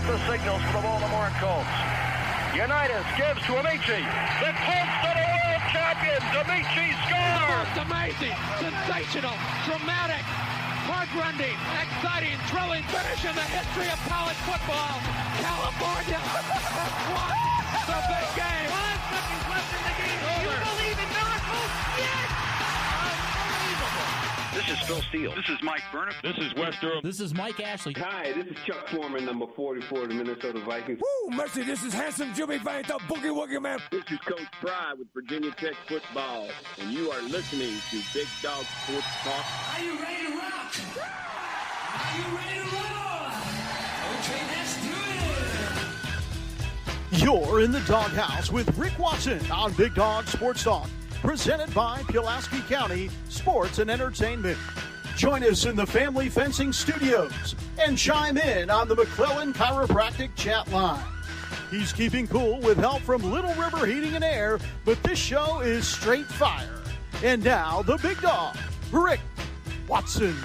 the signals for the Baltimore Colts. Unitas gives to Amici. The Colts are the world champions. Amici scores. It's amazing, sensational, dramatic, heart-rending, exciting, thrilling finish in the history of college football. California won the big game. 5 seconds left in the game. Do you believe in miracles? Yes! Unbelievable. This is Phil Steele. This is Mike Burnham. This is Wes Durham. This is Mike Ashley. Hi, this is Chuck Foreman, number 44 of the Minnesota Vikings. Woo, mercy, this is handsome Jimmy Vane, the Boogie Woogie Man. This is Coach Fry with Virginia Tech Football, and you are listening to Big Dog Sports Talk. Are you ready to rock? Are you ready to roll? Okay, let's do it. You're in the doghouse with Rick Watson on Big Dog Sports Talk, presented by Pulaski County Sports and Entertainment. Join us in the Family Fencing Studios and chime in on the McClellan Chiropractic chat line. He's keeping cool with help from Little River Heating and Air, but this show is straight fire. And now, the big dog, Rick Watson.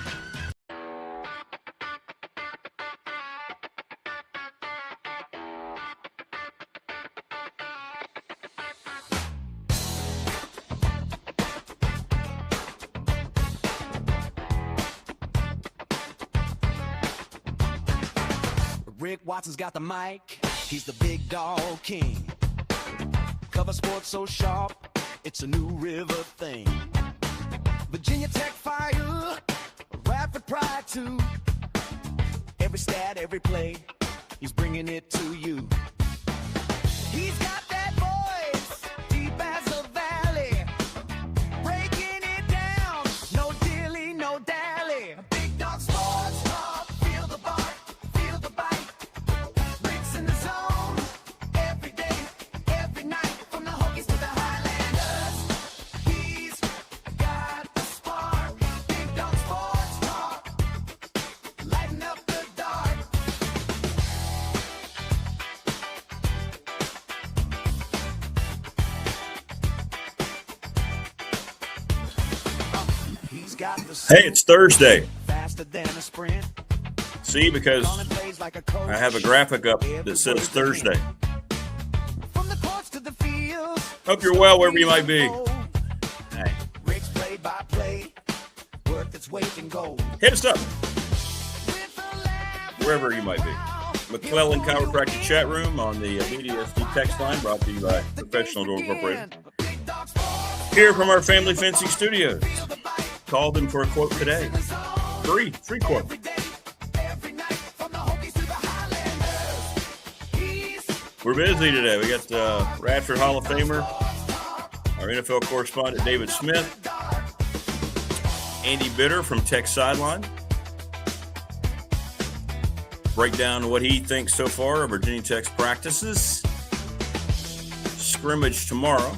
Rick Watson's got the mic, he's the big dog king. Cover sports so sharp, it's a New River thing. Virginia Tech fire, Radford pride too. Every stat, every play, he's bringing it to you. He's got that voice, deep as a valley, breaking it down, no dilly, no dally. Big dog sports talk, feel the bark, feel the bite. Rick's in the zone, every day, every night, from the Hokies to the Highlanders. He's got the spark, Big dog sports talk, lighten up the dark. Hey, it's Thursday. Faster than a sprint. See, because I have a graphic up that says Thursday. From the courts to the fields. Hope you're well wherever you might be. Hey, Rick's play by play, worth its weight in gold. hit us up wherever you might be. McClellan Chiropractic chat room on the BDST text line, brought to you by Professional Door Incorporated. Here from our Family Fencing Studios. Called them for a quote today. Free quote. We're busy today. We got Radford Hall of Famer, our NFL correspondent David Smith, Andy Bitter from Tech Sideline. Break down what he thinks so far of Virginia Tech's practices. Scrimmage tomorrow.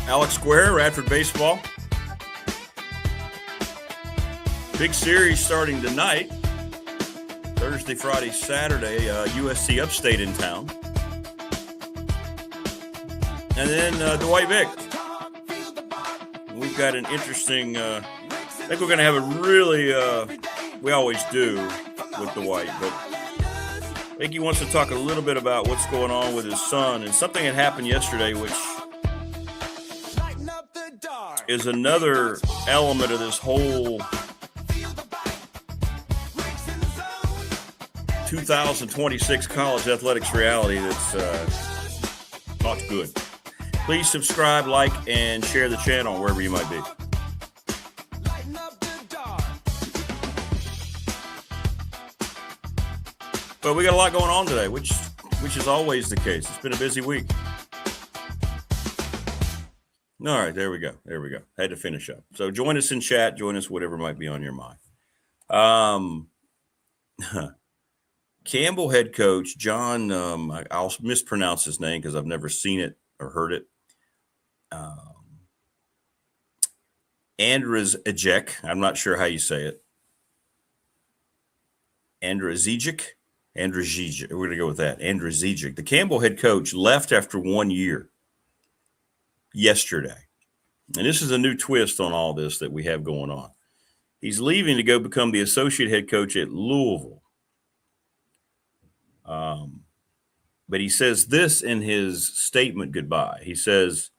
Alex Guerra, Radford baseball. Big series starting tonight. Thursday, Friday, Saturday. USC Upstate in town. And then Dwight Vick. We've got an interesting, I think we're going to have a really, we always do with Dwight, but I think he wants to talk a little bit about what's going on with his son and something that happened yesterday, which is another element of this whole 2026 college athletics reality that's not good. Please subscribe, like, and share the channel wherever you might be. But we got a lot going on today, which is always the case. It's been a busy week. All right, there we go. Had to finish up. So join us in chat. Join us whatever might be on your mind. Campbell head coach John, I'll mispronounce his name because I've never seen it or heard it. Andrzejczyk, I'm not sure how you say it. Andrzejczyk. We're going to go with that. Andrzejczyk. The Campbell head coach left after 1 year. yesterday. And this is a new twist on all this that we have going on. He's leaving to go become the associate head coach at Louisville. But he says this in his statement goodbye. He says,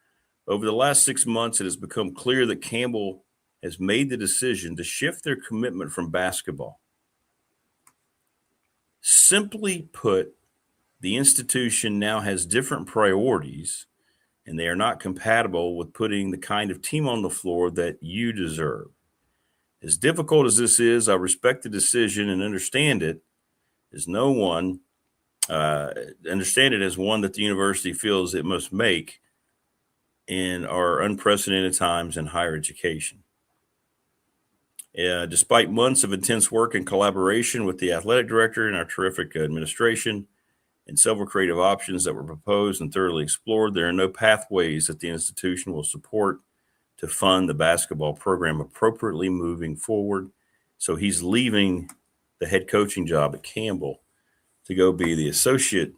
over the last 6 months, it has become clear that Campbell has made the decision to shift their commitment from basketball. Simply put, the institution now has different priorities, and they are not compatible with putting the kind of team on the floor that you deserve. As difficult as this is, I respect the decision and understand it as one that the university feels it must make in our unprecedented times in higher education. Despite months of intense work and collaboration with the athletic director and our terrific administration and several creative options that were proposed and thoroughly explored, there are no pathways that the institution will support to fund the basketball program appropriately moving forward. So he's leaving the head coaching job at Campbell to go be the associate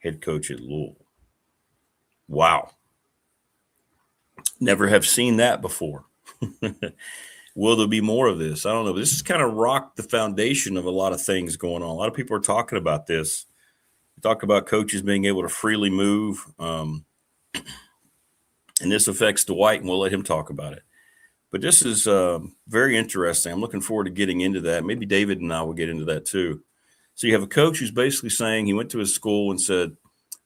head coach at Louisville. Wow. Never have seen that before. Will there be more of this? I don't know. This has kind of rocked the foundation of a lot of things going on. A lot of people are talking about this. We talk about coaches being able to freely move. And this affects Dwight, and we'll let him talk about it. But this is very interesting. I'm looking forward to getting into that. Maybe David and I will get into that too. So you have a coach who's basically saying he went to his school and said,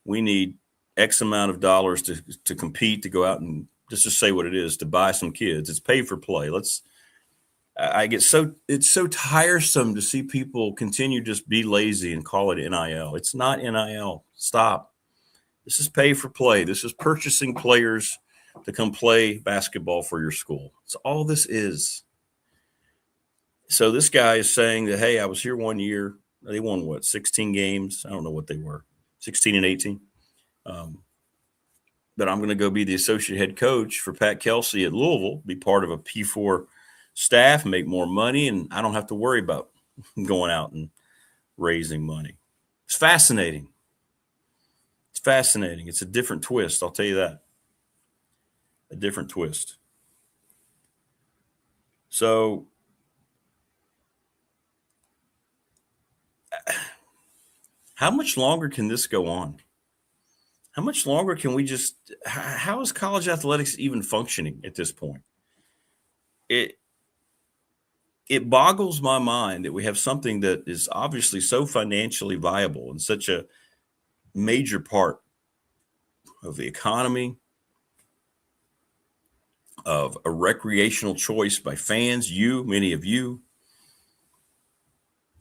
we need X amount of dollars to compete, to go out and just to say what it is, to buy some kids. It's pay for play. It's so tiresome to see people continue to just be lazy and call it NIL. It's not NIL. Stop. This is pay for play. This is purchasing players to come play basketball for your school. That's all this is. So this guy is saying that, hey, I was here 1 year. They won 16 games? I don't know what they were, 16 and 18. But I'm going to go be the associate head coach for Pat Kelsey at Louisville, be part of a P4 staff, make more money, and I don't have to worry about going out and raising money. It's fascinating. It's fascinating. It's a different twist, I'll tell you that. A different twist. So how much longer can this go on? How much longer can we how is college athletics even functioning at this point? It boggles my mind that we have something that is obviously so financially viable and such a major part of the economy, of a recreational choice by fans, many of you,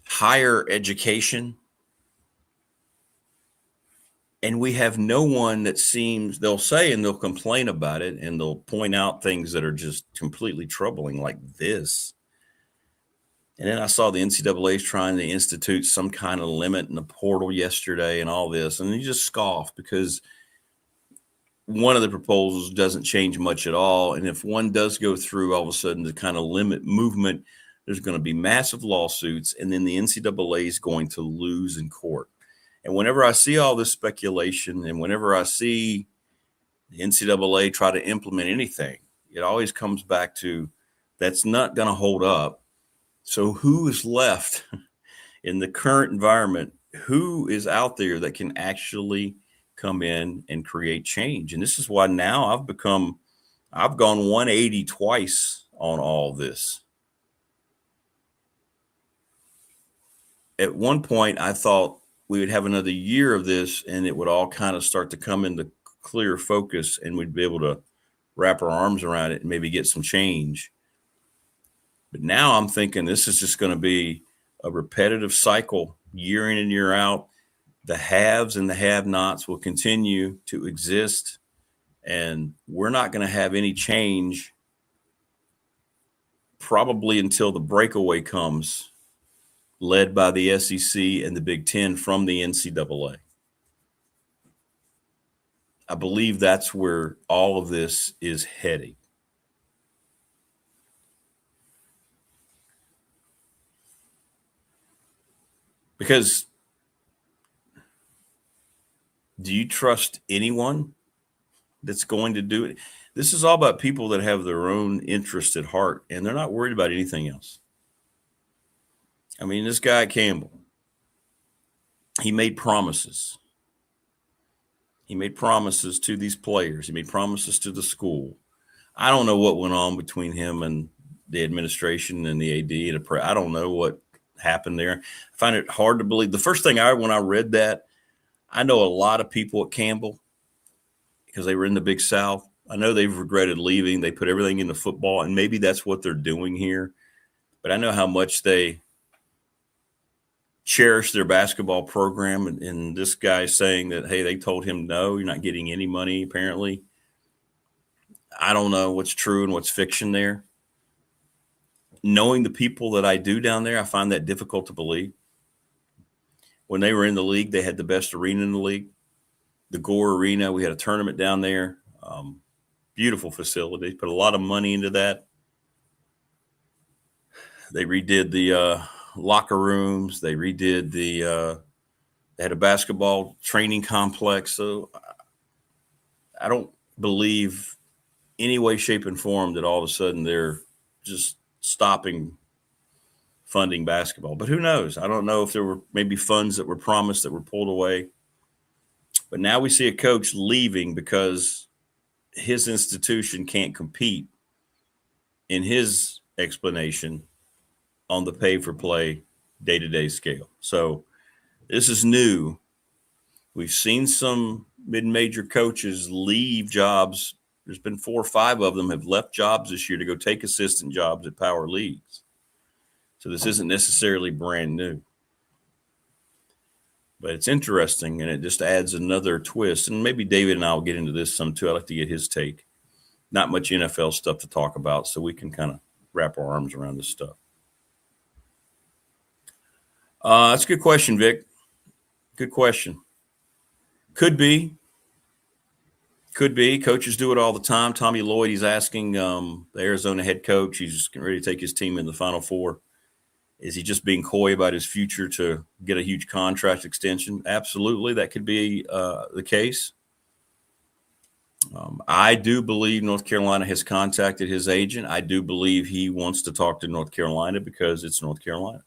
higher education. And we have no one that they'll say and they'll complain about it and they'll point out things that are just completely troubling like this. And then I saw the NCAA trying to institute some kind of limit in the portal yesterday and all this. And you just scoff because one of the proposals doesn't change much at all. And if one does go through all of a sudden to kind of limit movement, there's going to be massive lawsuits. And then the NCAA is going to lose in court. And whenever I see all this speculation and whenever I see the NCAA try to implement anything, it always comes back to that's not going to hold up. So who is left in the current environment? Who is out there that can actually come in and create change? And this is why now I've gone 180 twice on all this. At one point, I thought we would have another year of this and it would all kind of start to come into clear focus and we'd be able to wrap our arms around it and maybe get some change. But now I'm thinking this is just going to be a repetitive cycle year in and year out. The haves and the have-nots will continue to exist and we're not going to have any change probably until the breakaway comes, led by the SEC and the Big Ten from the NCAA. I believe that's where all of this is heading. Because do you trust anyone that's going to do it. This is all about people that have their own interest at heart, and they're not worried about anything else. I mean, this guy Campbell, he made promises. He made promises to these players. He made promises to the school. I don't know what went on between him and the administration and the AD. And I don't know what happened there. I find it hard to believe. The first thing when I read that, I know a lot of people at Campbell because they were in the Big South. I know they've regretted leaving. They put everything into football, and maybe that's what they're doing here. But I know how much they cherish their basketball program. And this guy saying that, hey, they told him, no, you're not getting any money, apparently. I don't know what's true and what's fiction there. Knowing the people that I do down there, I find that difficult to believe. When they were in the league, they had the best arena in the league, the Gore Arena. We had a tournament down there. Beautiful facility. Put a lot of money into that. They redid the locker rooms. They redid they had a basketball training complex. So I don't believe any way, shape, and form that all of a sudden they're just stopping funding basketball. But who knows? I don't know if there were maybe funds that were promised that were pulled away. But now we see a coach leaving because his institution can't compete in his explanation on the pay-for-play day-to-day scale. So this is new. We've seen some mid-major coaches leave jobs. There's been 4 or 5 of them have left jobs this year to go take assistant jobs at power leagues. So this isn't necessarily brand new. But it's interesting, and it just adds another twist. And maybe David and I will get into this some too. I'd like to get his take. Not much NFL stuff to talk about, so we can kind of wrap our arms around this stuff. That's a good question, Vic. Good question. Could be. Coaches do it all the time. Tommy Lloyd, he's asking the Arizona head coach. He's just getting ready to take his team in the Final Four. Is he just being coy about his future to get a huge contract extension? Absolutely, that could be the case. I do believe North Carolina has contacted his agent. I do believe he wants to talk to North Carolina because it's North Carolina.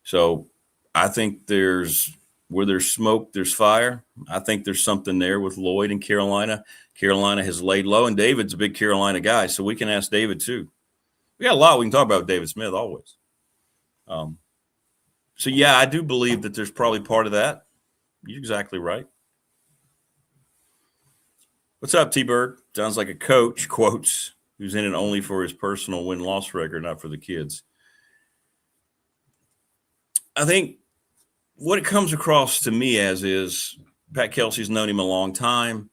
So I think where there's smoke, there's fire. I think there's something there with Lloyd in Carolina. Carolina has laid low, and David's a big Carolina guy, so we can ask David too. We got a lot we can talk about with David Smith always. So, yeah, I do believe that there's probably part of that. You're exactly right. What's up, T-Bird? Sounds like a coach, quotes, who's in it only for his personal win-loss record, not for the kids. I think what it comes across to me as is Pat Kelsey's known him a long time.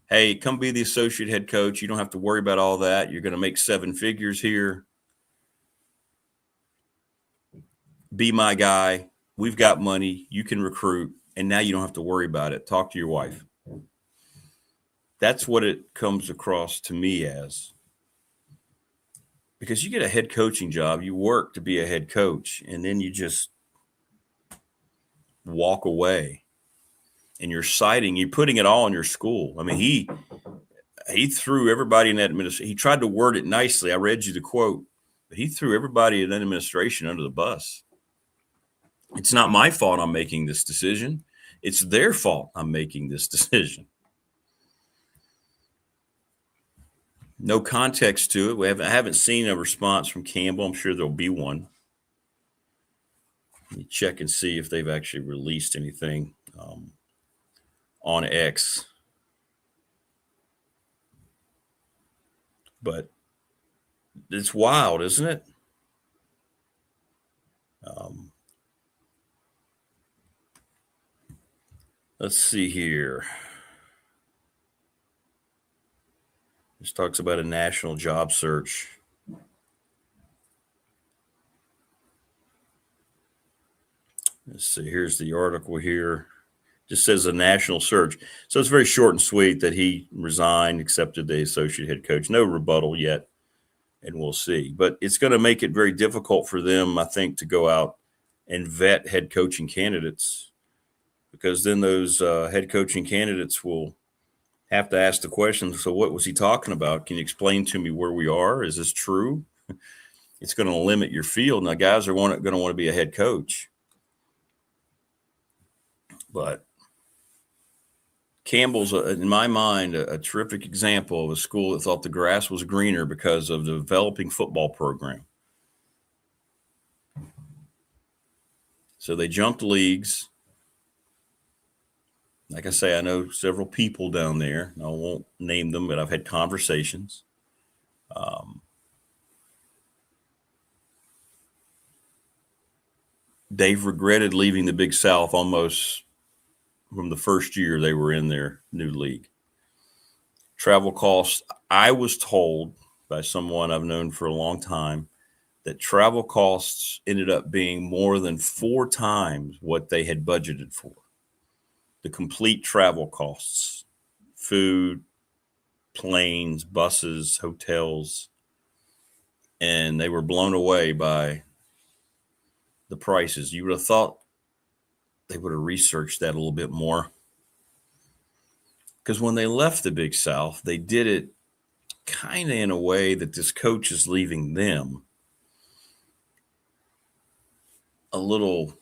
Hey, come be the associate head coach. You don't have to worry about all that. You're going to make 7 figures here. Be my guy. We've got money. You can recruit. And now you don't have to worry about it. Talk to your wife. That's what it comes across to me as. Because you get a head coaching job, you work to be a head coach, and then you just walk away. And you're putting it all on your school. I mean, he threw everybody in that administration. He tried to word it nicely. I read you the quote, but he threw everybody in that administration under the bus. It's not my fault I'm making this decision. It's their fault I'm making this decision. No context to it. I haven't seen a response from Campbell. I'm sure there'll be one. Let me check and see if they've actually released anything on X. But it's wild, isn't it? Let's see here. This talks about a national job search. Let's see. Here's the article here. Just says a national search. So it's very short and sweet that he resigned, accepted the associate head coach. No rebuttal yet, and we'll see. But it's going to make it very difficult for them, I think, to go out and vet head coaching candidates, because then those head coaching candidates will have to ask the question, so what was he talking about? Can you explain to me where we are? Is this true? It's going to limit your field. Now, guys are going to want to be a head coach. But Campbell's, in my mind, a terrific example of a school that thought the grass was greener because of the developing football program. So they jumped leagues. Like I say, I know several people down there. I won't name them, but I've had conversations. They've regretted leaving the Big South almost from the first year they were in their new league. Travel costs, I was told by someone I've known for a long time that travel costs ended up being more than 4 times what they had budgeted for. The complete travel costs, food, planes, buses, hotels, and they were blown away by the prices. You would have thought they would have researched that a little bit more. Because when they left the Big South, they did it kind of in a way that this coach is leaving them a little,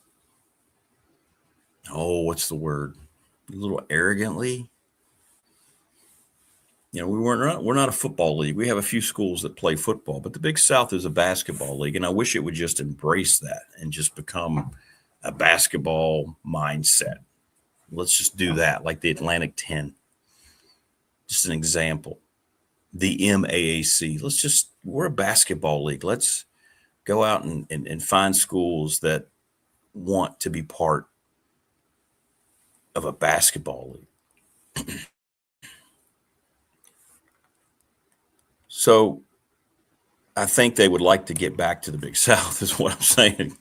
what's the word? A little arrogantly. You know, we're not a football league. We have a few schools that play football, but the Big South is a basketball league, and I wish it would just embrace that and just become a basketball mindset. Let's just do that, like the Atlantic 10. Just an example. The MAAC. We're a basketball league. Let's go out and find schools that want to be part of a basketball league. So I think they would like to get back to the Big South is what I'm saying.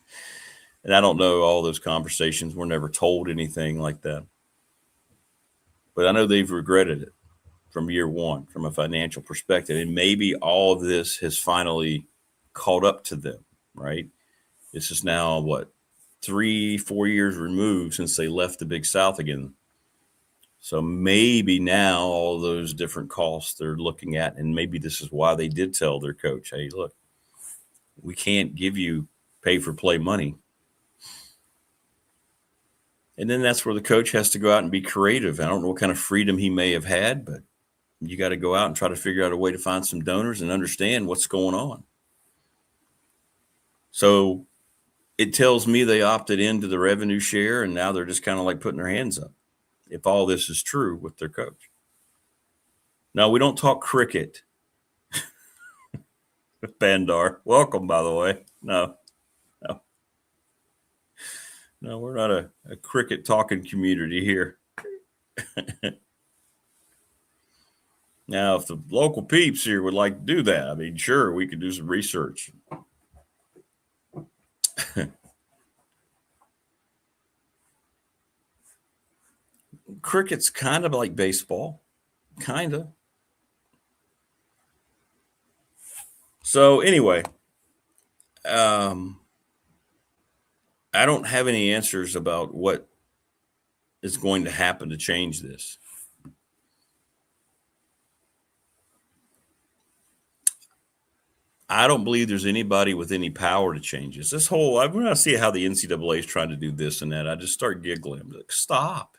And I don't know all those conversations. We're never told anything like that. But I know they've regretted it from year one, from a financial perspective. And maybe all of this has finally caught up to them, right? This is now, 3-4 years removed since they left the Big South again. So maybe now all those different costs they're looking at, and maybe this is why they did tell their coach, hey, look, we can't give you pay-for-play money. And then that's where the coach has to go out and be creative. I don't know what kind of freedom he may have had, but you got to go out and try to figure out a way to find some donors and understand what's going on. So it tells me they opted into the revenue share, and now they're just kind of like putting their hands up, if all this is true with their coach. Now, we don't talk cricket. Bandar, welcome, by the way. No, we're not a cricket talking community here. Now, if the local peeps here would like to do that, I mean, sure, we could do some research. Cricket's kind of like baseball, kind of. So anyway, I don't have any answers about what is going to happen to change this. I don't believe there's anybody with any power to change this. This whole, when I see how the NCAA is trying to do this and that, I just start giggling. I'm like, stop.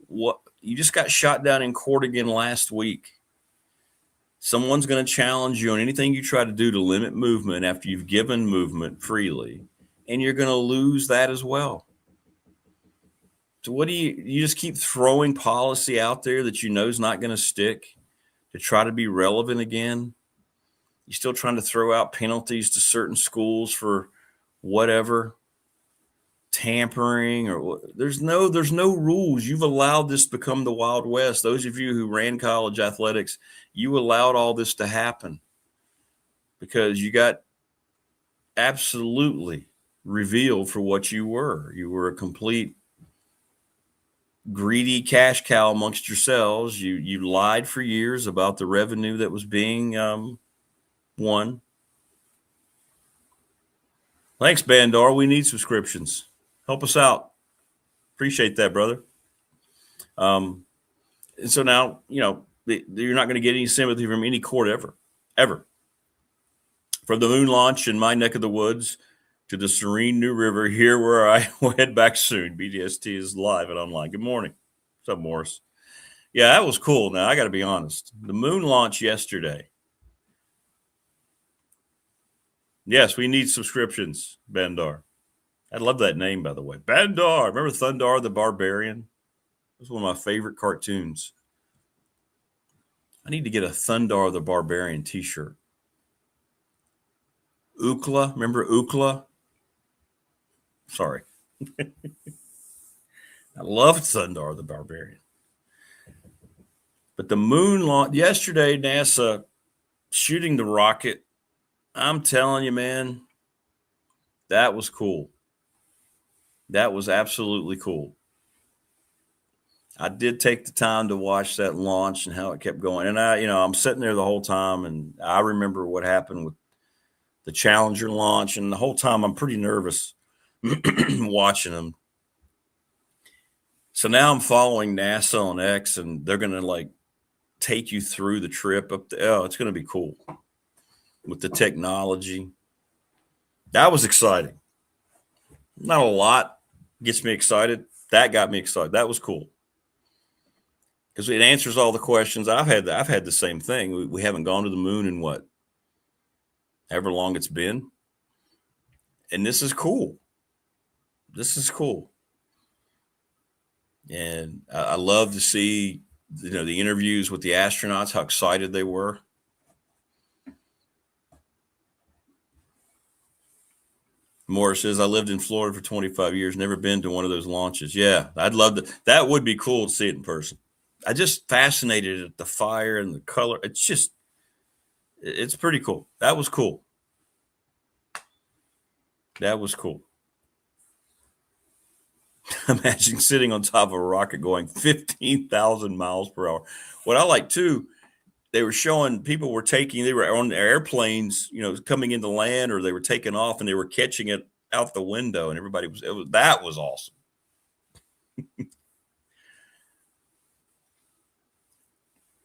What? You just got shot down in court again last week. Someone's going to challenge you on anything you try to do to limit movement after you've given movement freely, and you're going to lose that as well. So what do you just keep throwing policy out there that you know is not going to stick to try to be relevant again? You're still trying to throw out penalties to certain schools for whatever, tampering, or there's no rules. You've allowed this to become the Wild West. Those of you who ran college athletics, you allowed all this to happen because you got absolutely revealed for what you were. You were a complete greedy cash cow amongst yourselves. You lied for years about the revenue that was being won. Thanks, Bandar. We need subscriptions. Help us out. Appreciate that, brother. And so now, you're not going to get any sympathy from any court ever. From the moon launch in my neck of the woods to the serene New River here where I will head back soon. BDST is live and online. Good morning. What's up, Morris? Yeah, that was cool. Now, I got to be honest. The moon launch yesterday. Yes, we need subscriptions, Bandar. I love that name, by the way. Bandar. Remember Thundar the Barbarian? It was one of my favorite cartoons. I need to get a Thundar the Barbarian t-shirt. Ookla. Remember Ookla? Sorry. I love Thundar the Barbarian. But the moon launch yesterday, NASA shooting the rocket. I'm telling you, man, that was cool. That was absolutely cool. I did take the time to watch that launch and how it kept going. And I'm sitting there the whole time, and I remember what happened with the Challenger launch. And the whole time I'm pretty nervous watching them. So now I'm following NASA on X, and they're going to take you through the trip up there. Oh, it's going to be cool with the technology. That was exciting. Not a lot gets me excited. That got me excited. That was cool. Because it answers all the questions. I've had the same thing. We haven't gone to the moon in however long it's been. And this is cool. This is cool. And I love to see, the interviews with the astronauts, how excited they were. Morris says, I lived in Florida for 25 years, never been to one of those launches. Yeah, I'd love to. That would be cool to see it in person. I just fascinated at the fire and the color. It's pretty cool. That was cool. That was cool. Imagine sitting on top of a rocket going 15,000 miles per hour. What I like too, they were showing people they were on airplanes, coming into land, or they were taking off and they were catching it out the window, and that was awesome.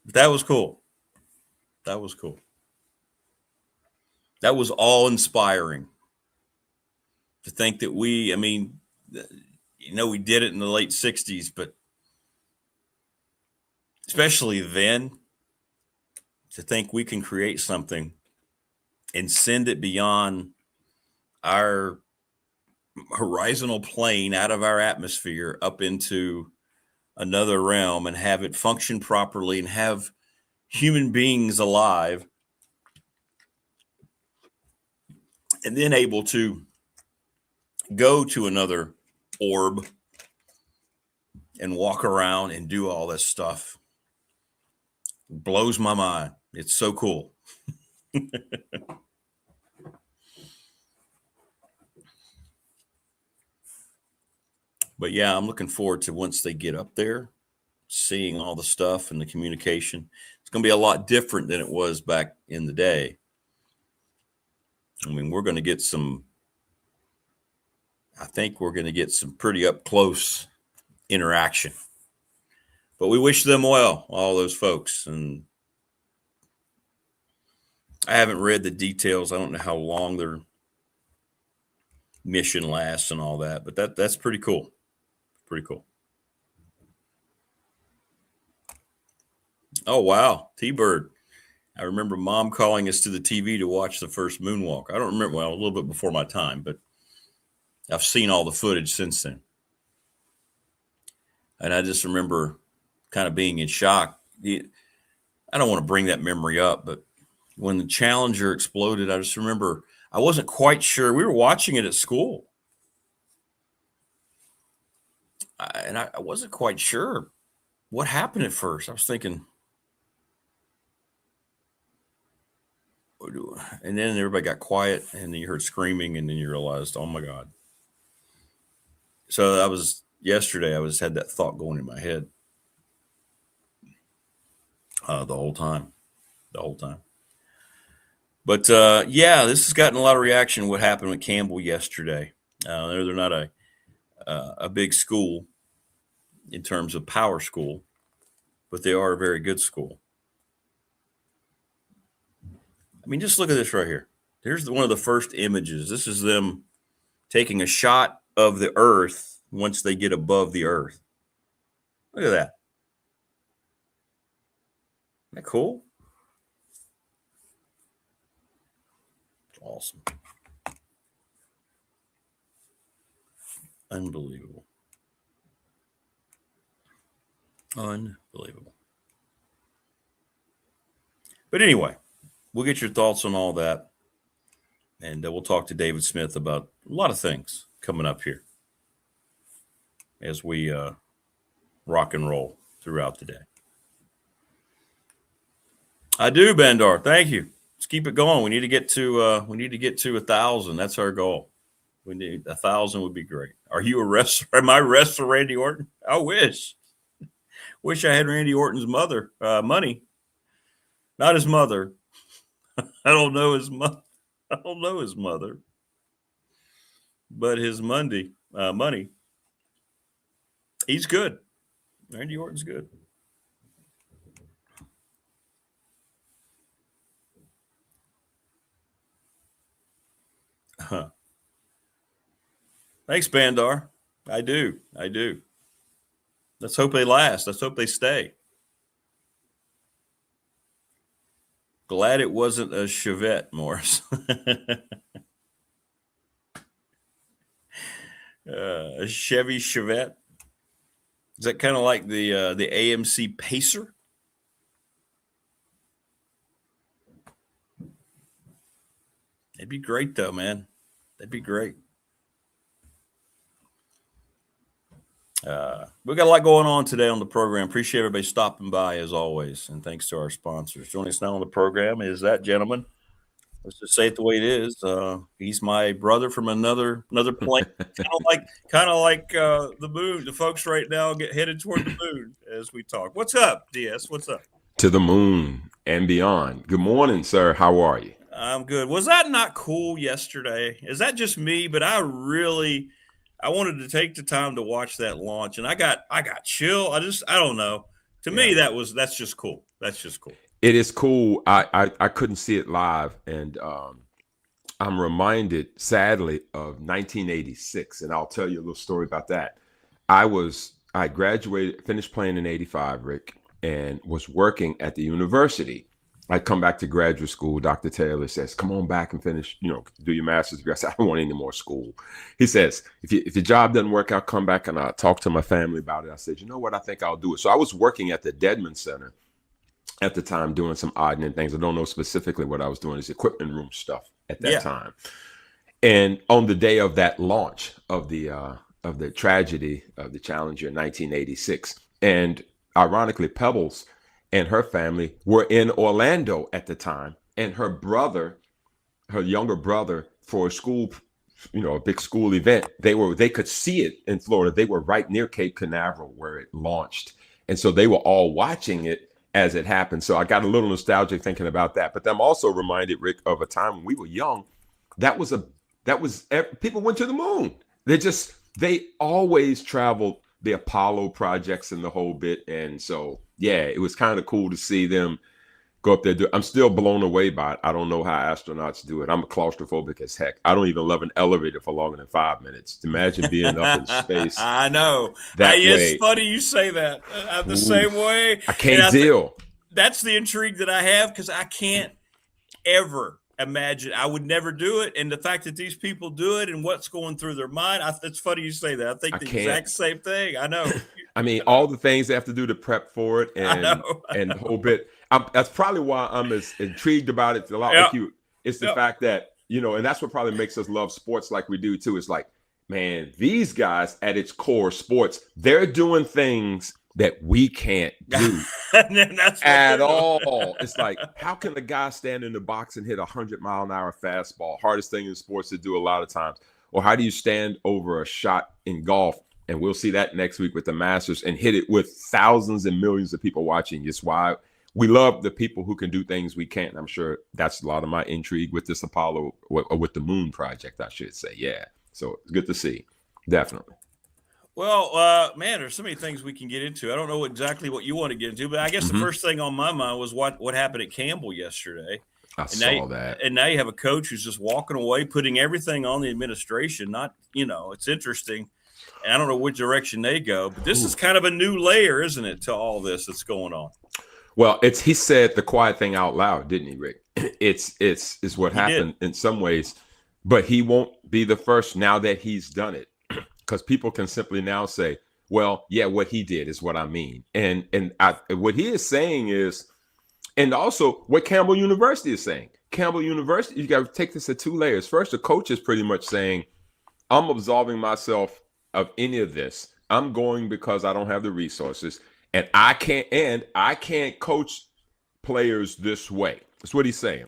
That was cool. That was cool. That was awe-inspiring to think that we did it in the late 60s, but especially then, to think we can create something and send it beyond our horizontal plane, out of our atmosphere, up into another realm, and have it function properly and have human beings alive, and then able to go to another orb and walk around and do all this stuff. It blows my mind. It's so cool. But yeah, I'm looking forward to, once they get up there, seeing all the stuff and the communication. It's going to be a lot different than it was back in the day. We're going to get I think we're going to get some pretty up close interaction. But we wish them well, all those folks. And I haven't read the details. I don't know how long their mission lasts and all that, but that's pretty cool. Pretty cool. Oh, wow. T-Bird. I remember Mom calling us to the TV to watch the first moonwalk. I don't remember, a little bit before my time, but I've seen all the footage since then. And I just remember kind of being in shock. I don't want to bring that memory up, but when the Challenger exploded, I just remember I wasn't quite sure. We were watching it at school. And I wasn't quite sure what happened at first. I was thinking, and then everybody got quiet, and then you heard screaming, and then you realized, oh my God. So yesterday, I had that thought going in my head the whole time. But yeah, this has gotten a lot of reaction. What happened with Campbell yesterday? They're not a big school in terms of power school, but they are a very good school. I mean, just look at this right here. Here's one of the first images. This is them taking a shot of the earth once they get above the earth. Look at that. Isn't that cool? It's awesome. Unbelievable. Unbelievable. But anyway, we'll get your thoughts on all that. And we'll talk to David Smith about a lot of things coming up here as we rock and roll throughout the day. I do, Bandar. Thank you. Let's keep it going. We need to get to 1,000. That's our goal. We need 1,000 would be great. Are you a wrestler? Am I a wrestler, Randy Orton? I wish. Wish I had Randy Orton's money. Not his mother. I don't know his mother. I don't know his mother. But his money. He's good. Randy Orton's good. Huh. Thanks, Bandar. I do. Let's hope they last. Let's hope they stay. Glad it wasn't a Chevette, Morris. A Chevy Chevette. Is that kind of like the AMC Pacer? That'd be great, though, man. That'd be great. We've got a lot going on today on the program. Appreciate everybody stopping by as always, and thanks to our sponsors. Joining us now on the program is that gentleman. Let's just say it the way it is. He's my brother from another plane, kind of like the moon. The folks right now get headed toward the moon as we talk. What's up, DS? What's up? To the moon and beyond. Good morning, sir. How are you? I'm good. Was that not cool yesterday? Is that just me? But I wanted to take the time to watch that launch, and I got chill. I don't know. To me, that's just cool. That's just cool. It is cool. I couldn't see it live, and I'm reminded, sadly, of 1986, and I'll tell you a little story about that. I graduated, finished playing in 85, Rick, and was working at the university. I come back to graduate school. Dr. Taylor says, come on back and finish, do your master's degree. I said, I don't want any more school. He says, if your job doesn't work out, come back. And I talked to my family about it. I said, you know what? I think I'll do it. So I was working at the Dedman Center at the time, doing some odd and things. I don't know specifically what I was doing. It's equipment room stuff at that time. And on the day of that launch of the tragedy of the Challenger in 1986, and ironically, Pebbles and her family were in Orlando at the time, and her younger brother, for a school, a big school event, they could see it in Florida. They were right near Cape Canaveral where it launched, and so they were all watching it as it happened. So I got a little nostalgic thinking about that. But I'm also reminded, Rick, of a time when we were young. People went to the moon. They always traveled the Apollo projects and the whole bit, and so. Yeah, it was kind of cool to see them go up there. I'm still blown away by it. I don't know how astronauts do it. I'm claustrophobic as heck. I don't even love an elevator for longer than 5 minutes. Imagine being up in space. I know. It's funny you say that. I'm the same way. I can't deal. That's the intrigue that I have, because I can't ever imagine. I would never do it. And the fact that these people do it and what's going through their mind, it's funny you say that. I think the exact same thing. I know. I mean, all the things they have to do to prep for it, and the whole bit. That's probably why I'm as intrigued about it a lot like you. It's the fact that, and that's what probably makes us love sports like we do too. It's like, man, these guys at its core, sports, they're doing things that we can't do at all. It's like, how can a guy stand in the box and hit 100-mile-an-hour fastball? Hardest thing in sports to do a lot of times. Or how do you stand over a shot in golf? And we'll see that next week with the Masters, and hit it with thousands and millions of people watching. It's why we love the people who can do things we can't. I'm sure that's a lot of my intrigue with this Apollo, or with the Moon Project, I should say. Yeah. So it's good to see. Definitely. Well, man, there's so many things we can get into. I don't know exactly what you want to get into, but I guess the first thing on my mind was what happened at Campbell yesterday. I saw that. And now you have a coach who's just walking away, putting everything on the administration. Not, it's interesting. And I don't know which direction they go, but this is kind of a new layer, isn't it, to all this that's going on? Well, he said the quiet thing out loud, didn't he, Rick? It's what happened in some ways, but he won't be the first now that he's done it, because people can simply now say, well, yeah, what he did is what I mean. And what he is saying is, and also what Campbell University is saying. Campbell University, you got to take this at two layers. First, the coach is pretty much saying, I'm absolving myself of any of this. I'm going because I don't have the resources, and I can't coach players this way. That's what he's saying.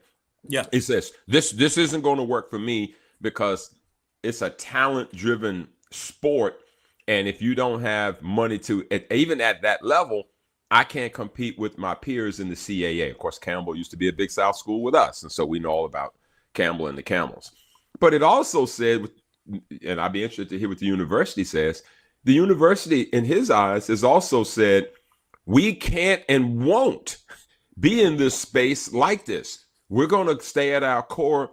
Yeah. He says, this isn't going to work for me because it's a talent-driven sport, and if you don't have money to, even at that level, I can't compete with my peers in the CAA. Of course, Campbell used to be a Big South school with us, and so we know all about Campbell and the Camels. But it also said, and I'd be interested to hear what the university says, the university, in his eyes, has also said, we can't and won't be in this space like this. We're going to stay at our core.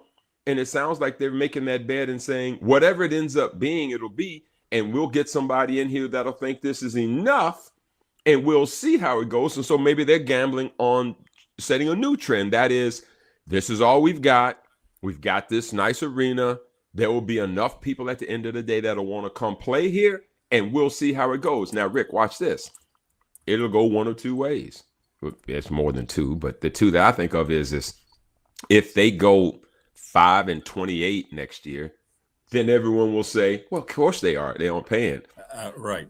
And it sounds like they're making that bed and saying, whatever it ends up being, it'll be. And we'll get somebody in here that'll think this is enough, and we'll see how it goes. And so maybe they're gambling on setting a new trend. That is, this is all we've got. We've got this nice arena. There will be enough people at the end of the day that'll want to come play here, and we'll see how it goes. Now, Rick, watch this. It'll go one of two ways. It's more than two, but the two that I think of is if they go 5-28 next year, then everyone will say, well, of course they are. They aren't paying. Right.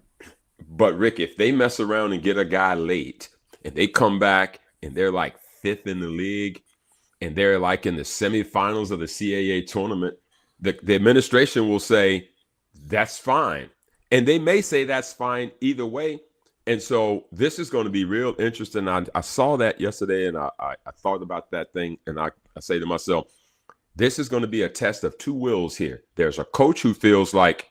But, Rick, if they mess around and get a guy late and they come back and they're like 5th in the league and they're like in the semifinals of the CAA tournament, the administration will say, that's fine. And they may say that's fine either way. And so this is going to be real interesting. I saw that yesterday, and I thought about that thing, and I say to myself, this is going to be a test of two wills here. There's a coach who feels like,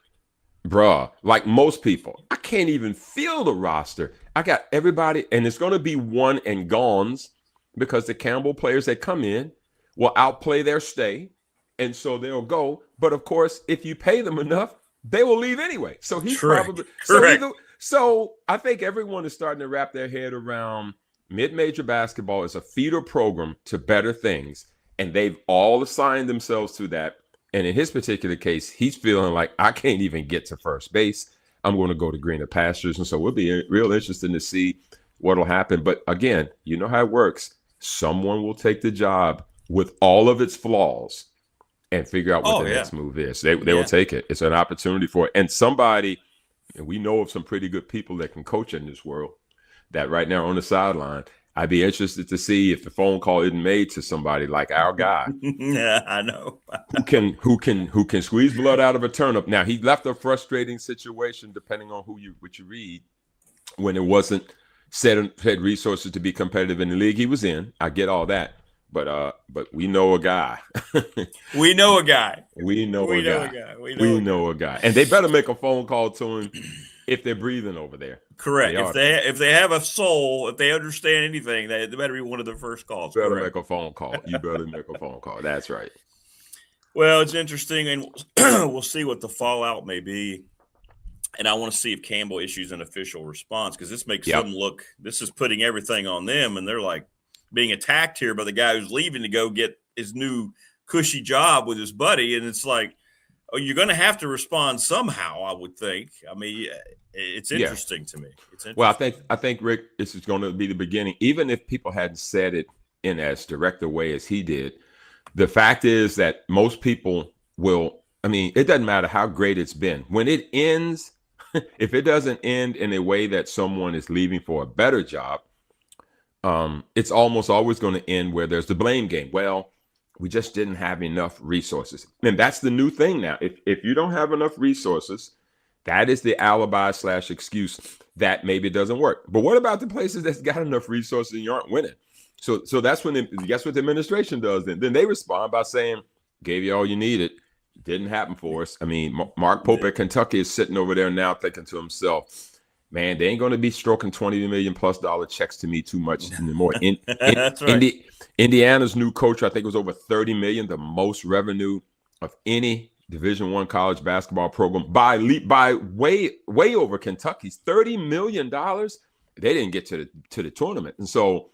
bruh, like most people, I can't even feel the roster. I got everybody, and it's going to be one and gones because the Campbell players that come in will outplay their stay, and so they'll go. But, of course, if you pay them enough, they will leave anyway. So he's probably – So I think everyone is starting to wrap their head around mid-major basketball as a feeder program to better things. And they've all assigned themselves to that. And in his particular case, he's feeling like, I can't even get to first base. I'm going to go to greener pastures. And so we'll be real interested to see what will happen. But again, you know how it works. Someone will take the job with all of its flaws and figure out what the next move is. They will take it. It's an opportunity for it. And somebody, and we know of some pretty good people that can coach in this world that right now are on the sideline. I'd be interested to see if the phone call isn't made to somebody like our guy. Yeah, I know. who can squeeze blood out of a turnip. Now, he left a frustrating situation, depending on what you read, when it wasn't had resources to be competitive in the league he was in. I get all that. But we know a guy. We know a guy. We know a guy. And they better make a phone call to him if they're breathing over there. Correct. If they have a soul, if they understand anything, they better be one of their first calls. You better make a phone call. You better make a phone call. That's right. Well, it's interesting, and we'll see what the fallout may be. And I want to see if Campbell issues an official response, because this makes them look – this is putting everything on them, and they're like being attacked here by the guy who's leaving to go get his new cushy job with his buddy. And it's like, oh, you're going to have to respond somehow, I would think. I mean, it's interesting to me. Well, I think, Rick, this is going to be the beginning. Even if people hadn't said it in as direct a way as he did, the fact is that most people will – I mean, it doesn't matter how great it's been. When it ends, if it doesn't end in a way that someone is leaving for a better job, it's almost always going to end where there's the blame game. Well, we just didn't have enough resources. And that's the new thing now. If you don't have enough resources, that is the alibi / excuse that maybe it doesn't work. But what about the places that's got enough resources and you aren't winning? So that's when guess what the administration does then? Then they respond by saying, gave you all you needed. Didn't happen for us. I mean, Mark Pope at Kentucky is sitting over there now thinking to himself, man, they ain't going to be stroking $20 million plus checks to me too much anymore. That's right. Indiana's new coach, I think, was over $30 million, the most revenue of any Division I college basketball program by way over Kentucky's $30 million. They didn't get to the tournament, and so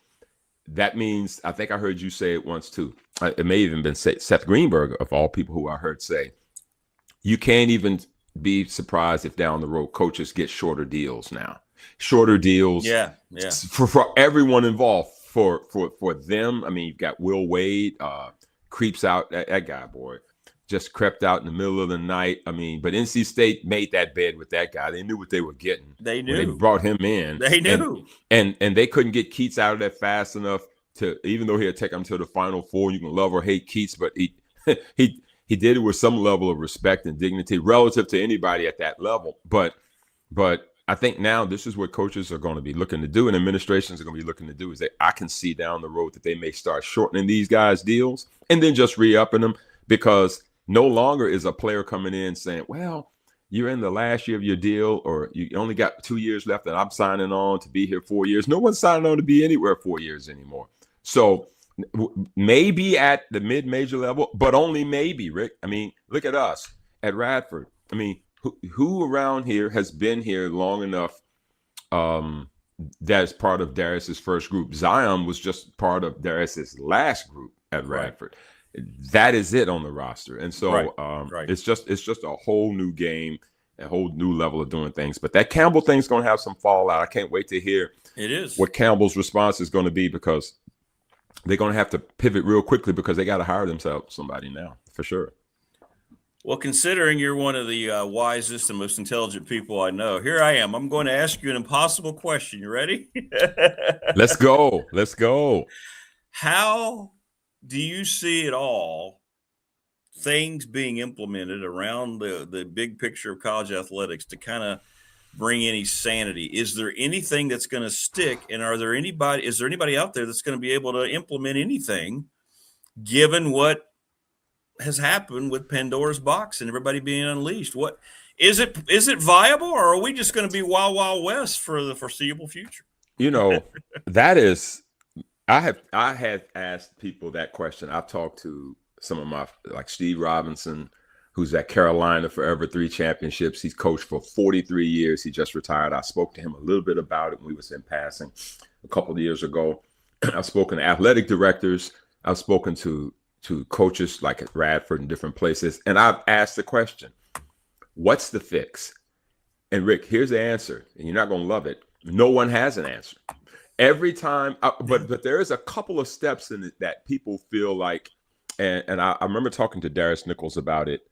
that means, I think I heard you say it once too. It may even been Seth Greenberg, of all people, who I heard say, you can't even be surprised if down the road coaches get shorter deals now. Shorter deals, yeah. for everyone involved. For them, I mean, you've got Will Wade, creeps out. That guy, boy, just crept out in the middle of the night. I mean, but NC State made that bed with that guy. They knew what they were getting. They knew. When they brought him in. They knew. And they couldn't get Keats out of that fast enough to, even though he had taken him to the Final Four. You can love or hate Keats, but he did it with some level of respect and dignity relative to anybody at that level. But I think now this is what coaches are going to be looking to do, and administrations are going to be looking to do, is that I can see down the road that they may start shortening these guys' deals and then just re-upping them, because no longer is a player coming in saying, well, you're in the last year of your deal, or you only got 2 years left and I'm signing on to be here 4 years. No one's signing on to be anywhere 4 years anymore. So maybe at the mid-major level, but only maybe, Rick. I mean, look at us at Radford. I mean, who around here has been here long enough that is part of Darius's first group? Zion was just part of Darius's last group at Radford. Right. That is it on the roster. And so it's just a whole new game, a whole new level of doing things. But that Campbell thing's going to have some fallout. I can't wait to hear what Campbell's response is going to be, because they're going to have to pivot real quickly, because they got to hire themselves somebody now, for sure. Well, considering you're one of the wisest and most intelligent people I know, here I am. I'm going to ask you an impossible question. You ready? Let's go. How do you see it all, things being implemented around the big picture of college athletics to kind of bring any sanity? Is there anything that's going to stick? And is there anybody out there that's going to be able to implement anything, given what has happened with Pandora's box and everybody being unleashed? What is it viable, or are we just going to be wild, wild west for the foreseeable future? You know, that is, I have asked people that question. I've talked to some of my, like Steve Robinson, who's at Carolina, forever 3 championships. He's coached for 43 years. He just retired. I spoke to him a little bit about it when we was in passing a couple of years ago. I've spoken to athletic directors. I've spoken to coaches like at Radford and different places. And I've asked the question, what's the fix? And Rick, here's the answer. And you're not going to love it. No one has an answer. Every time, but there is a couple of steps in it that people feel like, and I remember talking to Darius Nichols about it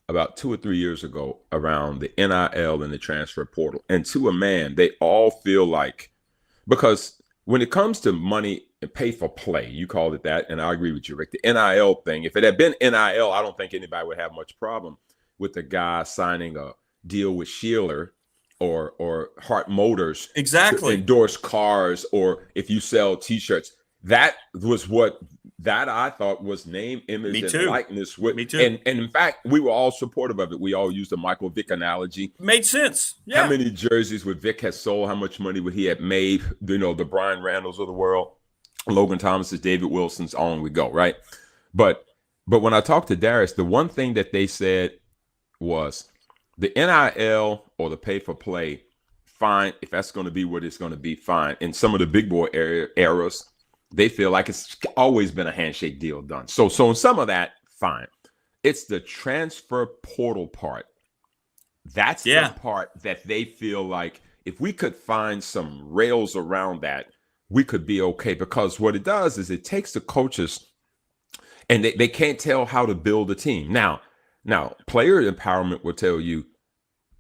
about 2 or 3 years ago around the NIL and the transfer portal. And to a man, they all feel like, because when it comes to money and pay for play, you called it that, and I agree with you, Rick. The NIL thing, if it had been NIL, I don't think anybody would have much problem with the guy signing a deal with Sheeler or Hart Motors to endorse cars, or if you sell T-shirts. That was what that I thought was name, image, and likeness. Me too. And in fact, we were all supportive of it. We all used the Michael Vick analogy. Made sense. Yeah. How many jerseys would Vick have sold? How much money would he have made? You know, the Brian Randalls of the world, Logan Thomas's, David Wilson's, on we go, right? But when I talked to Darius, the one thing that they said was the NIL or the pay for play, fine. If that's going to be what it's going to be, fine. In some of the big boy eras, they feel like it's always been a handshake deal done. So in some of that, fine. It's the transfer portal part. That's the part that they feel like if we could find some rails around that, we could be okay. Because what it does is it takes the coaches and they can't tell how to build a team. Now, player empowerment will tell you,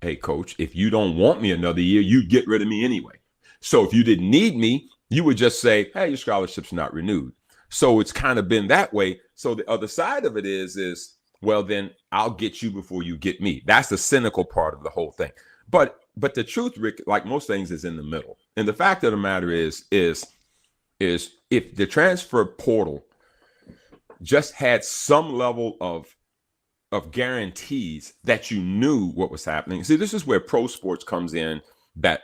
hey, coach, if you don't want me another year, you get rid of me anyway. So if you didn't need me, you would just say, hey, your scholarship's not renewed. So it's kind of been that way. So the other side of it is, well, then I'll get you before you get me. That's the cynical part of the whole thing. But the truth, Rick, like most things, is in the middle. And the fact of the matter is if the transfer portal just had some level of of guarantees that you knew what was happening. See, this is where pro sports comes in. That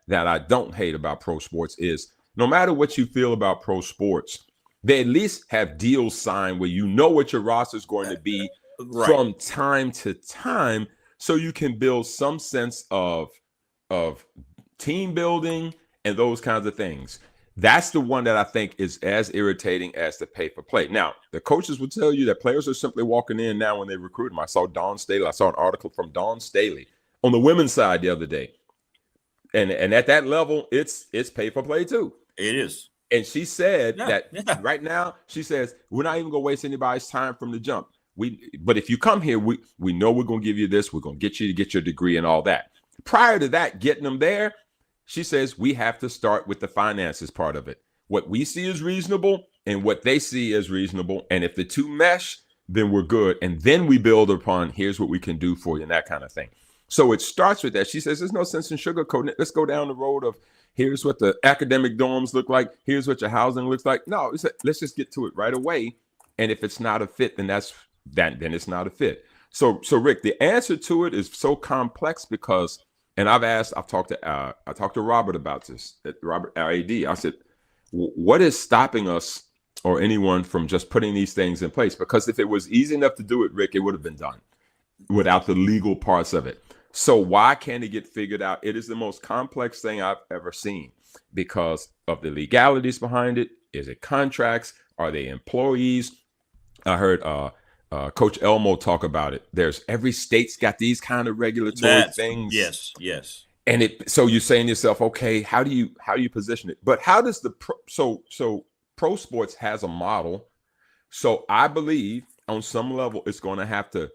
I don't hate about pro sports is no matter what you feel about pro sports, they at least have deals signed where you know what your roster is going to be from time to time, so you can build some sense of team building and those kinds of things. That's the one that I think is as irritating as the pay for play. Now, the coaches will tell you that players are simply walking in now when they recruit them. I saw Dawn Staley. I saw an article from Dawn Staley on the women's side the other day. And at that level, it's pay for play too. It is. And she said that right now, she says, we're not even going to waste anybody's time from the jump. But if you come here, we know we're going to give you this. We're going to get you to get your degree and all that. Prior to that, getting them there, she says we have to start with the finances part of it. What we see is reasonable and what they see is reasonable. And if the two mesh, then we're good. And then we build upon here's what we can do for you and that kind of thing. So it starts with that. She says there's no sense in sugarcoating it. Let's go down the road of here's what the academic dorms look like. Here's what your housing looks like. No, let's just get to it right away. And if it's not a fit, then then it's not a fit. So Rick, the answer to it is so complex because, and I've talked to Robert about this, Robert, our AD. I said, what is stopping us or anyone from just putting these things in place? Because if it was easy enough to do it, Rick, it would have been done without the legal parts of it. So why can't it get figured out? It is the most complex thing I've ever seen because of the legalities behind it. Is it contracts? Are they employees? I heard Coach Elmo talk about it. Every state's got these kind of regulatory things. Yes. And so you're saying to yourself, okay, how do you position it? But how does so pro sports has a model. So I believe on some level it's going to have to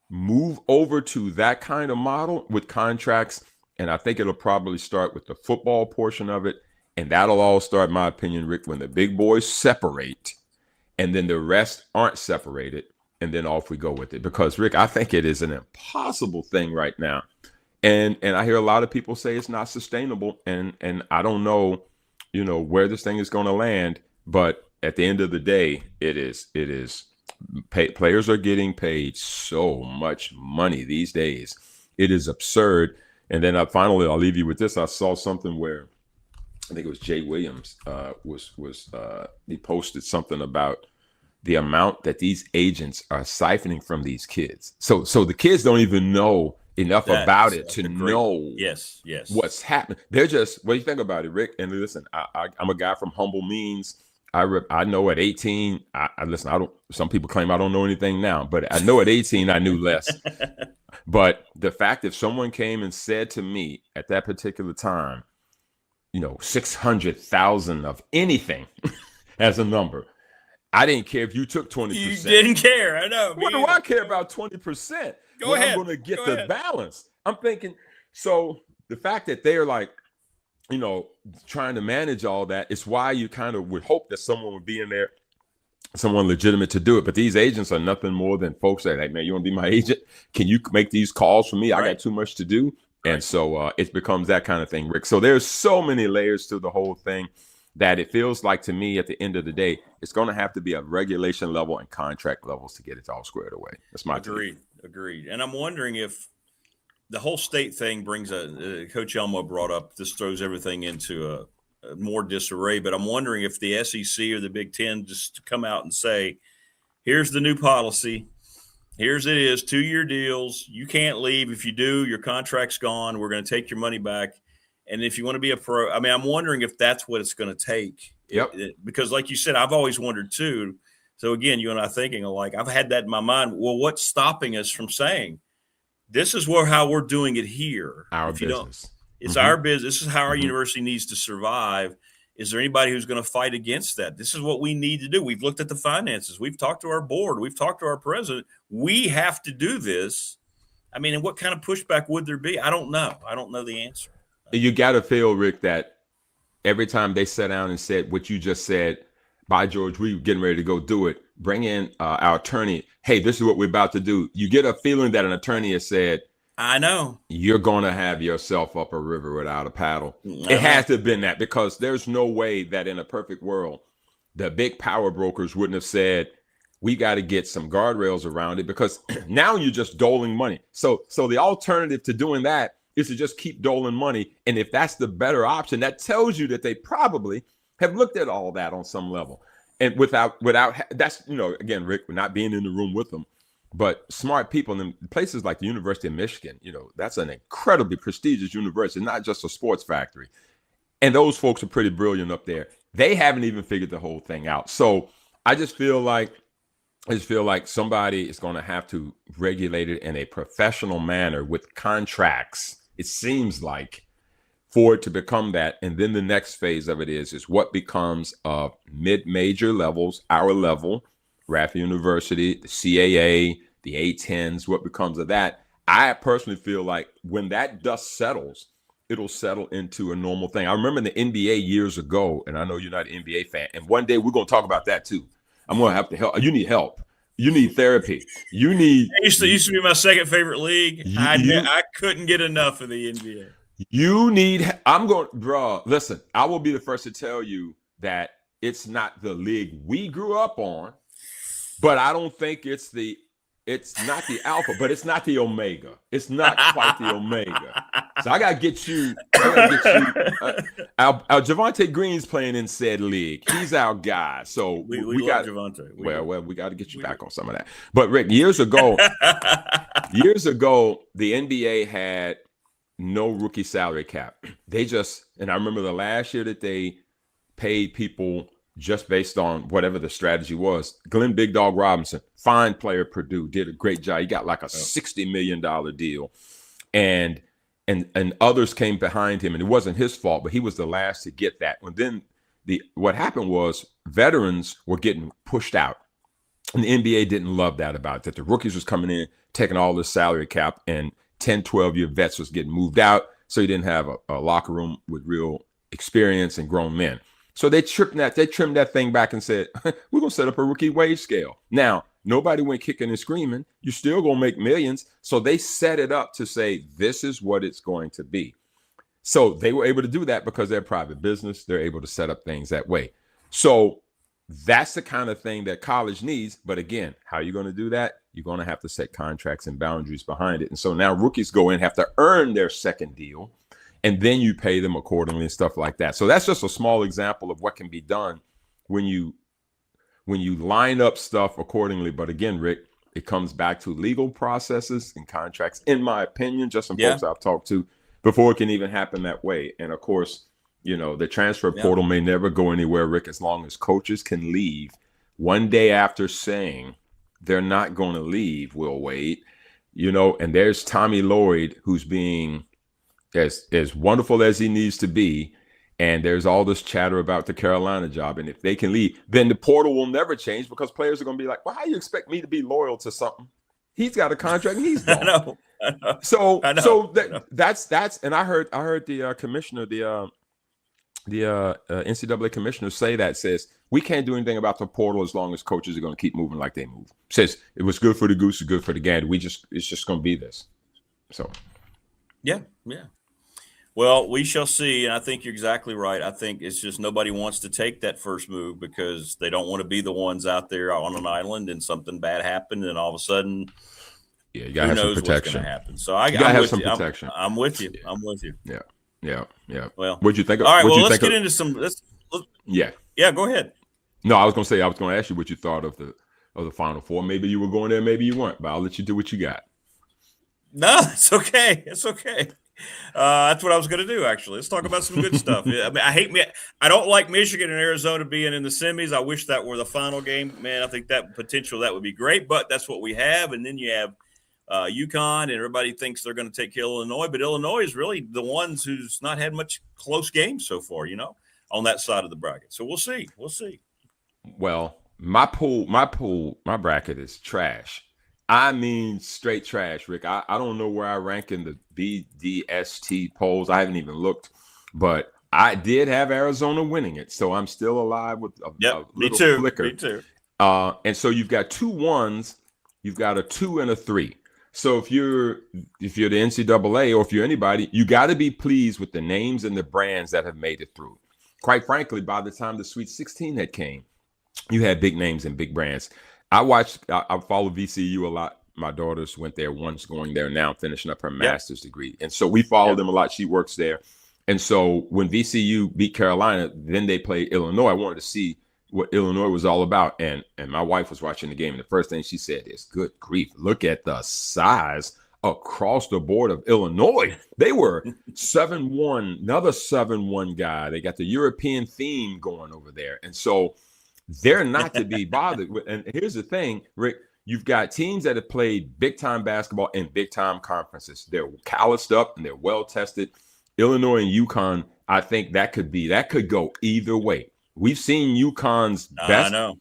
move over to that kind of model with contracts. And I think it'll probably start with the football portion of it. And that'll all start, in my opinion, Rick, when the big boys separate and then the rest aren't separated. And then off we go with it. Because, Rick, I think it is an impossible thing right now. And I hear a lot of people say it's not sustainable. And I don't know, where this thing is going to land. But at the end of the day, it is. Players are getting paid so much money these days. It is absurd. And then finally, I'll leave you with this. I saw something where I think it was Jay Williams he posted something about the amount that these agents are siphoning from these kids. So the kids don't even know enough about it to know what's happening. They're just, what do you think about it, Rick? And listen, I'm a guy from humble means. I know at 18, some people claim I don't know anything now, but I know at 18, I knew less. But the fact if someone came and said to me at that particular time, 600,000 of anything as a number, I didn't care if you took 20%. You didn't care. I know. What do I care about 20%? Go ahead. I'm going to get the balance. I'm thinking, so the fact that they're like, trying to manage all that, it's why you kind of would hope that someone would be in there, someone legitimate to do it. But these agents are nothing more than folks that, hey, man, you want to be my agent? Can you make these calls for me? I got too much to do. Right. And so it becomes that kind of thing, Rick. So there's so many layers to the whole thing that it feels like to me at the end of the day, it's going to have to be a regulation level and contract levels to get it all squared away. That's my Agreed. And I'm wondering if the whole state thing brings Coach Elmo brought up, this throws everything into a more disarray, but I'm wondering if the SEC or the Big Ten just come out and say, here's the new policy. Here's it is, 2-year deals. You can't leave. If you do, your contract's gone. We're going to take your money back. And if you want to be a pro, I'm wondering if that's what it's going to take. Yep. Because like you said, I've always wondered too. So again, you and I thinking alike, I've had that in my mind. Well, what's stopping us from saying, this is how we're doing it here. Our business. It's our business. This is how our university needs to survive. Is there anybody who's going to fight against that? This is what we need to do. We've looked at the finances. We've talked to our board. We've talked to our president. We have to do this. And what kind of pushback would there be? I don't know. I don't know the answer. You got to feel, Rick, that every time they sat down and said what you just said, by George, we getting ready to go do it. Bring in our attorney. Hey, this is what we're about to do. You get a feeling that an attorney has said, I know. You're going to have yourself up a river without a paddle. It has to have been that, because there's no way that in a perfect world, the big power brokers wouldn't have said, we got to get some guardrails around it, because now you're just doling money. So the alternative to doing that is to just keep doling money. And if that's the better option, that tells you that they probably have looked at all that on some level. And without that's, again, Rick, we're not being in the room with them, but smart people in places like the University of Michigan, that's an incredibly prestigious university, not just a sports factory. And those folks are pretty brilliant up there. They haven't even figured the whole thing out. So I just feel like somebody is going to have to regulate it in a professional manner with contracts. It seems like, for it to become that. And then the next phase of it is what becomes of mid-major levels, our level, Radford University, the CAA, the A-10s, what becomes of that. I personally feel like when that dust settles, it'll settle into a normal thing. I remember in the NBA years ago, and I know you're not an NBA fan, and one day we're going to talk about that too. I'm going to have to help. You need help. You need therapy. You need. It used to be my second favorite league. I couldn't get enough of the NBA. Listen, I will be the first to tell you that it's not the league we grew up on, but I don't think it's not the alpha, but it's not the omega. It's not quite the omega. So I got to get you. Javonte Green's playing in said league. He's our guy. So we got Javonte. Well, we got to get you back on some of that. But Rick, years ago, the NBA had no rookie salary cap. And I remember the last year that they paid people just based on whatever the strategy was. Glenn Big Dog Robinson, fine player, Purdue, did a great job. He got like a $60 million deal. And others came behind him, and it wasn't his fault, but he was the last to get that. And then what happened was veterans were getting pushed out. And the NBA didn't love that about it, that the rookies was coming in, taking all this salary cap, and 10, 12-year vets was getting moved out. So you didn't have a locker room with real experience and grown men. So they trimmed that thing back and said, we're going to set up a rookie wage scale. Now, nobody went kicking and screaming. You're still going to make millions. So they set it up to say, this is what it's going to be. So they were able to do that because they're private business. They're able to set up things that way. So that's the kind of thing that college needs. But again, how are you going to do that? You're going to have to set contracts and boundaries behind it. And so now rookies go in, have to earn their second deal, and then you pay them accordingly and stuff like that. So that's just a small example of what can be done when you line up stuff accordingly. But again, Rick, it comes back to legal processes and contracts, in my opinion, just some folks I've talked to, before it can even happen that way. And of course, the transfer portal may never go anywhere, Rick, as long as coaches can leave one day after saying they're not going to leave, Will Wade, and there's Tommy Lloyd, who's being as wonderful as he needs to be. And there's all this chatter about the Carolina job. And if they can leave, then the portal will never change, because players are going to be like, well, how do you expect me to be loyal to something? He's got a contract and he's gone. I know. So that's, and I heard the commissioner, the NCAA commissioner says, we can't do anything about the portal as long as coaches are going to keep moving like they move. Says it was good for the goose, it's good for the gander. It's just going to be this. So. Yeah. Well, we shall see. And I think you're exactly right. I think it's just nobody wants to take that first move because they don't want to be the ones out there on an island and something bad happened. And all of a sudden, you got to have some protection. What's going to happen. So I got to have some protection. I'm with you. Yeah. Well, what'd you think of? All right. Well, let's get into some. Yeah. Go ahead. No, I was going to ask you what you thought of the Final Four. Maybe you were going there, maybe you weren't, but I'll let you do what you got. No, it's okay. It's okay. That's what I was going to do, actually. Let's talk about some good stuff. I don't like Michigan and Arizona being in the semis. I wish that were the final game. Man, I think that would be great, but that's what we have. And then you have UConn, and everybody thinks they're going to take Illinois, but Illinois is really the ones who's not had much close games so far, on that side of the bracket. So we'll see. Well, my bracket is trash. I mean, straight trash, Rick. I don't know where I rank in the BDST polls. I haven't even looked, but I did have Arizona winning it, so I'm still alive with a little flicker. Me too. And so you've got 2 1s, you've got a 2 and a 3. So if you're the NCAA or if you're anybody, you got to be pleased with the names and the brands that have made it through. Quite frankly, by the time the Sweet 16 had came, you had big names and big brands. I follow VCU a lot. My daughters went there once, going there now, finishing up her master's degree. And so we follow them a lot. She works there. And so when VCU beat Carolina, then they played Illinois. I wanted to see what Illinois was all about. And my wife was watching the game. And the first thing she said is, good grief, look at the size across the board of Illinois. They were 7-1, another 7-1 guy. They got the European theme going over there. And so they're not to be bothered with. And here's the thing, Rick, you've got teams that have played big-time basketball in big-time conferences. They're calloused up and they're well-tested. Illinois and UConn, I think that could go either way. We've seen UConn's best. I know.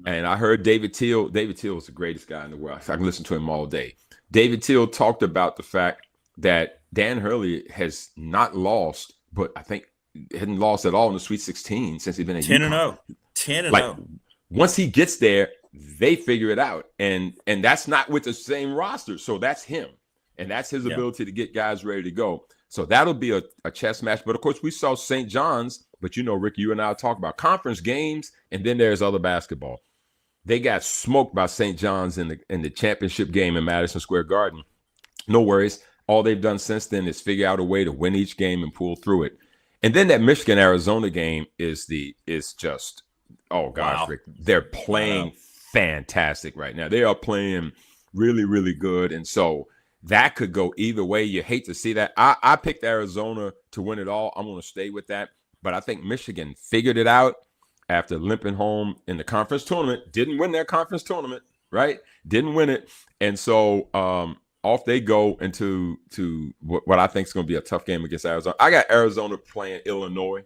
And I heard David Teal. David Teal is the greatest guy in the world. I can listen to him all day. David Teal talked about the fact that Dan Hurley has not lost, but I think hadn't lost at all in the Sweet 16 since he's been at 10-0. 10-0. Once he gets there, they figure it out. And that's not with the same roster. So that's him. And that's his ability to get guys ready to go. So that'll be a chess match. But, of course, we saw St. John's. But, Rick, you and I talk about conference games, and then there's other basketball. They got smoked by St. John's in the championship game in Madison Square Garden. No worries. All they've done since then is figure out a way to win each game and pull through it. And then that Michigan-Arizona game is just, oh, gosh, wow. Rick, they're playing fantastic right now. They are playing really, really good. And so that could go either way. You hate to see that. I picked Arizona to win it all. I'm going to stay with that. But I think Michigan figured it out after limping home in the conference tournament. Didn't win their conference tournament, right? Didn't win it. And so off they go into what I think is going to be a tough game against Arizona. I got Arizona playing Illinois.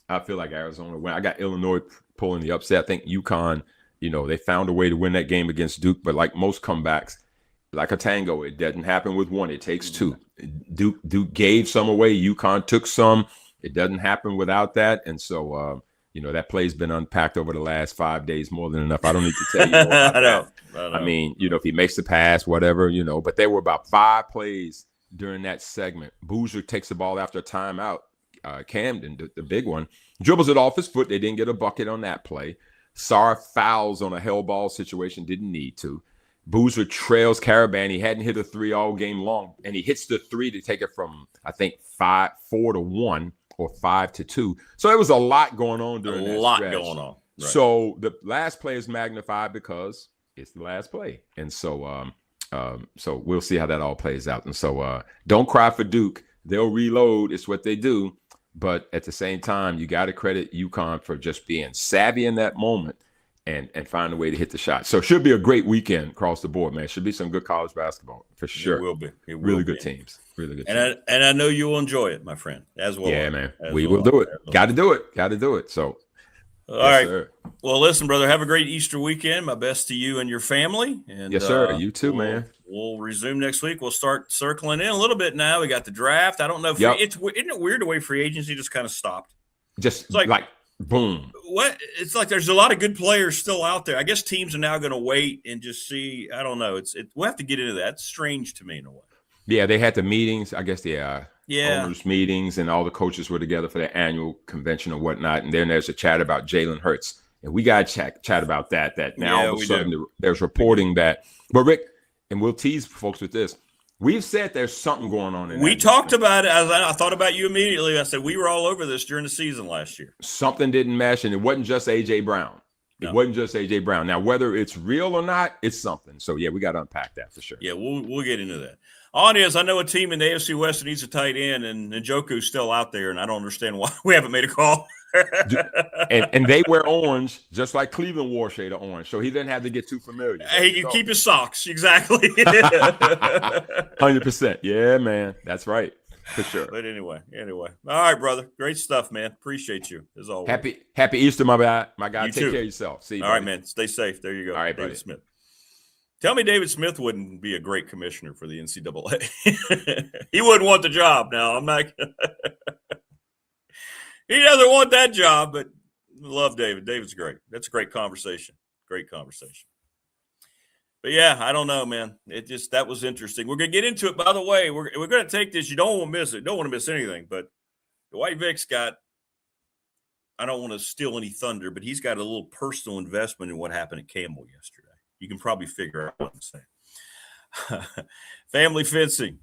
I feel like Arizona win. I got Illinois pulling the upset. I think UConn, they found a way to win that game against Duke. But like most comebacks, like a tango, it doesn't happen with one. It takes two. Duke gave some away. UConn took some. It doesn't happen without that. And so, that play's been unpacked over the last 5 days more than enough. I don't need to tell you more about that. I mean, if he makes the pass, whatever, but there were about 5 plays during that segment. Boozer takes the ball after a timeout. Camden, the big one, dribbles it off his foot. They didn't get a bucket on that play. Sarr fouls on a hell ball situation, didn't need to. Boozer trails Caravan. He hadn't hit a 3 all game long, and he hits the 3 to take it from, I think, 4-1 or 5-2. So there was a lot going on during that stretch. A lot going on. Right. So the last play is magnified because it's the last play. And so so we'll see how that all plays out. And so don't cry for Duke. They'll reload. It's what they do. But at the same time, you got to credit UConn for just being savvy in that moment and find a way to hit the shot. So it should be a great weekend across the board, man. Should be some good college basketball for sure. It will be. Really good teams. Really good teams. And I know you will enjoy it, my friend, as well. Yeah, man. We will do it. Got to do it. Got to do it. So, all right. Sir. Well, listen, brother, have a great Easter weekend. My best to you and your family. And, yes, sir. You too, man. We'll resume next week. We'll start circling in a little bit now. We got the draft. I don't know if isn't it weird the way free agency just kind of stopped? Just like boom. What? It's like there's a lot of good players still out there. I guess teams are now going to wait and just see. I don't know. We'll have to get into that. It's strange to me in a way. Yeah, they had the meetings. I guess the owners' meetings, and all the coaches were together for their annual convention or whatnot. And then there's a chat about Jalen Hurts, and we got to chat about that. That now all of a sudden there's reporting that. But Rick, and we'll tease folks with this. We've said there's something going on. We talked about it. I thought about you immediately. I said we were all over this during the season last year. Something didn't mesh, and it wasn't just A.J. Brown. It wasn't just A.J. Brown. Now, whether it's real or not, it's something. So, yeah, we got to unpack that for sure. Yeah, we'll get into that. On is, I know a team in the AFC West that needs a tight end, and Njoku's still out there, and I don't understand why we haven't made a call. and they wear orange, just like Cleveland wore shade of orange, so he didn't have to get too familiar. He can keep his socks, exactly. 100%. Yeah, man. That's right. For sure. But anyway. All right, brother. Great stuff, man. Appreciate you, as always. Happy Easter, my guy. You Take too. care of yourself. See you, all right, man. Stay safe. There you go. All right, David buddy. Smith. Tell me David Smith wouldn't be a great commissioner for the NCAA. He wouldn't want the job now. I'm not – he doesn't want that job, but love David. David's great. That's a great conversation. Great conversation. But, yeah, I don't know, man. That was interesting. We're going to get into it. By the way, we're going to take this. You don't want to miss it. Don't want to miss anything. But Dwight Vick's got – I don't want to steal any thunder, but he's got a little personal investment in what happened at Campbell yesterday. You can probably figure out what I'm saying. Family Fencing.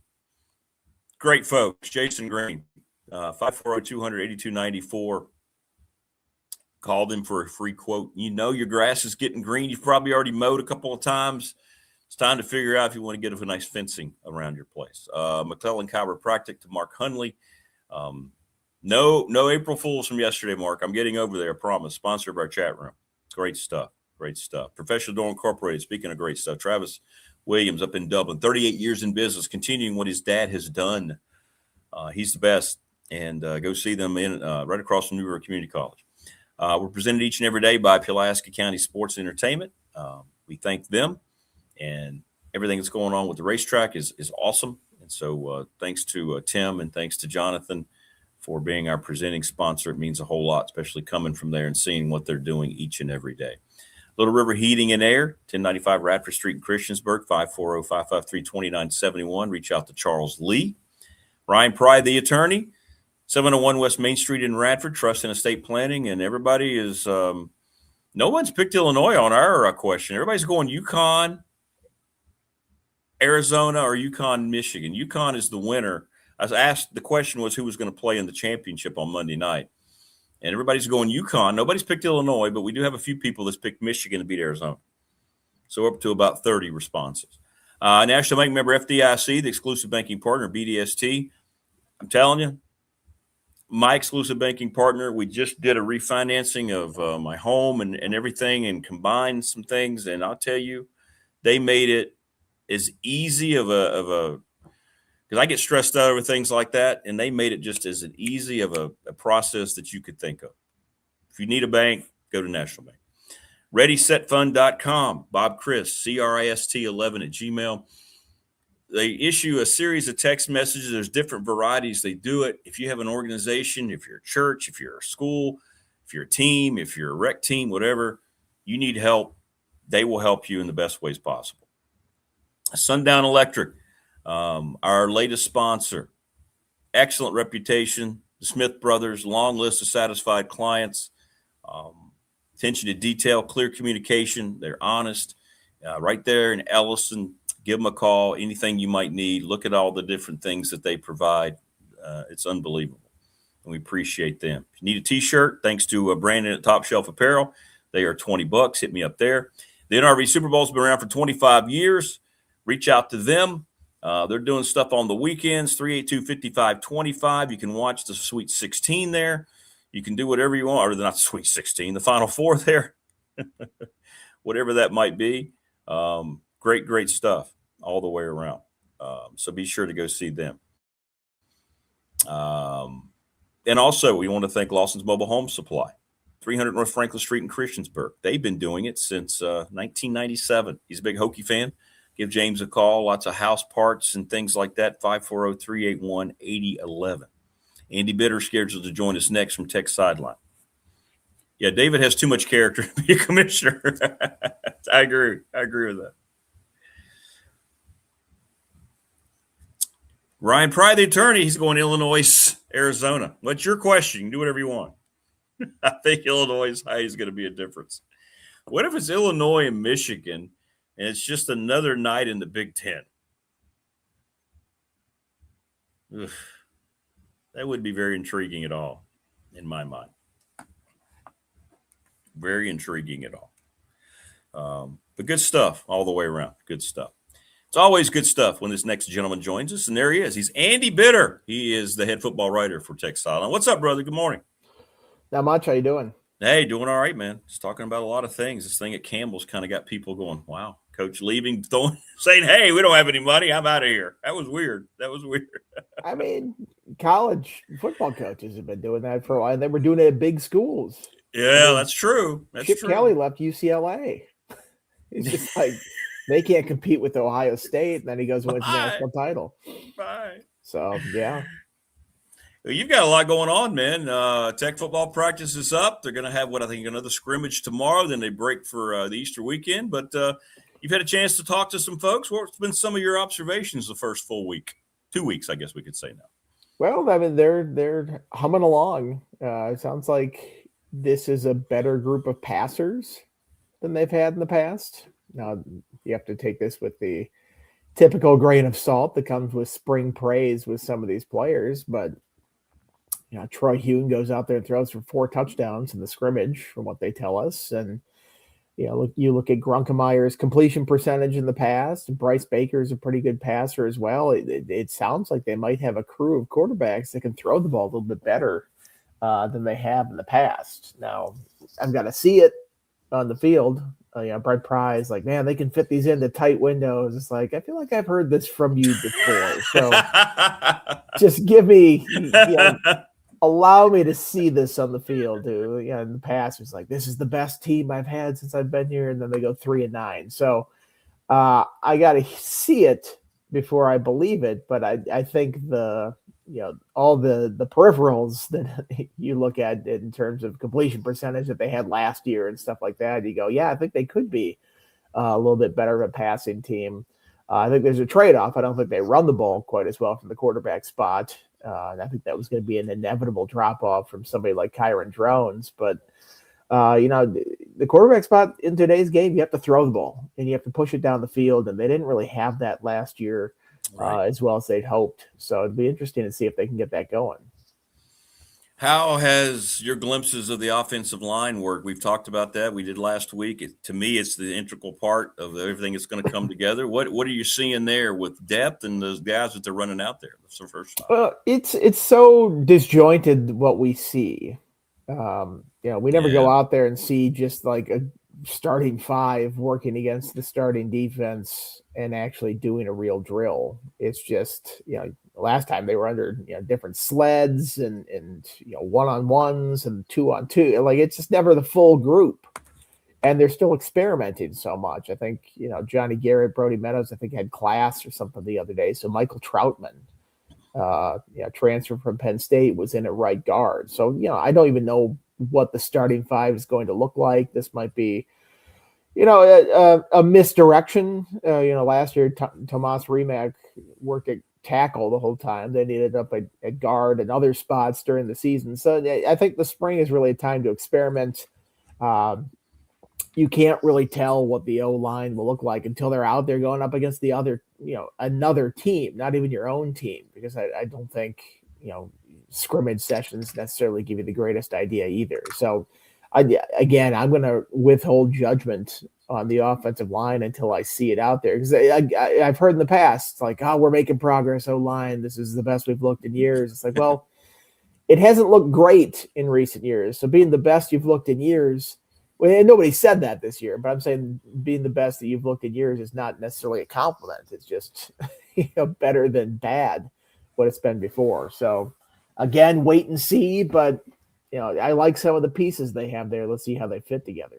Great folks. Jason Green, 540-200-8294. Call them for a free quote. You know your grass is getting green. You've probably already mowed a couple of times. It's time to figure out if you want to get a nice fencing around your place. McClellan Chiropractic to Mark Hunley. No April Fools from yesterday, Mark. I'm getting over there, I promise. Sponsor of our chat room. Great stuff. Great stuff. Professional Door Incorporated, speaking of great stuff. Travis Williams up in Dublin, 38 years in business, continuing what his dad has done. He's the best. And go see them right across from New River Community College. We're presented each and every day by Pulaski County Sports and Entertainment. We thank them. And everything that's going on with the racetrack is awesome. And so thanks to Tim and thanks to Jonathan for being our presenting sponsor. It means a whole lot, especially coming from there and seeing what they're doing each and every day. Little River Heating and Air, 1095 Radford Street in Christiansburg, 540-553-2971. Reach out to Charles Lee. Ryan Pry, the attorney, 701 West Main Street in Radford, Trust and Estate Planning. And everybody is no one's picked Illinois on our question. Everybody's going UConn, Arizona, or UConn, Michigan. UConn is the winner. I was asked, the question was who was going to play in the championship on Monday night. And everybody's going UConn. Nobody's picked Illinois, but we do have a few people that's picked Michigan to beat Arizona. So we're up to about 30 responses. National Bank member FDIC, the exclusive banking partner, BDST. I'm telling you, my exclusive banking partner, we just did a refinancing of my home and everything and combined some things. And I'll tell you, they made it as easy of a because I get stressed out over things like that, and they made it just as an easy of a process that you could think of. If you need a bank, go to National Bank. ReadySetFund.com, Bob Chris, CRIST11@gmail. They issue a series of text messages. There's different varieties. They do it. If you have an organization, if you're a church, if you're a school, if you're a team, if you're a rec team, whatever, you need help, they will help you in the best ways possible. Sundown Electric. Our latest sponsor, excellent reputation, the Smith brothers, long list of satisfied clients, attention to detail, clear communication. They're honest. Right there in Ellison, give them a call, anything you might need. Look at all the different things that they provide. It's unbelievable, and we appreciate them. If you need a T-shirt, thanks to Brandon at Top Shelf Apparel, they are $20. Hit me up there. The NRV Super Bowl has been around for 25 years. Reach out to them. They're doing stuff on the weekends, 382-5525. You can watch the Sweet 16 there. You can do whatever you want, or not the Sweet 16, the Final Four there, whatever that might be. Great stuff all the way around. So be sure to go see them. And also, we want to thank Lawson's Mobile Home Supply, 300 North Franklin Street in Christiansburg. They've been doing it since 1997. He's a big Hokie fan. Give James a call. Lots of house parts and things like that. 540-381-8011. Andy Bitter scheduled to join us next from Tech Sideline. Yeah, David has too much character to be a commissioner. I agree with that. Ryan Pry, the attorney, he's going Illinois, Arizona. What's your question? You can do whatever you want. I think Illinois' high is going to be a difference. What if it's Illinois and Michigan, and it's just another night in the Big Ten? Ugh. That would be very intriguing at all, in my mind. Very intriguing at all. But good stuff all the way around. Good stuff. It's always good stuff when this next gentleman joins us, and there he is. He's Andy Bitter. He is the head football writer for Tech Sideline. What's up, brother? Good morning. Not much. How you doing? Hey, doing all right, man. Just talking about a lot of things. This thing at Campbell's kind of got people going, wow, coach leaving, saying, hey, we don't have any money. I'm out of here. That was weird. I mean, college football coaches have been doing that for a while. They were doing it at big schools. Yeah, that's true. Chip Kelly left UCLA. It's just like they can't compete with Ohio State, and then he goes and wins the national title. Bye. So, yeah. Well, you've got a lot going on, man. Tech football practice is up. They're going to have, another scrimmage tomorrow. Then they break for the Easter weekend. But you've had a chance to talk to some folks. What's been some of your observations the first full week? 2 weeks, I guess we could say now. Well, I mean, they're humming along. It sounds like this is a better group of passers than they've had in the past. Now you have to take this with the typical grain of salt that comes with spring praise with some of these players, but Troy Hune goes out there and throws for 4 touchdowns in the scrimmage, from what they tell us, and you look at Grunkemeier's completion percentage in the past. Bryce Baker is a pretty good passer as well. It sounds like they might have a crew of quarterbacks that can throw the ball a little bit better than they have in the past. Now, I've got to see it on the field. Brett Pry's like, man, they can fit these into tight windows. It's like, I feel like I've heard this from you before. So just give me, allow me to see this on the field, dude. In the past, it's like, this is the best team I've had since I've been here. And then they go 3-9. So I got to see it before I believe it. But I think all the peripherals that you look at in terms of completion percentage that they had last year and stuff like that, you go, yeah, I think they could be a little bit better of a passing team. I think there's a trade-off. I don't think they run the ball quite as well from the quarterback spot. And I think that was going to be an inevitable drop-off from somebody like Kyron Drones. But, the quarterback spot in today's game, you have to throw the ball and you have to push it down the field. And they didn't really have that last year as well as they'd hoped. So it'd be interesting to see if they can get that going. How has your glimpses of the offensive line worked? We've talked about that. We did last week. To me, it's the integral part of everything that's going to come together. What are you seeing there with depth and those guys that they're running out there? That's the first time. Well, it's so disjointed what we see. We never go out there and see just like a starting 5 working against the starting defense and actually doing a real drill. It's just, last time they were under different sleds and 1-on-1s and 2-on-2. Like, it's just never the full group, and they're still experimenting so much. I think Johnny Garrett, Brody Meadows, I think had class or something the other day. So Michael Troutman, transfer from Penn State, was in at right guard. So I don't even know what the starting 5 is going to look like. This might be a misdirection. Last year Tomas Rimac worked at tackle the whole time. They needed up at guard and other spots during the season. So I think the spring is really a time to experiment. You can't really tell what the O-line will look like until they're out there going up against the other, another team, not even your own team, because I don't think, scrimmage sessions necessarily give you the greatest idea either. So I'm going to withhold judgment on the offensive line until I see it out there. Because I've heard in the past, like, we're making progress, O-line. This is the best we've looked in years. It's like, well, it hasn't looked great in recent years. So being the best you've looked in years, well, nobody said that this year, but I'm saying being the best that you've looked in years is not necessarily a compliment. It's just better than bad what it's been before. So again, wait and see, but I like some of the pieces they have there. Let's see how they fit together.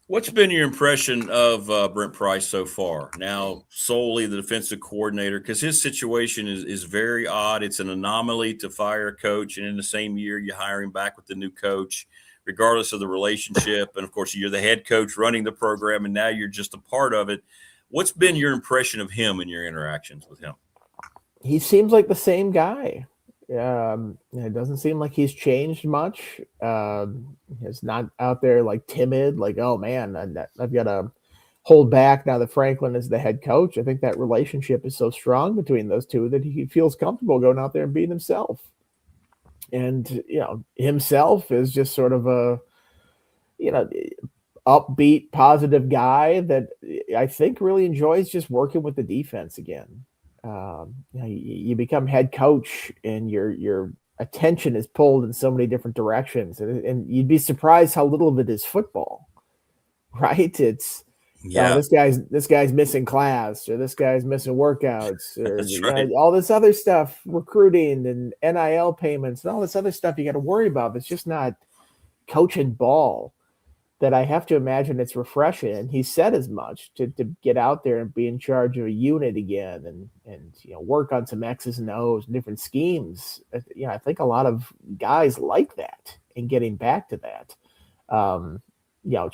What's been your impression of Brent Pryce so far? Now, solely the defensive coordinator, because his situation is very odd. It's an anomaly to fire a coach, and in the same year you hire him back with the new coach, regardless of the relationship. And, of course, you're the head coach running the program, and now you're just a part of it. What's been your impression of him and your interactions with him? He seems like the same guy. It doesn't seem like he's changed much. He's not out there like timid, like, oh man, I've got to hold back now that Franklin is the head coach. I think that relationship is so strong between those two that he feels comfortable going out there and being himself. And, himself is just sort of a, upbeat, positive guy that I think really enjoys just working with the defense again. You become head coach and your attention is pulled in so many different directions, and you'd be surprised how little of it is football, right? It's this guy's missing class, or this guy's missing workouts, or right. All this other stuff, recruiting and NIL payments and all this other stuff you got to worry about. It's just not coaching ball. That I have to imagine it's refreshing. And he said as much to get out there and be in charge of a unit again and work on some X's and O's and different schemes. I think a lot of guys like that and getting back to that.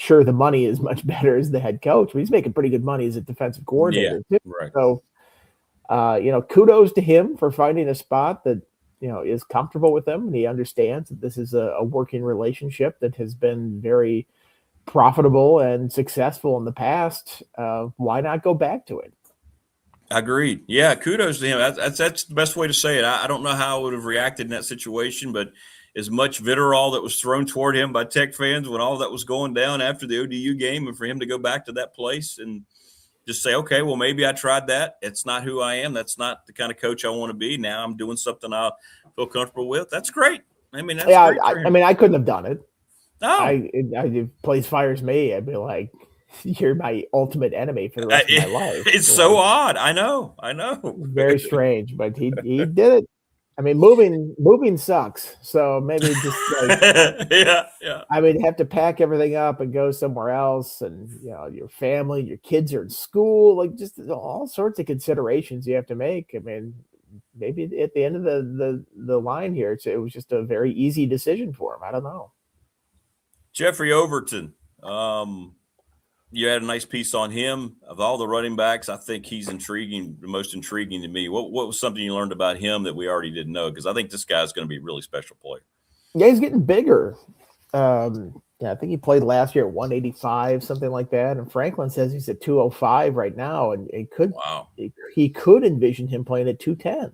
Sure, the money is much better as the head coach, but he's making pretty good money as a defensive coordinator too. Right. So, kudos to him for finding a spot that, is comfortable with him. And he understands that this is a working relationship that has been very profitable and successful in the past. Why not go back to it? Agreed. Yeah, kudos to him. That's the best way to say it. I don't know how I would have reacted in that situation, but as much vitriol that was thrown toward him by Tech fans when all that was going down after the ODU game, and for him to go back to that place and just say, okay, well, maybe I tried that. It's not who I am. That's not the kind of coach I want to be. Now I'm doing something I feel comfortable with. That's great. I mean, that's great for him. I mean, I couldn't have done it. No. If place fires me, I'd be like, you're my ultimate enemy for the rest of my life. It's so odd. I know. Very strange, but he did it. I mean, moving sucks. So maybe just like, yeah. I mean, have to pack everything up and go somewhere else, and your family, your kids are in school, like just all sorts of considerations you have to make. I mean, maybe at the end of the line here, it was just a very easy decision for him. I don't know. Jeffrey Overton, you had a nice piece on him. Of all the running backs, I think he's the most intriguing to me. What was something you learned about him that we already didn't know? Because I think this guy's going to be a really special player. Yeah, he's getting bigger. I think he played last year at 185, something like that. And Franklin says he's at 205 right now, and he could envision him playing at 210.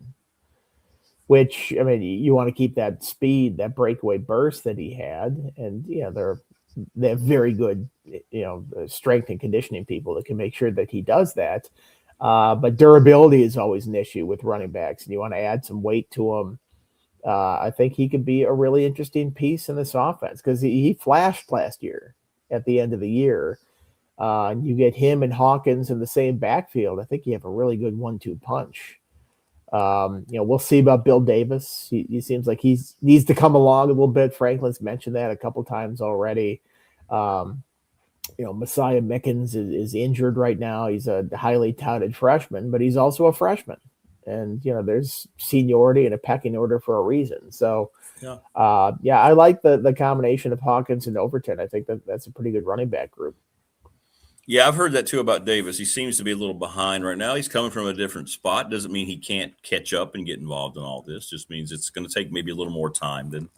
Which, I mean, you want to keep that speed, that breakaway burst that he had, and they have very good, strength and conditioning people that can make sure that he does that. But durability is always an issue with running backs, and you want to add some weight to him. I think he could be a really interesting piece in this offense because he flashed last year at the end of the year. And you get him and Hawkins in the same backfield. I think you have a really good 1-2 punch. We'll see about Bill Davis. He seems like he needs to come along a little bit. Franklin's mentioned that a couple times already. Messiah Mickens is injured right now. He's a highly touted freshman, but he's also a freshman. And, there's seniority and a pecking order for a reason. So, I like the combination of Hawkins and Overton. I think that's a pretty good running back group. Yeah, I've heard that too about Davis. He seems to be a little behind right now. He's coming from a different spot. Doesn't mean he can't catch up and get involved in all this. Just means it's going to take maybe a little more time than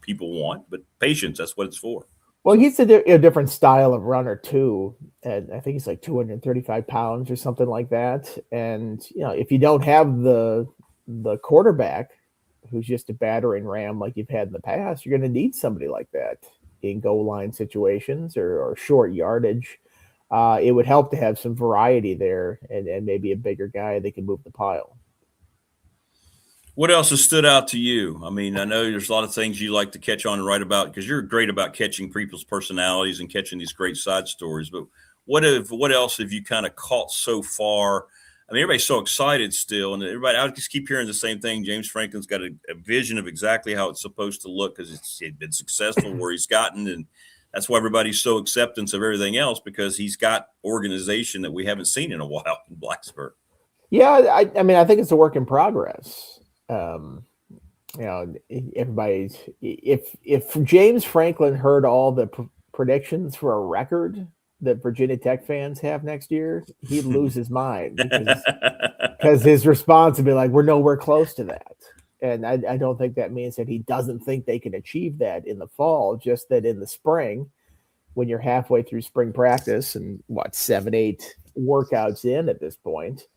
people want. But patience, that's what it's for. Well, he's a different style of runner too. And I think he's like 235 pounds or something like that. And, if you don't have the quarterback who's just a battering ram like you've had in the past, you're going to need somebody like that in goal line situations or short yardage. It would help to have some variety there and maybe a bigger guy that can move the pile. What else has stood out to you? I mean, I know there's a lot of things you like to catch on and write about because you're great about catching people's personalities and catching these great side stories. But what else have you kind of caught so far? I mean, everybody's so excited still, and I just keep hearing the same thing. James Franklin's got a vision of exactly how it's supposed to look because it's been successful where he's gotten, and that's why everybody's so acceptance of everything else because he's got organization that we haven't seen in a while in Blacksburg. Yeah, I mean, I think it's a work in progress. Everybody's if James Franklin heard all the predictions for a record that Virginia Tech fans have next year, he'd lose his mind because his response would be like, "We're nowhere close to that." And I don't think that means that he doesn't think they can achieve that in the fall, just that in the spring, when you're halfway through spring practice and 7-8 workouts in at this point,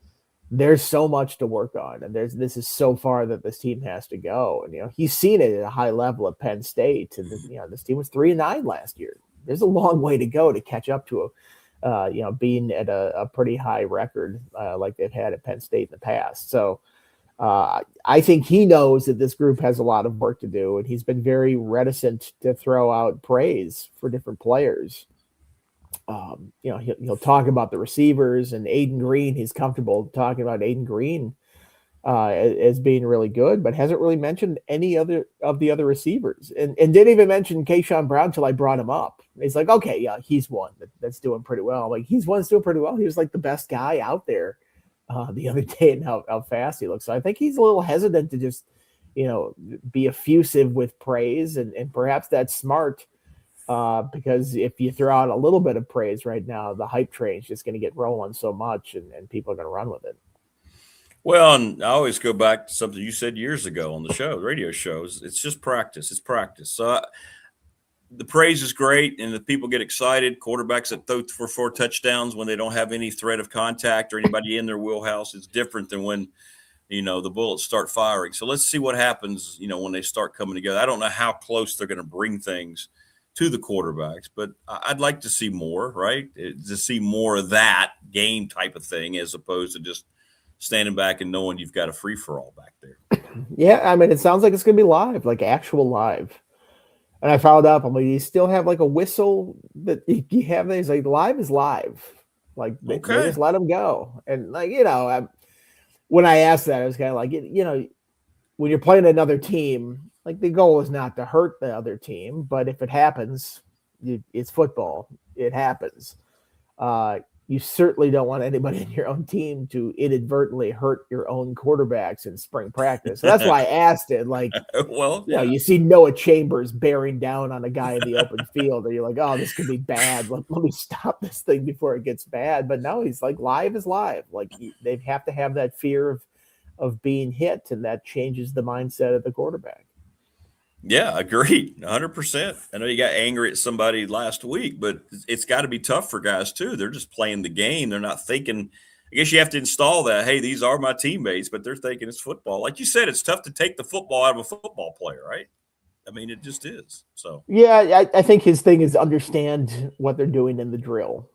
there's so much to work on. And this is so far that this team has to go. And, he's seen it at a high level at Penn State. And, this team was 3-9 last year. There's a long way to go to catch up to being at a pretty high record like they've had at Penn State in the past. So, I think he knows that this group has a lot of work to do, and he's been very reticent to throw out praise for different players. He'll talk about the receivers and Aiden Green. He's comfortable talking about Aiden Green as being really good, but hasn't really mentioned any other of the other receivers, and didn't even mention Keyshawn Brown till I brought him up. He's like, okay, yeah, he's one that's doing pretty well. Like he's one that's doing pretty well. He was like the best guy out there the other day and how fast he looks. So I think he's a little hesitant to just, be effusive with praise and perhaps that's smart because if you throw out a little bit of praise right now, the hype train is just going to get rolling so much and people are going to run with it. Well, and I always go back to something you said years ago on the show, the radio shows. It's just practice. It's practice. So the praise is great and the people get excited. Quarterbacks that throw for 4 touchdowns when they don't have any threat of contact or anybody in their wheelhouse is different than when, the bullets start firing. So let's see what happens, when they start coming together. I don't know how close they're going to bring things to the quarterbacks, but I'd like to see more, right? To see more of that game type of thing as opposed to just standing back and knowing you've got a free-for-all back there. Yeah, I mean, it sounds like it's going to be live, like actual live. And I followed up. I'm like, you still have like a whistle that you have? He's like, live is live. Like, they just let them go. And like, when I asked that, I was kind of like, when you're playing another team, like the goal is not to hurt the other team, but if it happens, it's football. It happens. You certainly don't want anybody in your own team to inadvertently hurt your own quarterbacks in spring practice. So that's why I asked it. Like, you see Noah Chambers bearing down on a guy in the open field, and you're like, oh, this could be bad. Let me stop this thing before it gets bad. But no, he's like, live is live. Like, they have to have that fear of being hit, and that changes the mindset of the quarterback. Yeah, agreed. 100%. I know you got angry at somebody last week, but it's got to be tough for guys too. They're just playing the game. They're not thinking. I guess you have to install that. Hey, these are my teammates, but they're thinking it's football. Like you said, it's tough to take the football out of a football player, right? I mean, it just is. So yeah, I think his thing is understand what they're doing in the drill.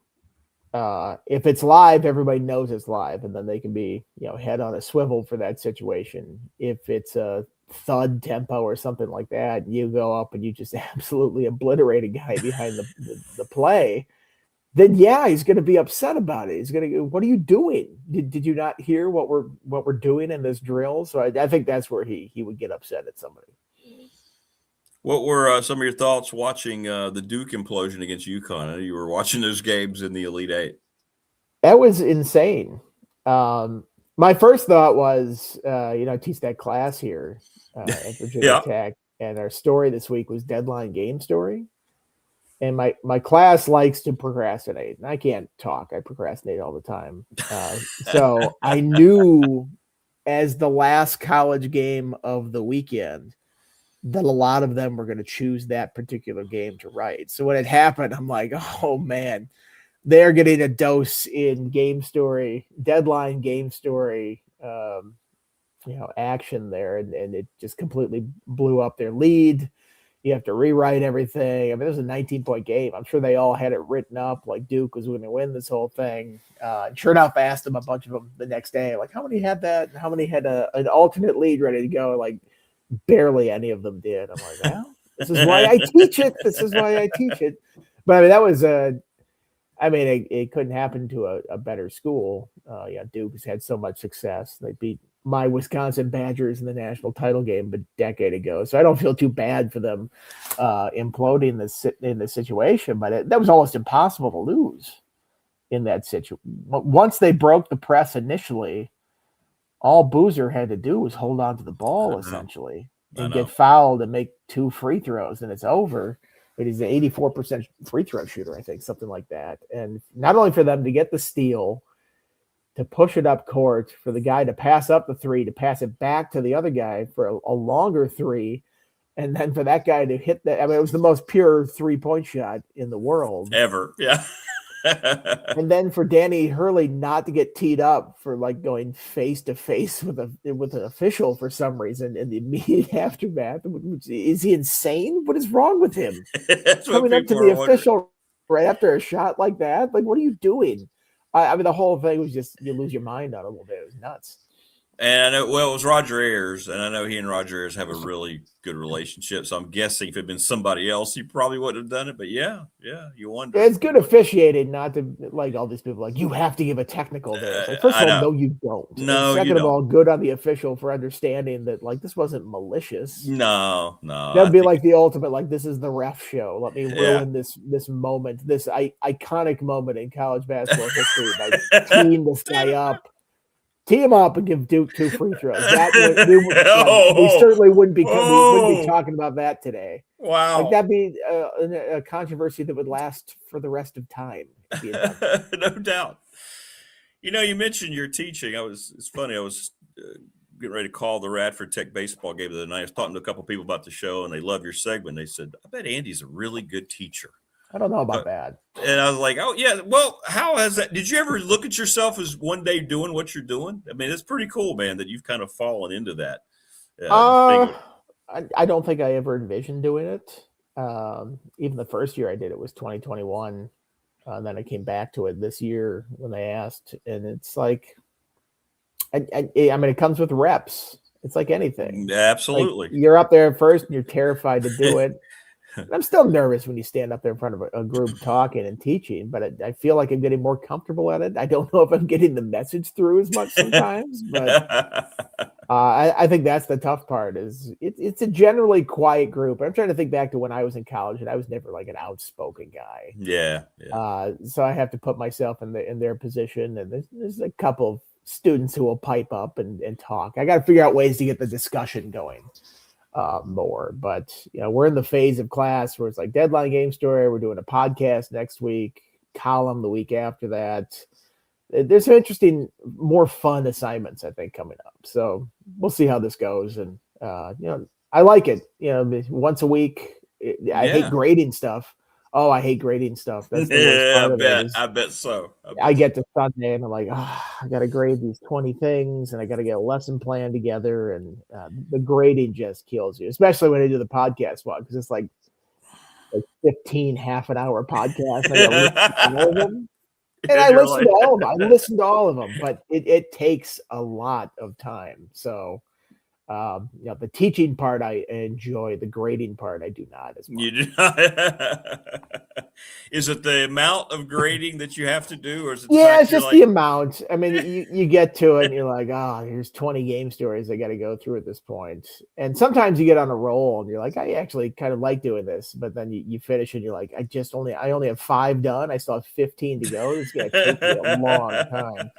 If it's live, everybody knows it's live, and then they can be, head on a swivel for that situation. If it's a thud tempo or something like that, you go up and you just absolutely obliterate a guy behind the play, then he's going to be upset about it. He's going to go, what are you doing? Did you not hear what we're doing in this drill? So I think that's where he would get upset at somebody. What were some of your thoughts watching the Duke implosion against UConn? I know you were watching those games in the Elite Eight. That was insane. My first thought was, I teach that class here at Virginia Tech, and our story this week was deadline game story. And my class likes to procrastinate, and I can't talk. I procrastinate all the time. So I knew as the last college game of the weekend that a lot of them were going to choose that particular game to write. So when it happened, I'm like, oh man, they're getting a dose in game story, deadline game story, action there. And it just completely blew up their lead. You have to rewrite everything. I mean, it was a 19-point game. I'm sure they all had it written up like Duke was going to win this whole thing. And sure enough, I asked them a bunch of them the next day, like, how many had that? And how many had an alternate lead ready to go? Like, barely any of them did. I'm like, well, this is why I teach it. This is why I teach it. But I mean, that was it couldn't happen to a better school. Duke has had so much success. They beat my Wisconsin Badgers in the national title game a decade ago. So I don't feel too bad for them imploding in this situation, but that was almost impossible to lose in that situation. Once they broke the press initially, all Boozer had to do was hold on to the ball essentially and get fouled and make 2 free throws, and it's over. But he's an 84% free throw shooter, I think, something like that. And not only for them to get the steal, to push it up court, for the guy to pass up the 3, to pass it back to the other guy for a longer 3, and then for that guy to hit that. I mean, it was the most pure 3-point shot in the world. Ever, yeah. And then for Danny Hurley not to get teed up for like going face to face with an official for some reason in the immediate aftermath. Is he insane? What is wrong with him? Coming up to the official right after a shot like that? Like, what are you doing? I mean, the whole thing was just, you lose your mind on it a little bit. It was nuts. And it was Roger Ayers, and I know he and Roger Ayers have a really good relationship. So I'm guessing if it had been somebody else, he probably wouldn't have done it. But yeah, you wonder. It's good officiating, not to like all these people like, you have to give a technical there. Like, first of all, no, you don't. No, and second you don't. of all, good on the official for understanding that like this wasn't malicious. No. That'd be like the ultimate, like, this is the ref show. Let me ruin this moment, this iconic moment in college basketball history by teeing this guy up. Tee him up and give Duke 2 free throws. We certainly wouldn't be talking about that today. Wow, like that'd be a controversy that would last for the rest of time. No doubt. You mentioned your teaching. It's funny. I was getting ready to call the Radford Tech baseball game the other night. I was talking to a couple of people about the show, and they love your segment. They said, I bet Andy's a really good teacher. I don't know about that. And I was like, oh, yeah. Well, how has that? Did you ever look at yourself as one day doing what you're doing? I mean, it's pretty cool, man, that you've kind of fallen into that. I don't think I ever envisioned doing it. Even the first year I did it was 2021. And then I came back to it this year when they asked. And it's like, I mean, it comes with reps. It's like anything. Absolutely. Like you're up there at first and you're terrified to do it. And I'm still nervous when you stand up there in front of a group talking and teaching, but I feel like I'm getting more comfortable at it. I don't know if I'm getting the message through as much sometimes, but I think that's the tough part. Is it's a generally quiet group. I'm trying to think back to when I was in college, and I was never like an outspoken guy. Yeah. So I have to put myself in their position, and there's a couple of students who will pipe up and talk. I got to figure out ways to get the discussion going. More, but we're in the phase of class where it's like deadline game story. We're doing a podcast next week, column the week after that. There's some interesting, more fun assignments I think coming up. So we'll see how this goes. And I like it. Once a week. I hate grading stuff. Oh, I hate grading stuff. That's the worst part of it. I bet so. I get to Sunday and I'm like, I got to grade these 20 things and I got to get a lesson plan together. And the grading just kills you, especially when I do the podcast one, because it's like 15 half an hour podcasts. I listen to all of them. I listen to all of them, but it takes a lot of time. So the teaching part I enjoy, the grading part I do not as much. You do not. Is it the amount of grading that you have to do, or is it it's just the amount. I mean, you get to it and you're like, here's 20 game stories I got to go through at this point. And sometimes you get on a roll and you're like, I actually kind of like doing this, but then you finish and you're like, I only have 5 done. I still have 15 to go. It's going to take me a long time.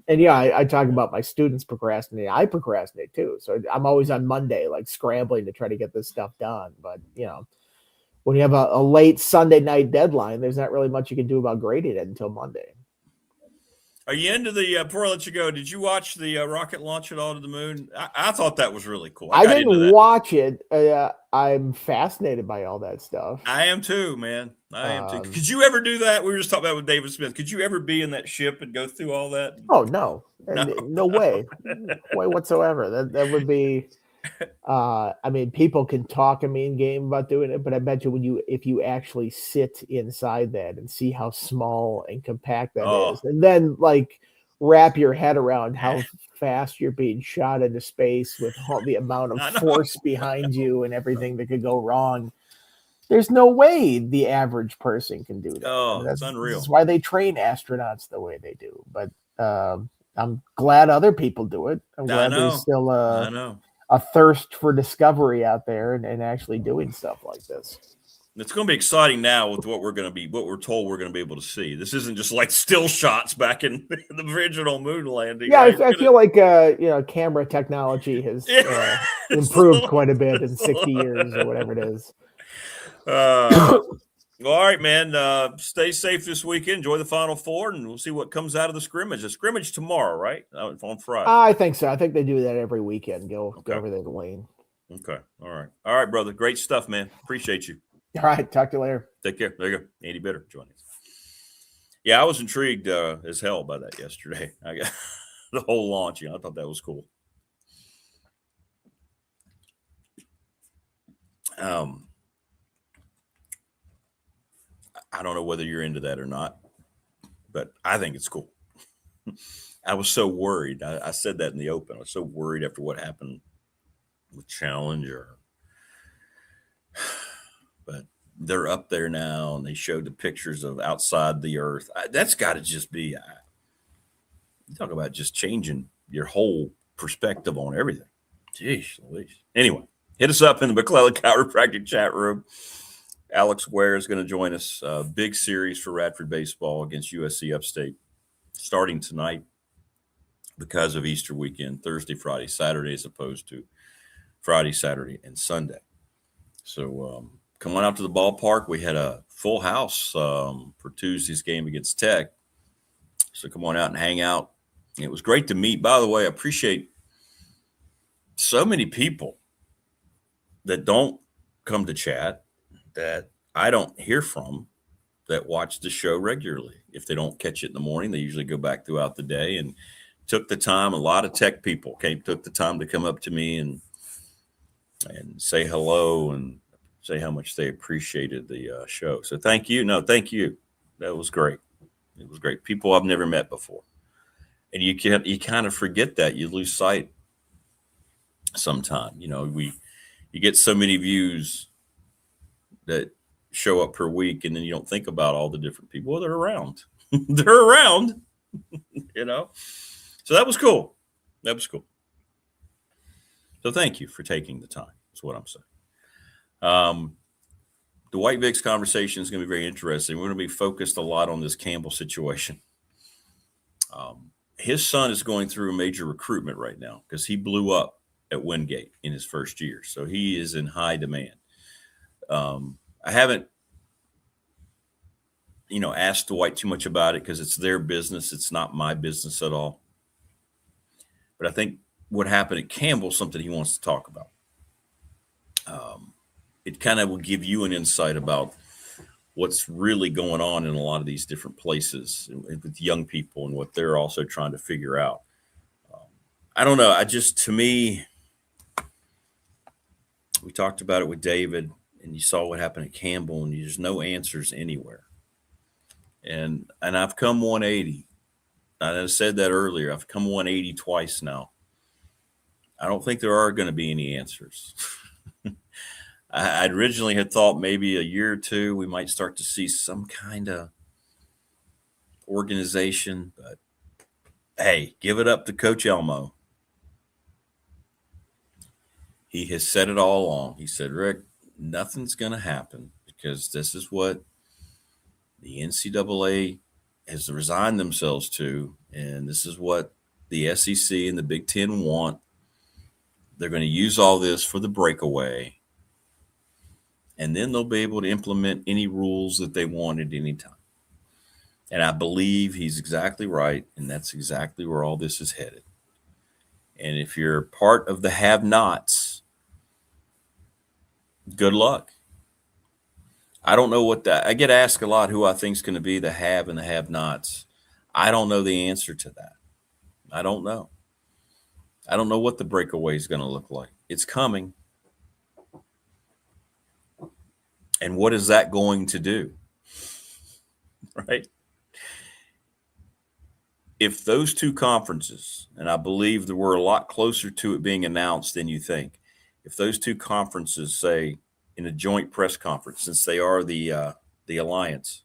And I talk about my students procrastinating. I procrastinate too. So I'm always on Monday, like scrambling to try to get this stuff done. But, when you have a late Sunday night deadline, there's not really much you can do about grading it until Monday. Are you into the, before I let you go, did you watch the rocket launch at all to the moon? I thought that was really cool. I didn't watch it. I'm fascinated by all that stuff. I am too, man. I am too. Could you ever do that? We were just talking about with David Smith. Could you ever be in that ship and go through all that? Oh, no. No way. No way whatsoever. That would be... I mean, people can talk a mean game about doing it, but I bet you if you actually sit inside that and see how small and compact that is, and then like wrap your head around how fast you're being shot into space with all the amount of force behind you and everything that could go wrong. There's no way the average person can do that. Oh, that's unreal. That's why they train astronauts the way they do. But I'm glad other people do it. I'm glad there's still a thirst for discovery out there and actually doing stuff like this. It's going to be exciting now with what we're told we're going to be able to see. This isn't just like still shots back in the original moon landing. Yeah, right? I feel like camera technology has improved quite a bit in 60 years or whatever it is. Well, all right, man. Stay safe this weekend. Enjoy the Final Four, and we'll see what comes out of the scrimmage. The scrimmage tomorrow, right? On Friday. I think so. I think they do that every weekend. Go over there to Wayne. Okay. All right, brother. Great stuff, man. Appreciate you. All right. Talk to you later. Take care. There you go. Andy Bitter joining us. Yeah, I was intrigued as hell by that yesterday. I got the whole launch. I thought that was cool. I don't know whether you're into that or not, but I think it's cool. I was so worried. I said that in the open. I was so worried after what happened with Challenger. But they're up there now, and they showed the pictures of outside the Earth. That's got to just be you talk about just changing your whole perspective on everything. Jeez Louise. Anyway, hit us up in the McClellan Chiropractic chat room. Alex Guerra is going to join us. Big series for Radford baseball against USC Upstate starting tonight because of Easter weekend, Thursday, Friday, Saturday, as opposed to Friday, Saturday, and Sunday. So come on out to the ballpark. We had a full house for Tuesday's game against Tech. So come on out and hang out. It was great to meet. By the way, I appreciate so many people that don't come to chat that I don't hear from that watch the show regularly. If they don't catch it in the morning, they usually go back throughout the day and took the time. A lot of tech people took the time to come up to me and say hello and say how much they appreciated the show. So thank you. No, thank you. That was great. It was great. People I've never met before. And you kind of forget that. You lose sight sometime. You get so many views that show up per week, and then you don't think about all the different people. Well, they're around. They're around, So that was cool. That was cool. So thank you for taking the time. That's what I'm saying. Dwight Vick's conversation is going to be very interesting. We're going to be focused a lot on this Campbell situation. His son is going through a major recruitment right now because he blew up at Wingate in his first year. So he is in high demand. I haven't, asked Dwight too much about it because it's their business. It's not my business at all. But I think what happened at Campbell is something he wants to talk about. It kind of will give you an insight about what's really going on in a lot of these different places with young people and what they're also trying to figure out. I don't know. To me, we talked about it with David, and you saw what happened at Campbell, and there's no answers anywhere. And I've come 180. I said that earlier. I've come 180 twice now. I don't think there are going to be any answers. I originally had thought maybe a year or two we might start to see some kind of organization, but hey, give it up to Coach Elmo. He has said it all along. He said, Rick, nothing's going to happen because this is what the NCAA has resigned themselves to, and this is what the SEC and the Big Ten want. They're going to use all this for the breakaway, and then they'll be able to implement any rules that they want at any time. And I believe he's exactly right, and that's exactly where all this is headed. And if you're part of the have-nots, good luck. I don't know I get asked a lot who I think is going to be the have and the have-nots. I don't know the answer to that. I don't know. I don't know what the breakaway is going to look like. It's coming. And what is that going to do? Right? If those two conferences, and I believe that we're a lot closer to it being announced than you think, if those two conferences say in a joint press conference, since they are the alliance,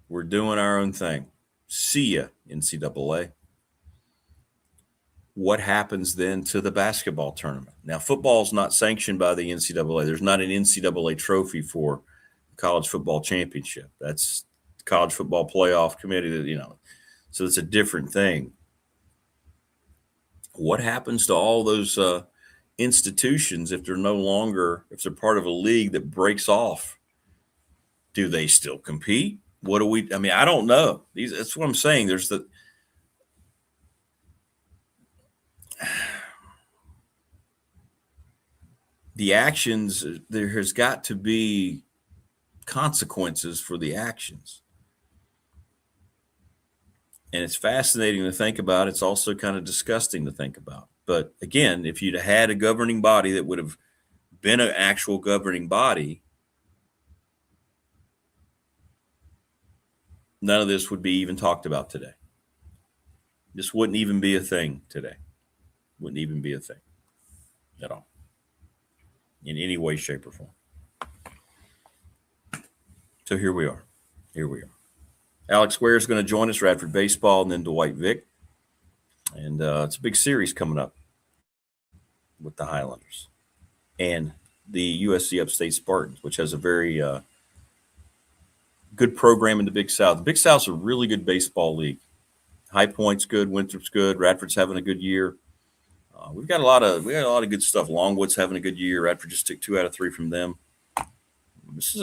we're doing our own thing. See ya, NCAA. What happens then to the basketball tournament? Now, football is not sanctioned by the NCAA. There's not an NCAA trophy for the college football championship. That's the college football playoff committee, so it's a different thing. What happens to all those institutions if they're part of a league that breaks off? Do they still compete? I don't know. That's what I'm saying. There's the actions. There has got to be consequences for the actions. And it's fascinating to think about. It's also kind of disgusting to think about. But again, if you'd had a governing body that would have been an actual governing body, none of this would be even talked about today. This wouldn't even be a thing today. Wouldn't even be a thing at all. In any way, shape, or form. So here we are. Alex Guerra is going to join us, Radford Baseball, and then Dwight Vick. And it's a big series coming up with the Highlanders and the USC Upstate Spartans, which has a very good program in the Big South. The Big South's a really good baseball league. High Point's good, Winthrop's good, Radford's having a good year. We got a lot of good stuff. Longwood's having a good year. Radford just took 2 out of 3 from them. This is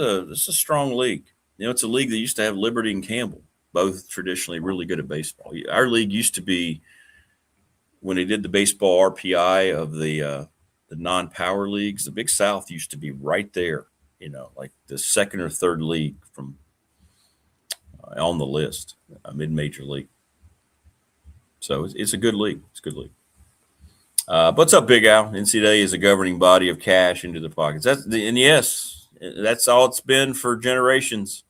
a strong league. It's a league that used to have Liberty and Campbell, both traditionally really good at baseball. Our league used to be when they did the baseball RPI of the non-power leagues, the Big South used to be right there, like the second or third league from on the list, mid-major league. So it's a good league. It's a good league. What's up, Big Al? NCAA is a governing body of cash into the pockets. And yes, that's all it's been for generations.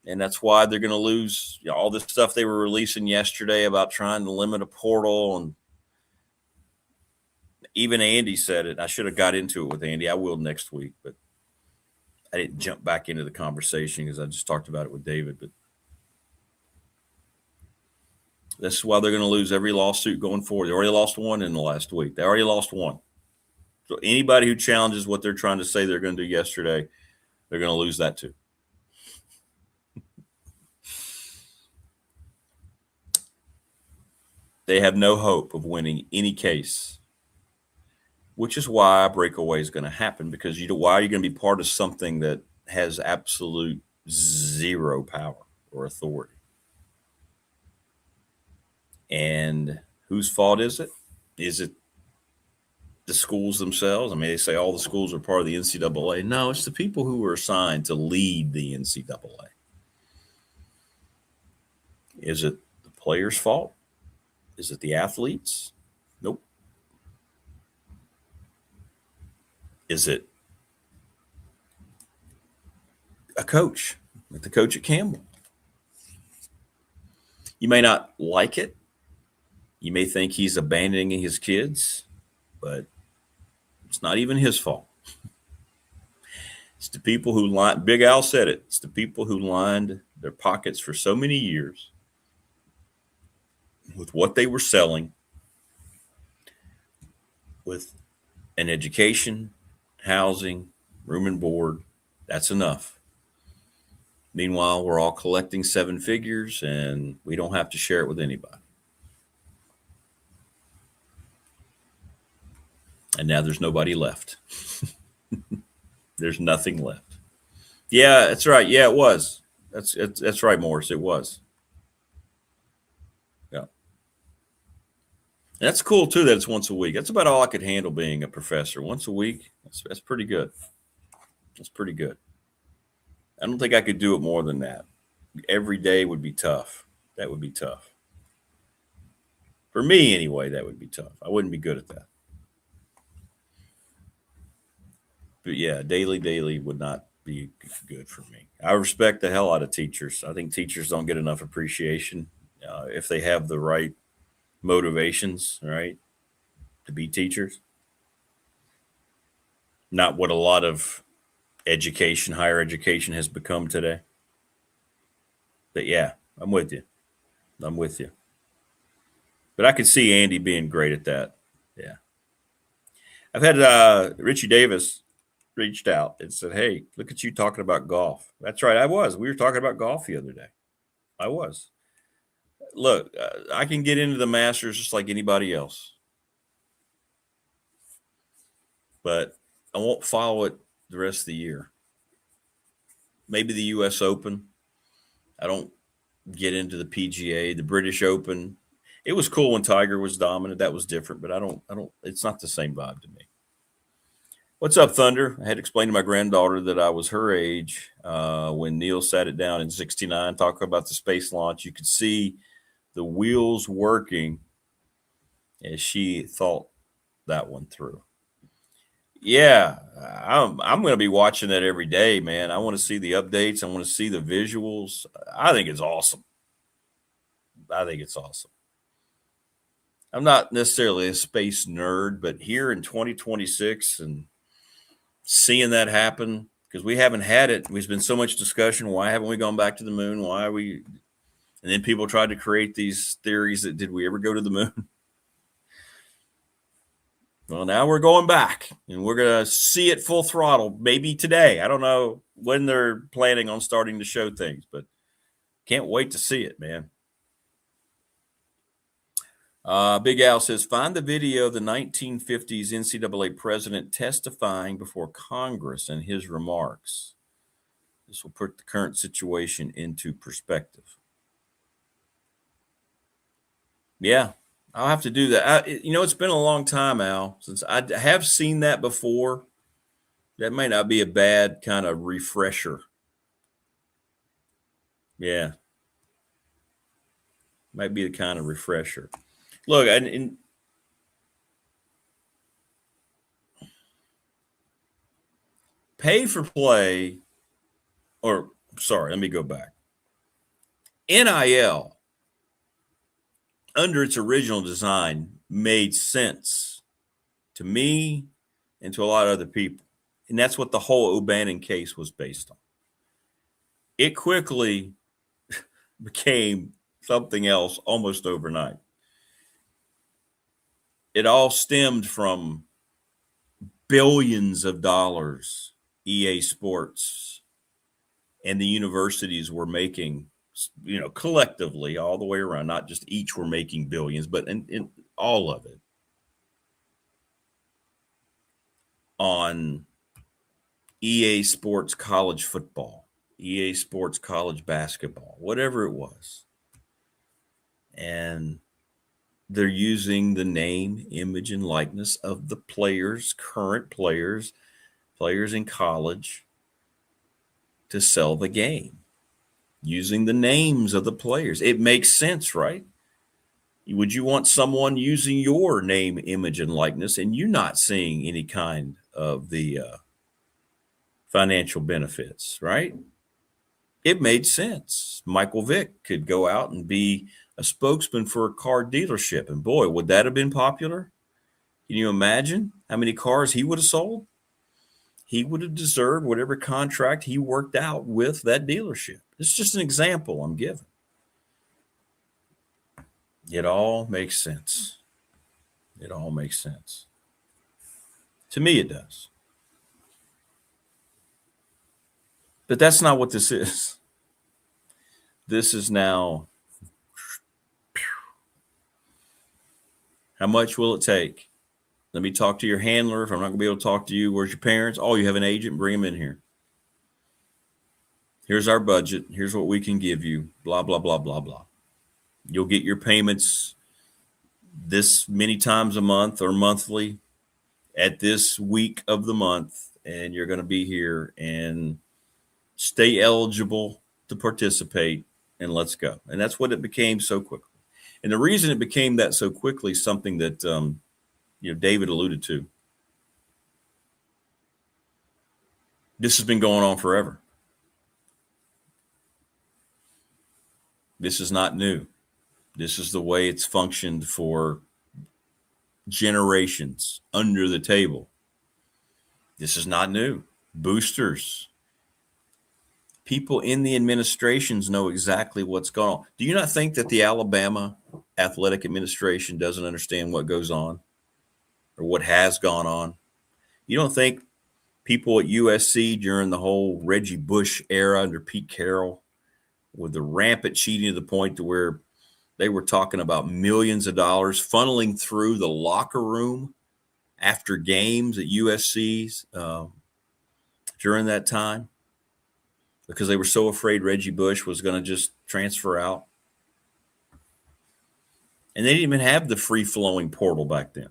And that's why they're going to lose all this stuff they were releasing yesterday about trying to limit a portal. And even Andy said it. I should have got into it with Andy. I will next week, but I didn't jump back into the conversation because I just talked about it with David. But that's why they're going to lose every lawsuit going forward. They already lost one in the last week. They already lost one. So anybody who challenges what they're trying to say they're going to do yesterday, they're going to lose that too. They have no hope of winning any case, which is why a breakaway is going to happen, because why are you going to be part of something that has absolute zero power or authority? And whose fault is it? Is it the schools themselves? I mean, they say all the schools are part of the NCAA. No, it's the people who were assigned to lead the NCAA. Is it the players' fault? Is it the athletes? Nope. Is it a coach, like the coach at Campbell? You may not like it. You may think he's abandoning his kids, but it's not even his fault. It's the people who lined, Big Al said it, it's the people who lined their pockets for so many years with what they were selling, with an education, housing, room and board. That's enough. Meanwhile, we're all collecting seven figures and we don't have to share it with anybody. And now there's nobody left. There's nothing left. Yeah, that's right. Yeah, it was. That's right, Morris. It was. Yeah. And that's cool too that it's once a week. That's about all I could handle being a professor. Once a week. That's pretty good. That's pretty good. I don't think I could do it more than that. Every day would be tough. That would be tough. For me, anyway, that would be tough. I wouldn't be good at that. But yeah, daily would not be good for me. I respect the hell out of teachers. I think teachers don't get enough appreciation if they have the right motivations, right, to be teachers. Not what a lot of education, higher education has become today. But yeah, I'm with you. I'm with you. But I could see Andy being great at that. Yeah. I've had Richie Davis reached out and said, hey, look at you talking about golf. That's right. I was. We were talking about golf the other day. I was. Look, I can get into the Masters just like anybody else. But I won't follow it the rest of the year. Maybe the U.S. Open. I don't get into the PGA, the British Open. It was cool when Tiger was dominant. That was different, but I don't, it's not the same vibe to me. What's up, Thunder? I had to explain to my granddaughter that I was her age when Neil sat it down in 1969, talking about the space launch. You could see the wheels working as she thought that one through. Yeah, I'm going to be watching that every day, man. I want to see the updates. I want to see the visuals. I think it's awesome. I think it's awesome. I'm not necessarily a space nerd, but here in 2026 and seeing that happen, because we haven't had it. There's been so much discussion. Why haven't we gone back to the moon? Why are we? And then people tried to create these theories that did we ever go to the moon? Well, now we're going back and we're going to see it full throttle, maybe today. I don't know when they're planning on starting to show things, but can't wait to see it, man. Big Al says, find the video of the 1950s NCAA president testifying before Congress and his remarks. This will put the current situation into perspective. Yeah, I'll have to do that. It's been a long time, Al, since I have seen that before. That may not be a bad kind of refresher. Yeah. Might be the kind of refresher. Look, and pay for play, or sorry, let me go back. NIL, under its original design, made sense to me and to a lot of other people. And that's what the whole O'Bannon case was based on. It quickly became something else almost overnight. It all stemmed from billions of dollars EA Sports and the universities were making, collectively all the way around. Not just each were making billions, but in all of it on EA Sports college football, EA Sports college basketball, whatever it was. And they're using the name, image, and likeness of the players, current players in college to sell the game. Using the names of the players. It makes sense, right? Would you want someone using your name, image, and likeness and you not seeing any kind of the financial benefits, right? It made sense. Michael Vick could go out and be a spokesman for a car dealership. And boy, would that have been popular? Can you imagine how many cars he would have sold? He would have deserved whatever contract he worked out with that dealership. It's just an example I'm giving. It all makes sense. It all makes sense. To me, it does. But that's not what this is. This is now, how much will it take? Let me talk to your handler. If I'm not going to be able to talk to you, where's your parents? Oh, you have an agent? Bring them in here. Here's our budget. Here's what we can give you. Blah, blah, blah, blah, blah. You'll get your payments this many times a month or monthly at this week of the month, and you're going to be here and stay eligible to participate, and let's go. And that's what it became so quickly. And the reason it became that so quickly is something that David alluded to. This has been going on forever. This is not new. This is the way it's functioned for generations under the table. This is not new. Boosters. People in the administrations know exactly what's going on. Do you not think that the Alabama athletic administration doesn't understand what goes on or what has gone on? You don't think people at USC during the whole Reggie Bush era under Pete Carroll, with the rampant cheating to the point to where they were talking about millions of dollars funneling through the locker room after games at USC's during that time, because they were so afraid Reggie Bush was going to just transfer out? And they didn't even have the free-flowing portal back then.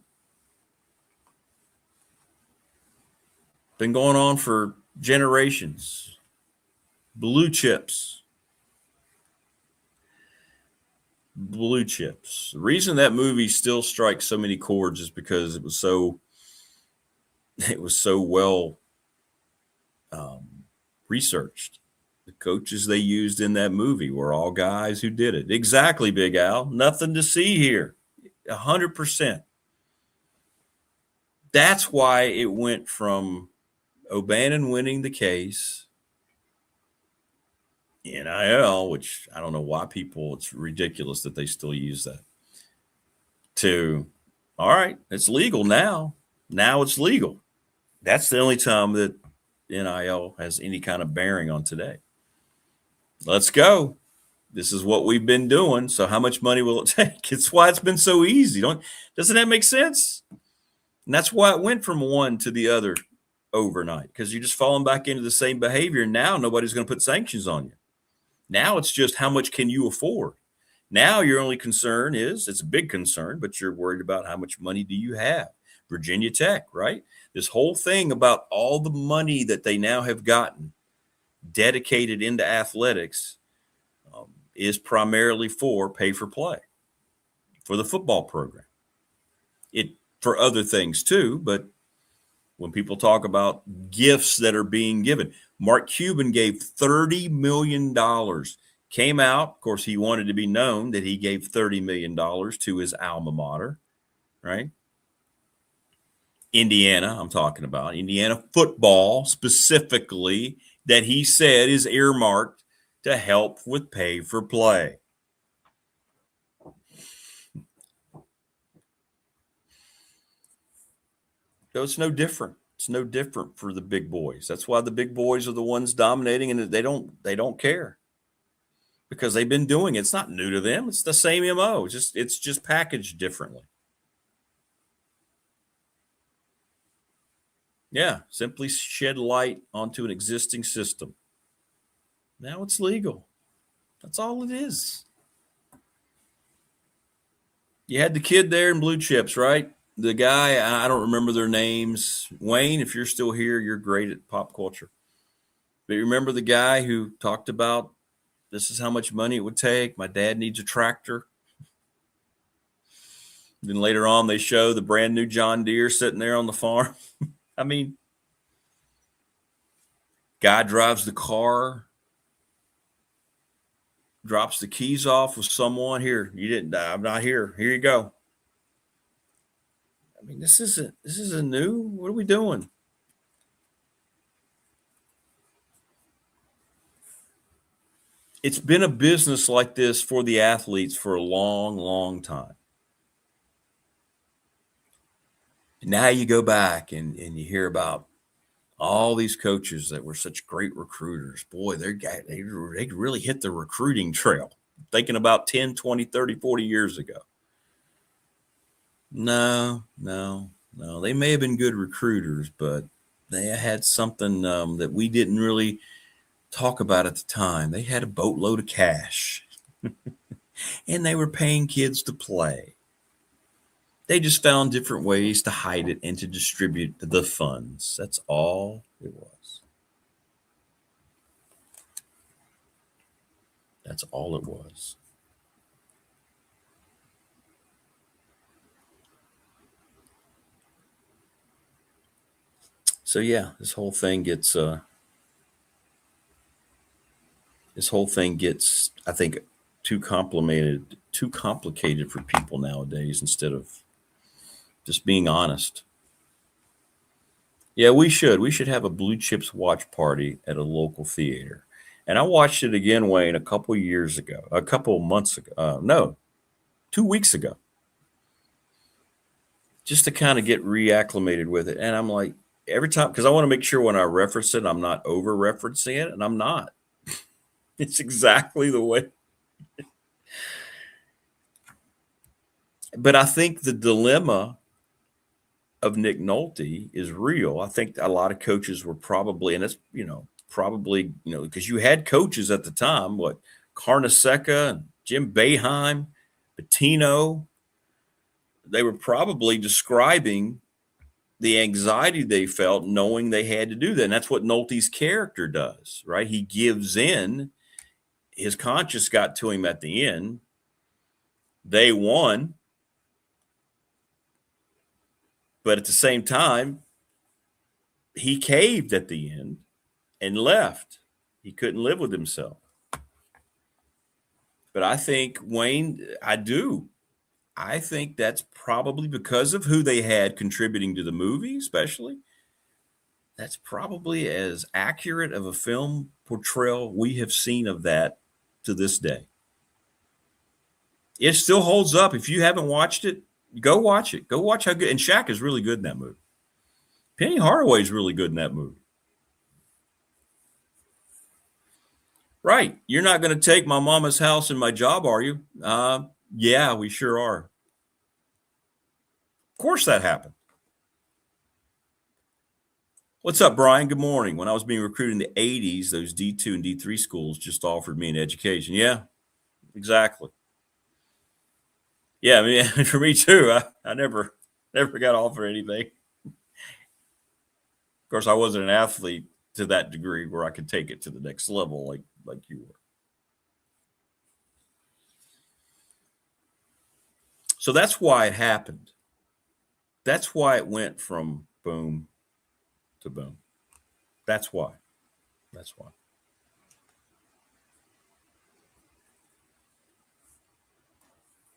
Been going on for generations. Blue chips. Blue chips. The reason that movie still strikes so many chords is because it was so well researched. The coaches they used in that movie were all guys who did it. Exactly, Big Al. Nothing to see here. 100%. That's why it went from O'Bannon winning the case, NIL, which I don't know why it's ridiculous that they still use that, to, all right, it's legal now. Now it's legal. That's the only time that NIL has any kind of bearing on today. Let's go. This is what we've been doing. So how much money will it take? It's why it's been so easy. Doesn't that make sense? And that's why it went from one to the other overnight, because you're just falling back into the same behavior. Now nobody's going to put sanctions on you. Now it's just how much can you afford? Now your only concern is, it's a big concern, but you're worried about how much money do you have. Virginia Tech, right? This whole thing about all the money that they now have gotten dedicated into athletics is primarily for pay for play for the football program. It for other things too, but when people talk about gifts that are being given, Mark Cuban gave $30 million. Came out, of course, he wanted to be known that he gave $30 million to his alma mater, right? Indiana, I'm talking about. Indiana football specifically, that he said is earmarked to help with pay for play. So it's no different. It's no different for the big boys. That's why the big boys are the ones dominating, and they don't care because they've been doing it. It's not new to them. It's the same MO. It's just packaged differently. Yeah, simply shed light onto an existing system. Now it's legal. That's all it is. You had the kid there in blue chips, right? The guy, I don't remember their names. Wayne, if you're still here, you're great at pop culture. But you remember the guy who talked about this is how much money it would take. My dad needs a tractor. Then later on, they show the brand new John Deere sitting there on the farm. I mean, guy drives the car, drops the keys off with someone. Here, you didn't die. I'm not here. Here you go. I mean, this isn't new. What are we doing? It's been a business like this for the athletes for a long, long time. Now you go back and you hear about all these coaches that were such great recruiters. Boy, they really hit the recruiting trail. Thinking about 10, 20, 30, 40 years ago. No. They may have been good recruiters, but they had something that we didn't really talk about at the time. They had a boatload of cash, and they were paying kids to play. They just found different ways to hide it and to distribute the funds. That's all it was. That's all it was. So yeah, this whole thing gets I think too complicated for people nowadays instead of just being honest. Yeah, we should have a Blue Chips watch party at a local theater. And I watched it again, Wayne, a couple months ago. 2 weeks ago. Just to kind of get reacclimated with it. And I'm like, every time, because I want to make sure when I reference it, I'm not over referencing it, and I'm not. It's exactly the way. But I think the dilemma of Nick Nolte is real. I think a lot of coaches were probably, and it's, because you had coaches at the time, Carnesecca and Jim Boeheim, Pitino, they were probably describing the anxiety they felt knowing they had to do that. And that's what Nolte's character does, right? He gives in. His conscience got to him at the end. They won. But at the same time, he caved at the end and left. He couldn't live with himself. But I think, Wayne, I think that's probably because of who they had contributing to the movie, especially. That's probably as accurate of a film portrayal we have seen of that to this day. It still holds up. If you haven't watched it, go watch it. Go watch how good. And Shaq is really good in that movie. Penny Hardaway is really good in that movie. Right. You're not going to take my mama's house and my job, are you? Yeah, we sure are. Of course that happened. What's up, Brian? Good morning. When I was being recruited in the 80s, those D2 and D3 schools just offered me an education. Yeah, exactly. Yeah, I mean, for me too. I never got offered anything. Of course, I wasn't an athlete to that degree where I could take it to the next level like you were. So that's why it happened. That's why it went from boom to boom. That's why. That's why.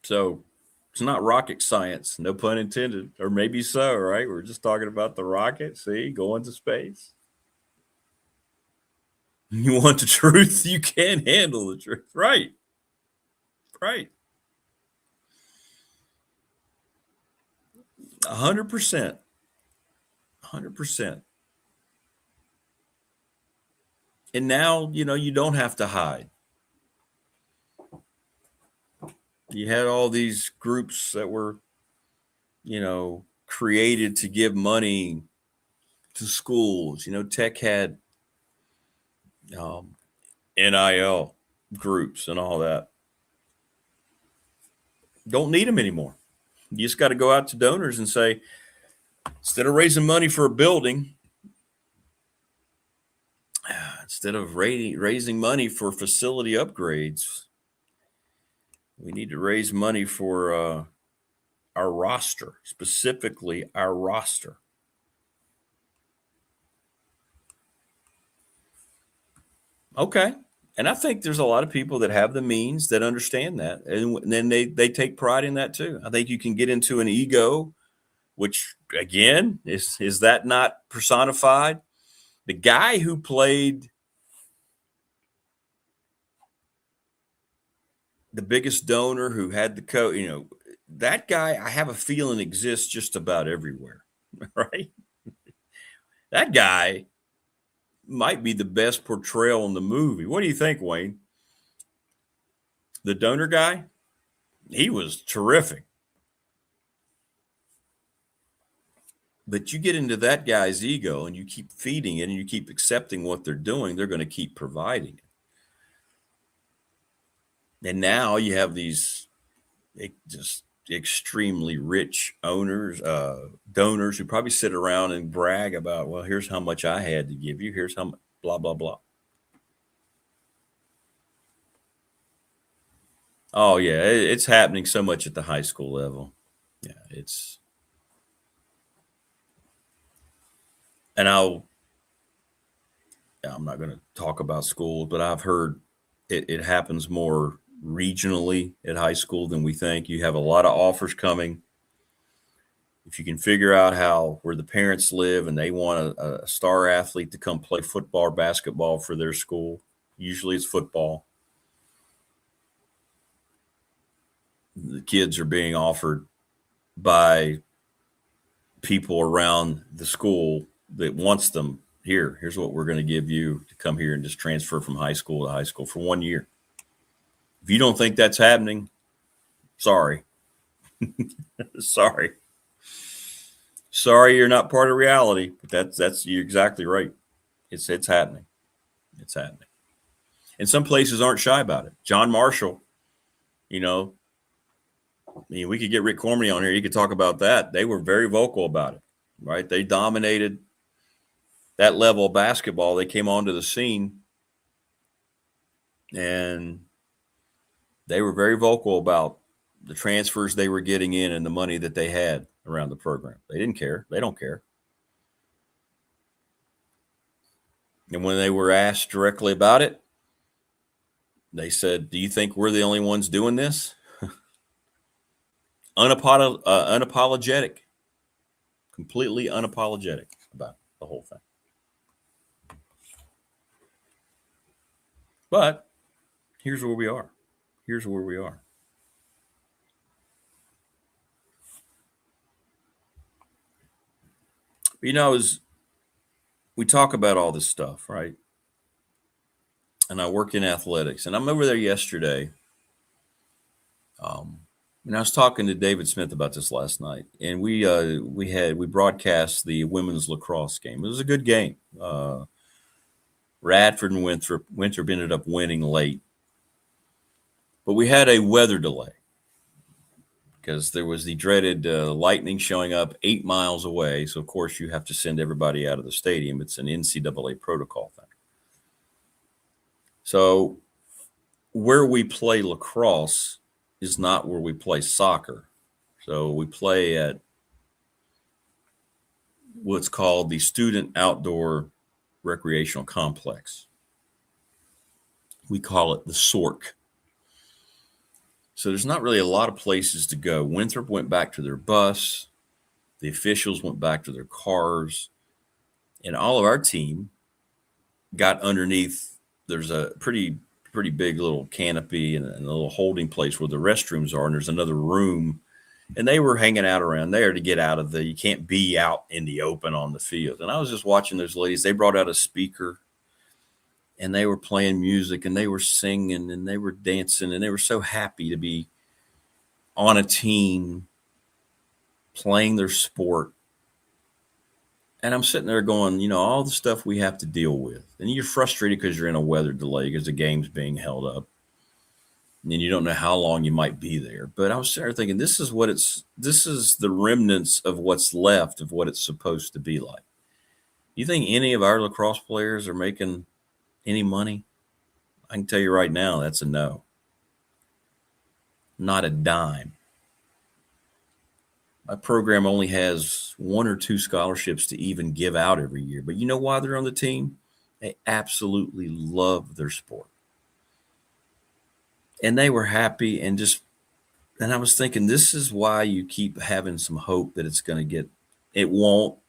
So it's not rocket science, no pun intended, or maybe so, right? We're just talking about the rocket, see, going to space. You want the truth, you can't handle the truth. Right. Right. 100%. 100%. And now, you don't have to hide. You had all these groups that were, created to give money to schools. Tech had NIL groups and all that. Don't need them anymore. You just got to go out to donors and say, instead of raising money for a building, instead of raising money for facility upgrades, we need to raise money for our roster, specifically our roster. Okay. And I think there's a lot of people that have the means that understand that. And then they take pride in that too. I think you can get into an ego, which again, is that not personified? The guy who played the biggest donor, who had the coach, that guy, I have a feeling exists just about everywhere, right? That guy might be the best portrayal in the movie. What do you think, Wayne? The donor guy? He was terrific. But you get into that guy's ego and you keep feeding it and you keep accepting what they're doing, they're going to keep providing it. And now you have these just extremely rich owners, donors who probably sit around and brag about, well, here's how much I had to give you. Here's how much, blah, blah, blah. Oh, yeah, it's happening so much at the high school level. Yeah, and I'm not going to talk about schools, but I've heard it happens more regionally at high school than we think. You have a lot of offers coming. If you can figure out where the parents live and they want a star athlete to come play football or basketball for their school, usually it's football. The kids are being offered by people around the school that wants them. Here's what we're going to give you to come here and just transfer from high school to high school for 1 year. If you don't think that's happening, sorry. Sorry, you're not part of reality. But you're exactly right. It's happening. It's happening. And some places aren't shy about it. John Marshall, we could get Rick Cormany on here. He could talk about that. They were very vocal about it, right? They dominated that level of basketball. They came onto the scene and they were very vocal about the transfers they were getting in and the money that they had around the program. They didn't care. They don't care. And when they were asked directly about it, they said, do you think we're the only ones doing this? Unapologetic. Completely unapologetic about the whole thing. But here's where we are. Here's where we are. As we talk about all this stuff, right? And I work in athletics, and I'm over there yesterday. And I was talking to David Smith about this last night, and we broadcast the women's lacrosse game. It was a good game. Radford and Winthrop ended up winning late. But we had a weather delay because there was the dreaded lightning showing up 8 miles away. So, of course, you have to send everybody out of the stadium. It's an NCAA protocol thing. So where we play lacrosse is not where we play soccer. So we play at what's called the Student Outdoor Recreational Complex. We call it the SORC. So there's not really a lot of places to go. Winthrop went back to their bus. The officials went back to their cars. And all of our team got underneath. There's a pretty big little canopy and a little holding place where the restrooms are. And there's another room. And they were hanging out around there to get out of you can't be out in the open on the field. And I was just watching those ladies. They brought out a speaker. And they were playing music, and they were singing, and they were dancing, and they were so happy to be on a team playing their sport. And I'm sitting there going, all the stuff we have to deal with. And you're frustrated because you're in a weather delay because the game's being held up. And you don't know how long you might be there. But I was sitting there thinking, this is the remnants of what's left of what it's supposed to be like. You think any of our lacrosse players are making any money? I can tell you right now, that's a no. Not a dime. My program only has 1 or 2 scholarships to even give out every year. But you know why they're on the team? They absolutely love their sport. And they were happy and I was thinking, this is why you keep having some hope that it's going to get, it won't.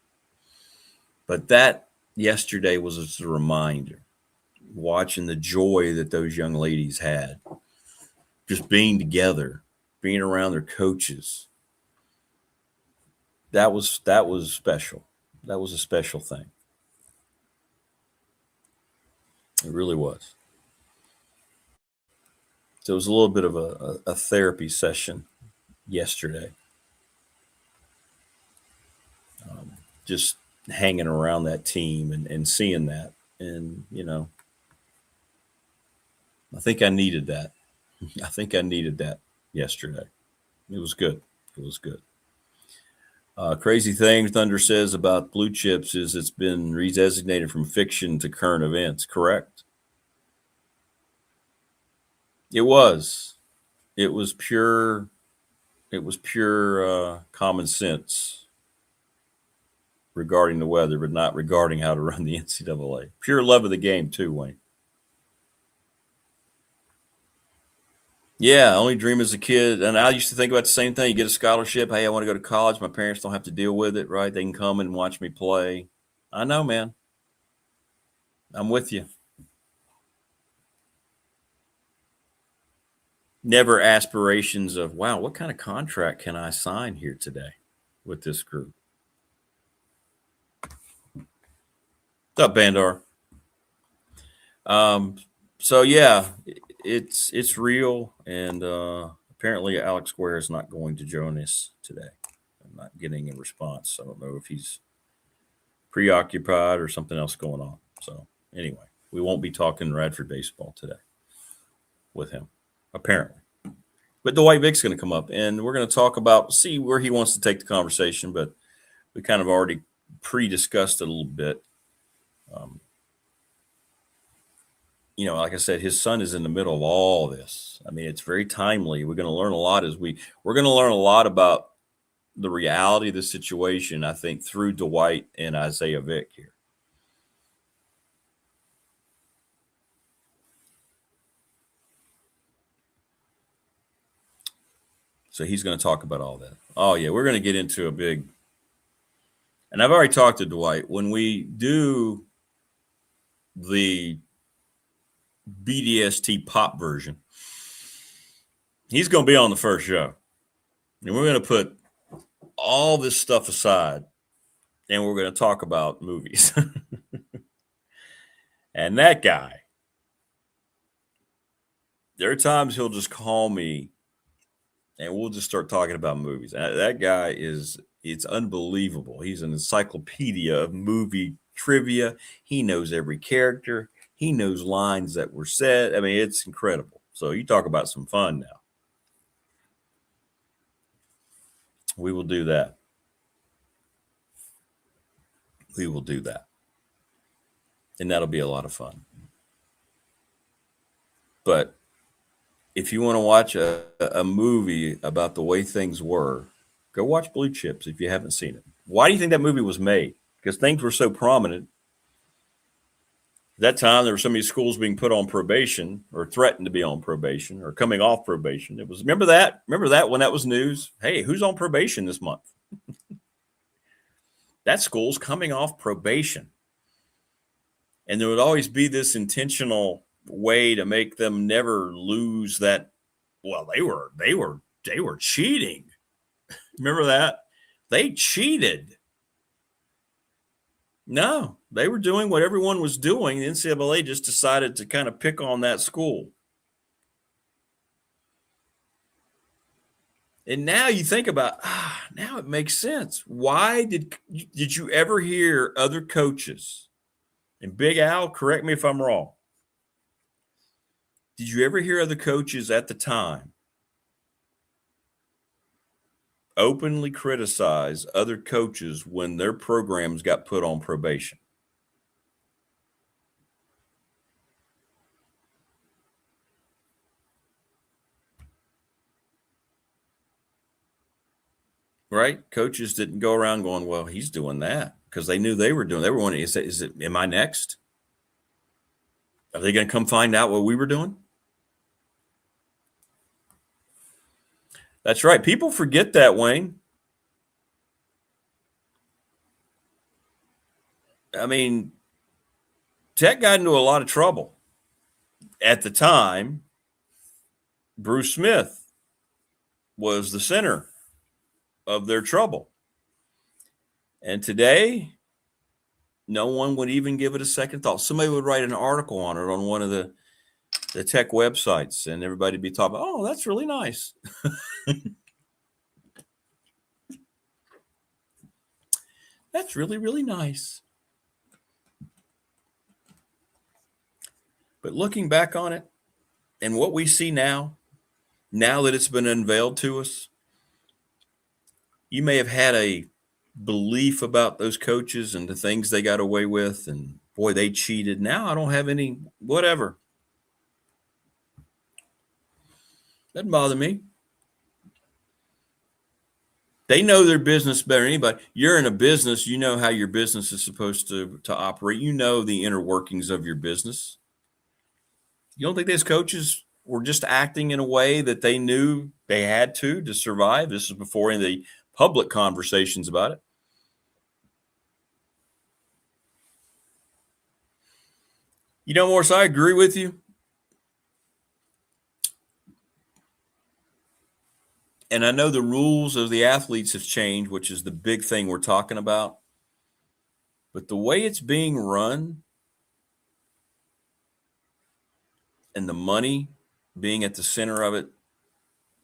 But that yesterday was just a reminder. Watching the joy that those young ladies had, just being together, being around their coaches. That was special. That was a special thing. It really was. So it was a little bit of a therapy session yesterday. Just hanging around that team and seeing that. And, I think I needed that. I think I needed that yesterday. It was good. It was good. Crazy thing Thunder says about Blue Chips is it's been redesignated from fiction to current events. Correct? It was. It was pure common sense regarding the weather, but not regarding how to run the NCAA. Pure love of the game too, Wayne. Yeah, only dream as a kid. And I used to think about the same thing. You get a scholarship. Hey, I want to go to college. My parents don't have to deal with it, right? They can come and watch me play. I know, man. I'm with you. Never aspirations of, wow, what kind of contract can I sign here today with this group? What's up, Bandar? So, yeah. It's real, and apparently Alex Guerra is not going to join us today. I'm not getting a response. I don't know if he's preoccupied or something else going on. So anyway, we won't be talking Radford baseball today with him, apparently. But Dwight Vick's going to come up, and we're going to see where he wants to take the conversation, but we kind of already pre-discussed it a little bit. Like I said, his son is in the middle of all this. I mean, it's very timely. We're going to learn a lot we're going to learn a lot about the reality of the situation, I think, through Dwight and Isaiah Vick here. So he's going to talk about all that. Oh, yeah, we're going to get into a big – and I've already talked to Dwight. When we do the BDST pop version, he's going to be on the first show. And we're going to put all this stuff aside, and we're going to talk about movies. And that guy, there are times he'll just call me, and we'll just start talking about movies. That guy it's unbelievable. He's an encyclopedia of movie trivia. He knows every character. He knows lines that were said. I mean, it's incredible. So you talk about some fun now. We will do that. We will do that. And that'll be a lot of fun. But if you want to watch a movie about the way things were, go watch Blue Chips if you haven't seen it. Why do you think that movie was made? Because things were so prominent. At that time, there were so many schools being put on probation or threatened to be on probation or coming off probation. It was, remember that when that was news? Hey, who's on probation this month? That school's coming off probation. And there would always be this intentional way to make them never lose that. Well, they were cheating. Remember that? They cheated. No, they were doing what everyone was doing. The NCAA just decided to kind of pick on that school. And now you think about, now it makes sense. Why did you ever hear other coaches, and Big Al, correct me if I'm wrong, did you ever hear other coaches at the time openly criticize other coaches when their programs got put on probation? Right? Coaches didn't go around going, well, he's doing that, because they knew they were wondering, am I next? Are they going to come find out what we were doing? That's right. People forget that, Wayne. I mean, Tech got into a lot of trouble. At the time, Bruce Smith was the center of their trouble. And today, no one would even give it a second thought. Somebody would write an article on it on one of the Tech websites, and everybody would be talking, oh, that's really nice. That's really, really nice. But looking back on it and what we see now that it's been unveiled to us, you may have had a belief about those coaches and the things they got away with, and boy, they cheated. Now I don't have any whatever. Doesn't bother me. They know their business better than anybody. You're in a business, you know how your business is supposed to operate. You know the inner workings of your business. You don't think these coaches were just acting in a way that they knew they had to survive? This is before any of the public conversations about it. You know, Morris, I agree with you. And I know the rules of the athletes have changed, which is the big thing we're talking about. But the way it's being run and the money being at the center of it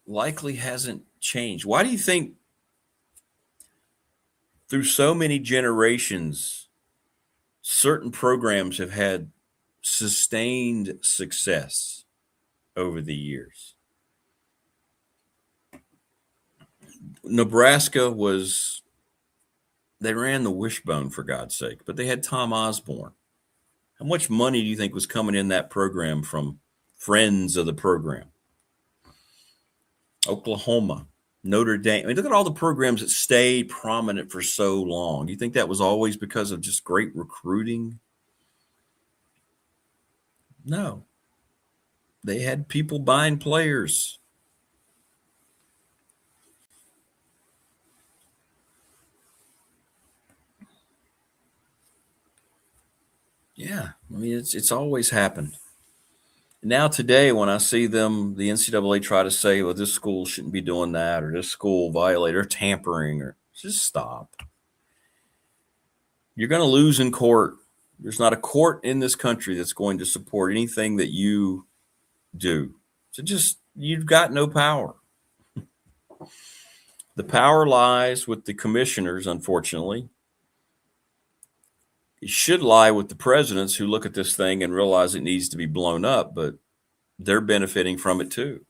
likely hasn't changed. Why do you think through so many generations, certain programs have had sustained success over the years? Nebraska they ran the wishbone, for God's sake, but they had Tom Osborne. How much money do you think was coming in that program from friends of the program? Oklahoma, Notre Dame. I mean, look at all the programs that stayed prominent for so long. Do you think that was always because of just great recruiting? No. They had people buying players. Yeah, I mean, it's always happened. Now today, when I see them, the NCAA try to say, well, this school shouldn't be doing that, or this school violated, or tampering, or just stop. You're going to lose in court. There's not a court in this country that's going to support anything that you do. So you've got no power. The power lies with the commissioners, unfortunately. It should lie with the presidents who look at this thing and realize it needs to be blown up, but they're benefiting from it too.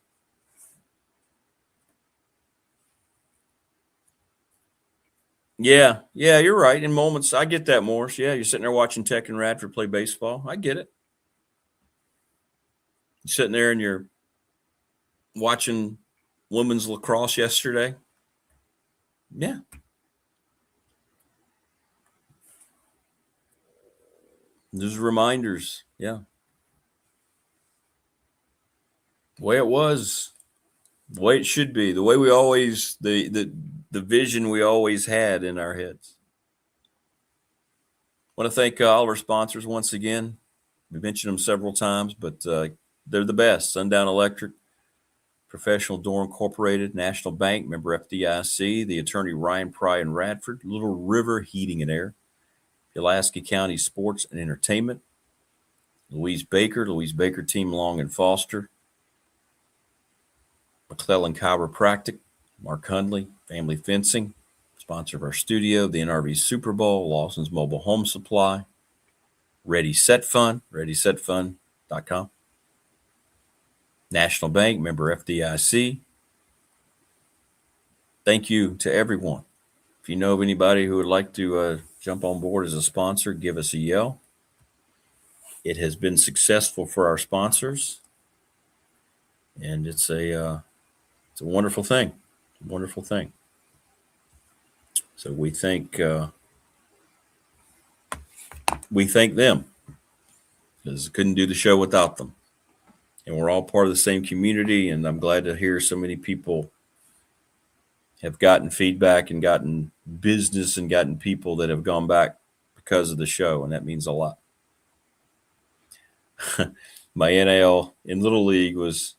Yeah, you're right. In moments, I get that, Morris. Yeah, you're sitting there watching Tech and Radford play baseball. I get it. You're sitting there and you're watching women's lacrosse yesterday. Yeah. There's reminders. Yeah. The way it was, the way it should be, the way we always, the vision we always had in our heads. I want to thank all of our sponsors once again. We mentioned them several times, but they're the best. Sundown Electric, Professional Door Incorporated, National Bank, member FDIC, the attorney Ryan Pry in Radford, Little River Heating and Air, Pulaski County Sports and Entertainment, Louise Baker Team Long and Foster, McClellan Chiropractic, Mark Hundley, Family Fencing, sponsor of our studio, the NRV Super Bowl, Lawson's Mobile Home Supply, Ready Set Fund, ReadySetFund.com, National Bank, member FDIC. Thank you to everyone. If you know of anybody who would like to jump on board as a sponsor, give us a yell. It has been successful for our sponsors, and it's a wonderful thing. Wonderful thing. So we thank them, because couldn't do the show without them. And we're all part of the same community, and I'm glad to hear so many people have gotten feedback and gotten business and gotten people that have gone back because of the show, and that means a lot. My NAL in Little League was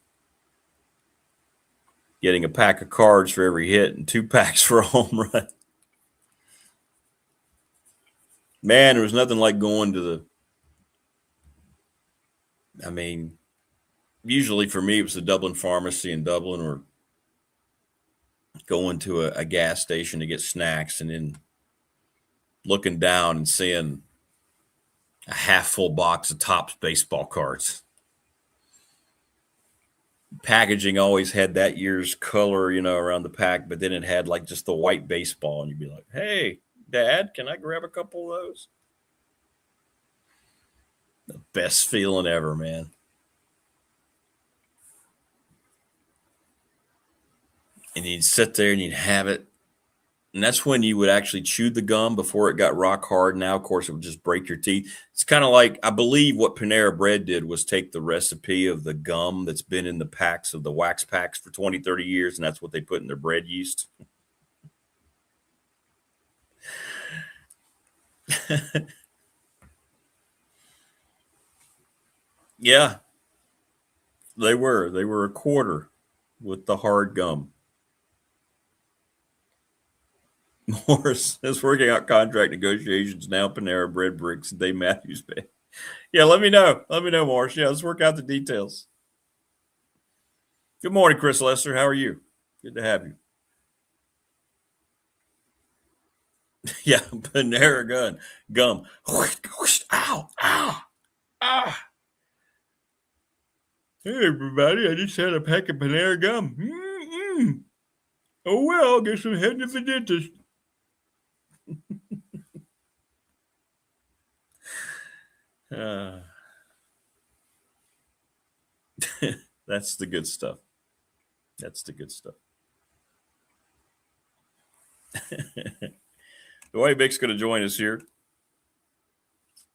getting a pack of cards for every hit and 2 packs for a home run. Man, there was nothing like going to usually for me, it was the Dublin Pharmacy in Dublin, or going to a gas station to get snacks and then looking down and seeing a half full box of Topps baseball cards. Packaging always had that year's color, around the pack, but then it had like just the white baseball, and you'd be like, hey, Dad, can I grab a couple of those? The best feeling ever, man. And you'd sit there and you'd have it. And that's when you would actually chew the gum before it got rock hard. Now, of course, it would just break your teeth. It's kind of like, I believe what Panera Bread did was take the recipe of the gum that's been in the packs of the wax packs for 20, 30 years, and that's what they put in their bread yeast. Yeah, they were a quarter with the hard gum. Morris is working out contract negotiations now. Panera Bread bricks and Dave Matthews Bay. Yeah, let me know. Let me know, Morris. Yeah, let's work out the details. Good morning, Chris Lester. How are you? Good to have you. Yeah, Panera gum. Ow, ow, ah. Hey, everybody, I just had a pack of Panera gum. Oh, well, guess I'm heading to the dentist. That's the good stuff. That's the good stuff. Dwight Vick's going to join us here,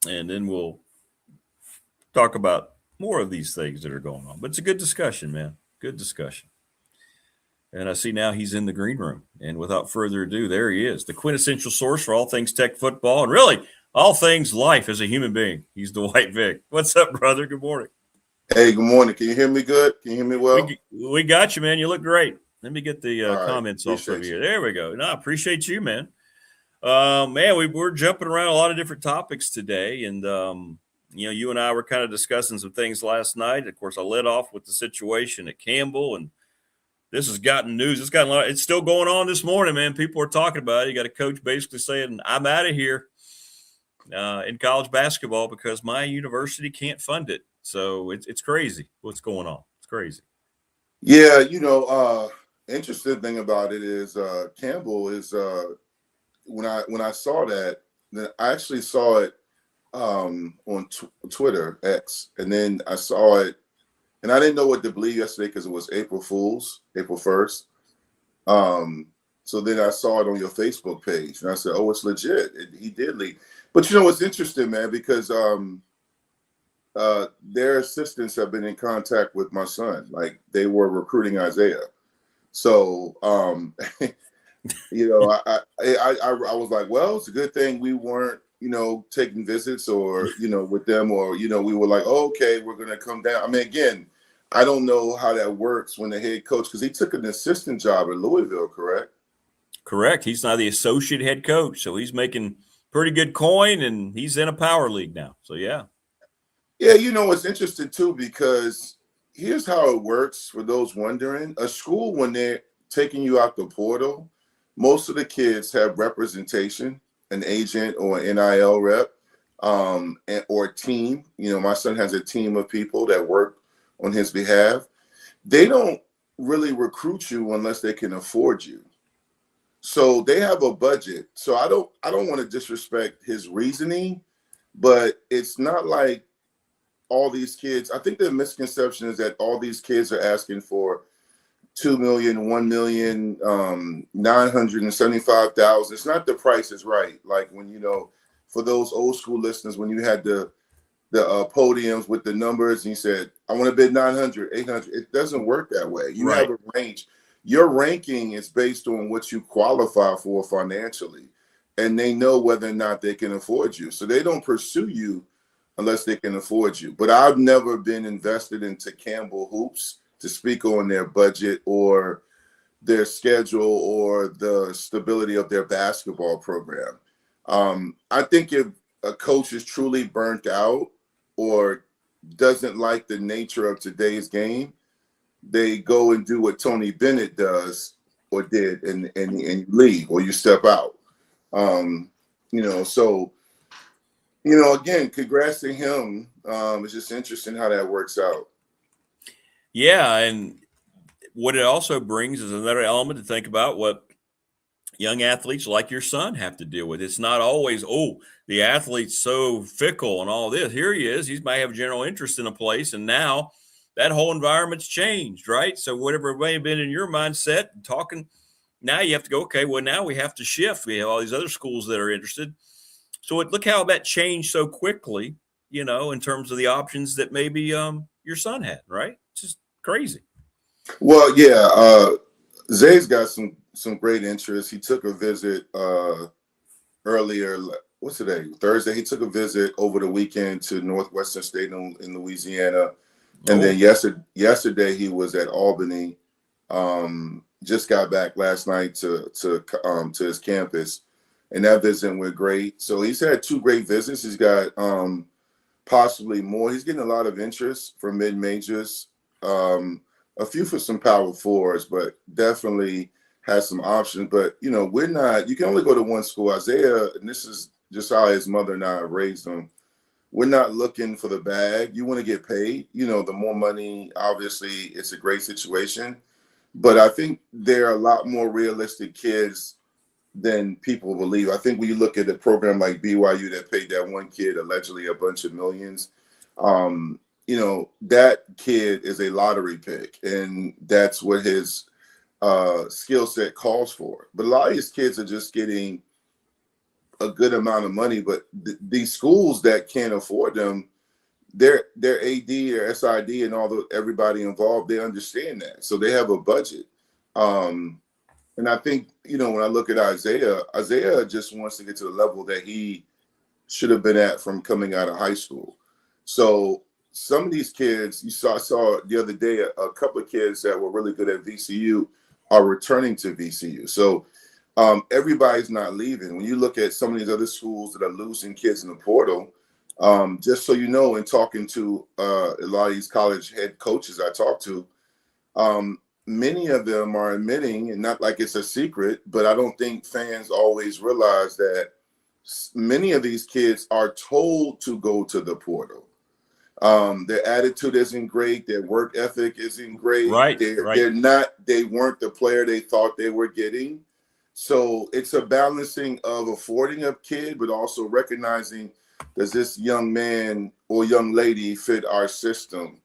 and then we'll talk about more of these things that are going on. But it's a good discussion, man. Good discussion. And I see now he's in the green room. And without further ado, there he is, the quintessential source for all things Tech football and really all things life as a human being. He's Dwight Vick. What's up, brother? Good morning. Hey, good morning. Can you hear me good? Can you hear me well? We got you, man. You look great. Let me get the comments off of here. There we go. No, I appreciate you, man. Man, we're jumping around a lot of different topics today. And, you and I were kind of discussing some things last night. Of course, I led off with the situation at Campbell, and this has gotten news. It's still going on this morning, man. People are talking about it. You got a coach basically saying, I'm out of here in college basketball because my university can't fund it. So it's crazy what's going on. It's crazy. Yeah, interesting thing about it is Campbell is when I saw that, then I actually saw it on Twitter X, and then I saw it, and I didn't know what to believe yesterday because it was April 1st. So then I saw it on your Facebook page, and I said, "Oh, it's legit. He did leave." But you know what's interesting, man, because their assistants have been in contact with my son. Like, they were recruiting Isaiah. So, you know, I was like, well, it's a good thing we weren't, you know, taking visits or, you know, with them, or, you know, we were like, oh, okay, we're going to come down. I mean, again, I don't know how that works when the head coach, because he took an assistant job at Louisville, correct? Correct. He's now the associate head coach, so he's making pretty good coin, and he's in a power league now. So, yeah. Yeah, you know, it's interesting, too, because here's how it works for those wondering. A school, when they're taking you out the portal, most of the kids have representation, an agent or an NIL rep, or a team. You know, my son has a team of people that work on his behalf. They don't really recruit you unless they can afford you. So they have a budget. So I don't want to disrespect his reasoning, but it's not like all these kids. I think the misconception is that all these kids are asking for $2 million, $1 million, $975,000. It's not the Price is Right. Like, when, you know, for those old school listeners, when you had the podiums with the numbers and you said, I want to bid 900, 800. It doesn't work that way. You have a range. Your ranking is based on what you qualify for financially, and they know whether or not they can afford you. So they don't pursue you unless they can afford you. But I've never been invested into Campbell Hoops to speak on their budget or their schedule or the stability of their basketball program. I think if a coach is truly burnt out or doesn't like the nature of today's game, they go and do what Tony Bennett does or did and leave, or you step out. You know, so, you know, again, congrats to him. It's just interesting how that works out. Yeah, and what it also brings is another element to think about, what young athletes like your son have to deal with. It's not always, oh, the athlete's so fickle and all this. Here he is. He might have general interest in a place, and now that whole environment's changed, right? So whatever may have been in your mindset and talking, now you have to go, okay, well, now we have to shift. We have all these other schools that are interested. So look how that changed so quickly, you know, in terms of the options that maybe your son had, right? It's just crazy. Well, yeah, Zay's got some great interest. He took a visit earlier. What's today? Thursday. He took a visit over the weekend to Northwestern State in Louisiana, and then yesterday he was at Albany. Just got back last night to his campus, and that visit went great. So he's had 2 great visits. He's got possibly more. He's getting a lot of interest from mid-majors. A few for some power fours, but definitely has some options. But, you know, you can only go to one school. Isaiah, and this is just how his mother and I raised him, we're not looking for the bag. You want to get paid. You know, the more money, obviously, it's a great situation. But I think there are a lot more realistic kids than people believe. I think when you look at a program like BYU that paid that one kid allegedly a bunch of millions, you know, that kid is a lottery pick, and that's what his skill set calls for. But a lot of these kids are just getting a good amount of money, but these schools that can't afford them, their AD, their SID, and everybody involved, they understand that. So they have a budget. And I think, you know, when I look at Isaiah just wants to get to the level that he should have been at from coming out of high school. So some of these kids, I saw the other day, a couple of kids that were really good at VCU are returning to VCU. So everybody's not leaving. When you look at some of these other schools that are losing kids in the portal, just so you know, in talking to a lot of these college head coaches I talk to, many of them are admitting, and not like it's a secret, but I don't think fans always realize that many of these kids are told to go to the portal. Their attitude isn't great. Their work ethic isn't great. Right. They weren't the player they thought they were getting. So it's a balancing of affording a kid, but also recognizing, does this young man or young lady fit our system?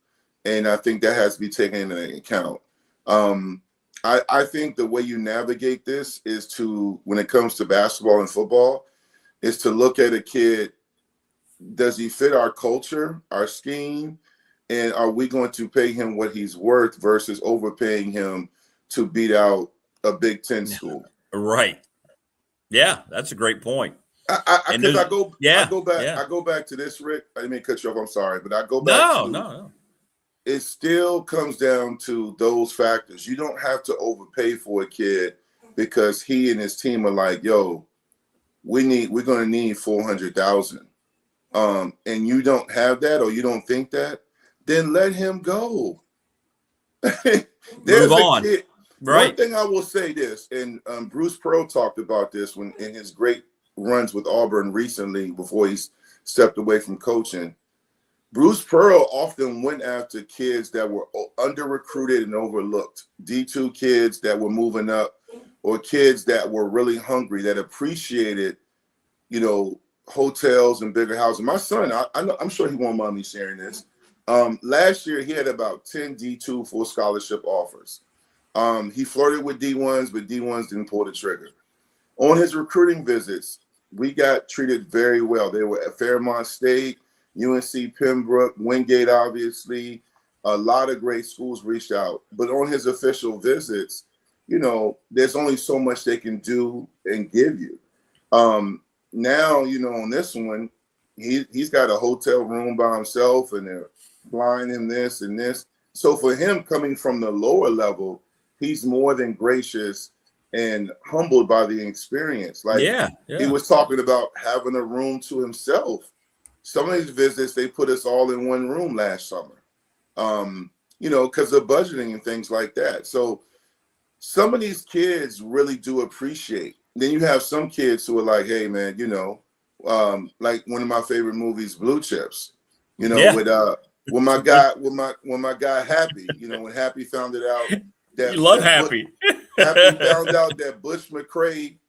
And I think that has to be taken into account. I think the way you navigate this is to, when it comes to basketball and football, is to look at a kid. Does he fit our culture, our scheme? And are we going to pay him what he's worth versus overpaying him to beat out a Big Ten school? Right. Yeah, that's a great point. I go back to this, Rick. I didn't mean to cut you off. I'm sorry, but I go back. No. It still comes down to those factors. You don't have to overpay for a kid because he and his team are like, yo, we're going to need $400,000. And you don't have that, or you don't think that, then let him go. There's Move on. Kid. Right. One thing I will say this, and Bruce Pearl talked about this when in his great runs with Auburn recently before he stepped away from coaching. Bruce Pearl often went after kids that were under-recruited and overlooked, D2 kids that were moving up, or kids that were really hungry, that appreciated, hotels and bigger houses. My son, I'm sure he won't mind me sharing this. Last year, he had about 10 D2 full scholarship offers. He flirted with D1s, but D1s didn't pull the trigger. On his recruiting visits, we got treated very well. They were at Fairmont State, UNC Pembroke, Wingate, obviously. A lot of great schools reached out. But on his official visits, there's only so much they can do and give you. Now, on this one, he's got a hotel room by himself, and they're flying him this and this. So for him, coming from the lower level, he's more than gracious and humbled by the experience. Like, he was talking about having a room to himself. Some of these visits, they put us all in one room last summer, because of budgeting and things like that. So some of these kids really do appreciate. Then you have some kids who are like, hey, man, like one of my favorite movies, Blue Chips, with my guy Happy, when Happy found it out. You love Happy. Happy found out that Butch McCrae,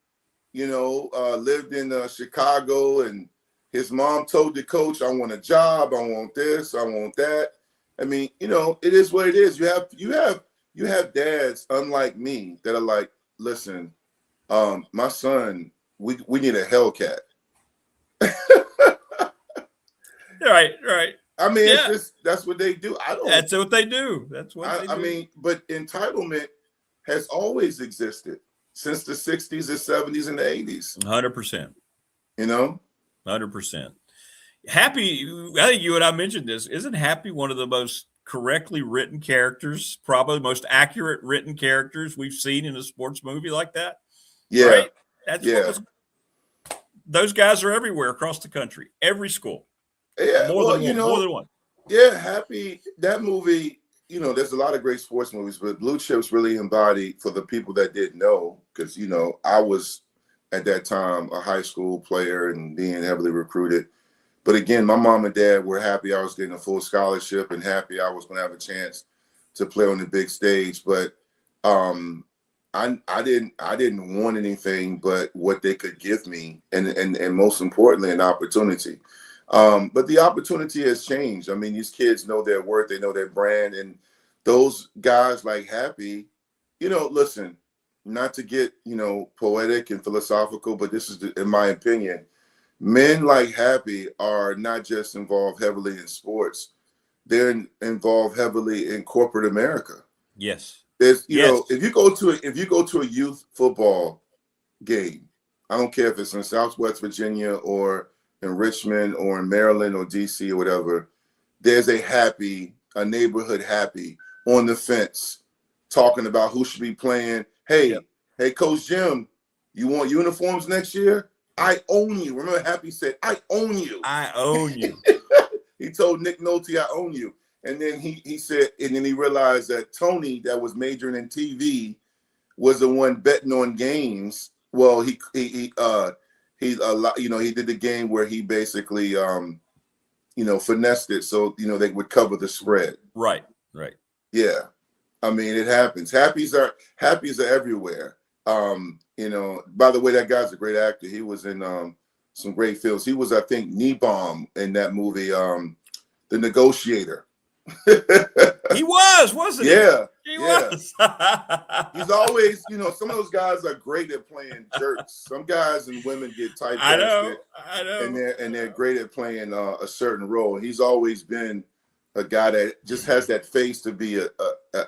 lived in Chicago, and his mom told the coach, I want a job, I want this, I want that. I mean, it is what it is. You have dads, unlike me, that are like, listen, my son, we need a Hellcat. Right. I mean, it's just, that's what they do. That's what they do. That's what they do. I mean, but entitlement has always existed since the 60s, the 70s, and the 80s. 100%. 100%. Happy, I think you and I mentioned this. Isn't Happy one of the most correctly written characters, probably the most accurate written characters we've seen in a sports movie like that? Yeah. Right? Those guys are everywhere across the country, every school. Yeah, more than one. Yeah, Happy, that movie, there's a lot of great sports movies, but Blue Chips really embodied, for the people that didn't know, because, I was at that time a high school player and being heavily recruited. But again, my mom and dad were happy I was getting a full scholarship and happy I was going to have a chance to play on the big stage. But I didn't want anything but what they could give me, and most importantly, an opportunity. But the opportunity has changed. I mean, these kids know their worth, they know their brand, and those guys like Happy, listen, not to get, poetic and philosophical, but this is, in my opinion, men like Happy are not just involved heavily in sports. They're involved heavily in corporate America. Yes. There's, if you go to a youth football game, I don't care if it's in Southwest Virginia or in Richmond or in Maryland or DC or whatever, there's a neighborhood Happy on the fence talking about who should be playing. Hey, Coach Jim, you want uniforms next year? I own you. Remember, Happy said, I own you. I own you. He told Nick Nolte, I own you. And then he said, and then he realized that Tony, that was majoring in TV, was the one betting on games. Well, he did the game where he basically, finessed it so, they would cover the spread. Right. Yeah. I mean, it happens. Happies are everywhere. You know, by the way, that guy's a great actor. He was in some great films. He was, I think, Niebaum in that movie, The Negotiator. He wasn't he? Yeah. He was. He's always, you know, some of those guys are great at playing jerks. Some guys and women get typecast. I know. And they're great at playing a certain role. He's always been a guy that just has that face to be a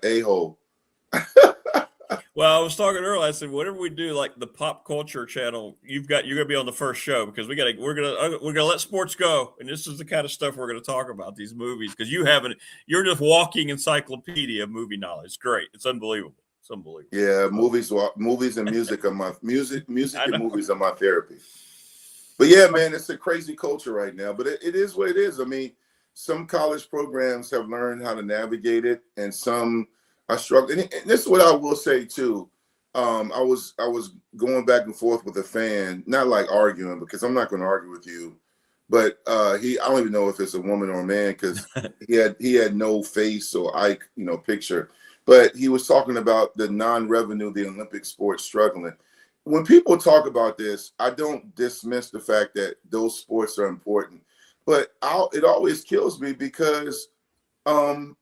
a-hole. Well, I was talking earlier. I said, whatever we do, like the pop culture channel, you're gonna be on the first show because we're gonna let sports go, and this is the kind of stuff we're gonna talk about, these movies, because you're just walking encyclopedia of movie knowledge. It's great. It's unbelievable. It's unbelievable. Yeah, movies and music are my music and movies are my therapy. But yeah, man, it's a crazy culture right now. But it is what it is. I mean, some college programs have learned how to navigate it, and some are struggling. And this is what I will say too. I was going back and forth with a fan, not like arguing, because I'm not going to argue with you. But I don't even know if it's a woman or a man, because he had no face or picture. But he was talking about the non-revenue, the Olympic sports struggling. When people talk about this, I don't dismiss the fact that those sports are important. But it always kills me because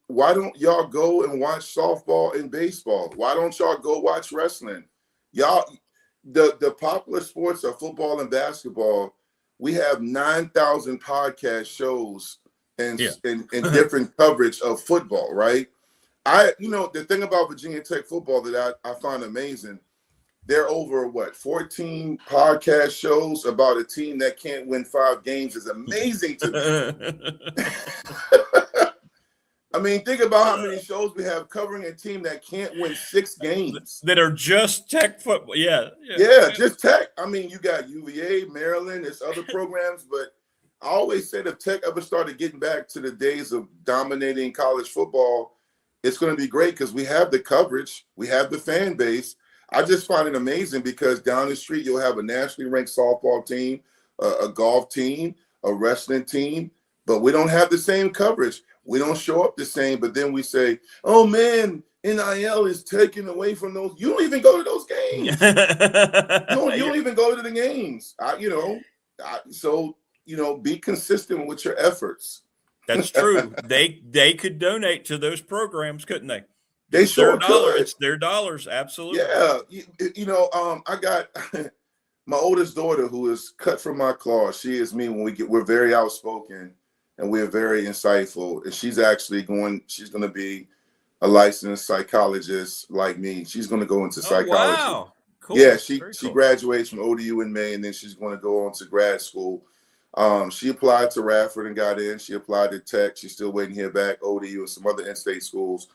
why don't y'all go and watch softball and baseball? Why don't y'all go watch wrestling? Y'all, the popular sports are football and basketball. We have 9,000 podcast shows and different coverage of football, right? The thing about Virginia Tech football that I find amazing, they're over 14 podcast shows about a team that can't win 5 games is amazing to me. I mean, think about how many shows we have covering a team that can't win 6 games. That are just Tech football. Yeah, just Tech. I mean, you got UVA, Maryland, there's other programs, but I always said if Tech ever started getting back to the days of dominating college football, it's going to be great because we have the coverage, we have the fan base. I just find it amazing because down the street, you'll have a nationally ranked softball team, a golf team, a wrestling team, but we don't have the same coverage. We don't show up the same, but then we say, oh man, NIL is taken away from those. You don't even go to those games. you don't even go to the games. So be consistent with your efforts. That's true. They could donate to those programs, couldn't they? They sure could. It's their dollars, absolutely. Yeah. I got my oldest daughter who is cut from my cloth. She is me when we're very outspoken. And we're very insightful. And she's going to be a licensed psychologist like me. She's going to go into psychology. Wow. Cool. Yeah, she graduates from ODU in May, and then she's going to go on to grad school. She applied to Radford and got in. She applied to Tech. She's still waiting to hear back, ODU and some other in-state schools.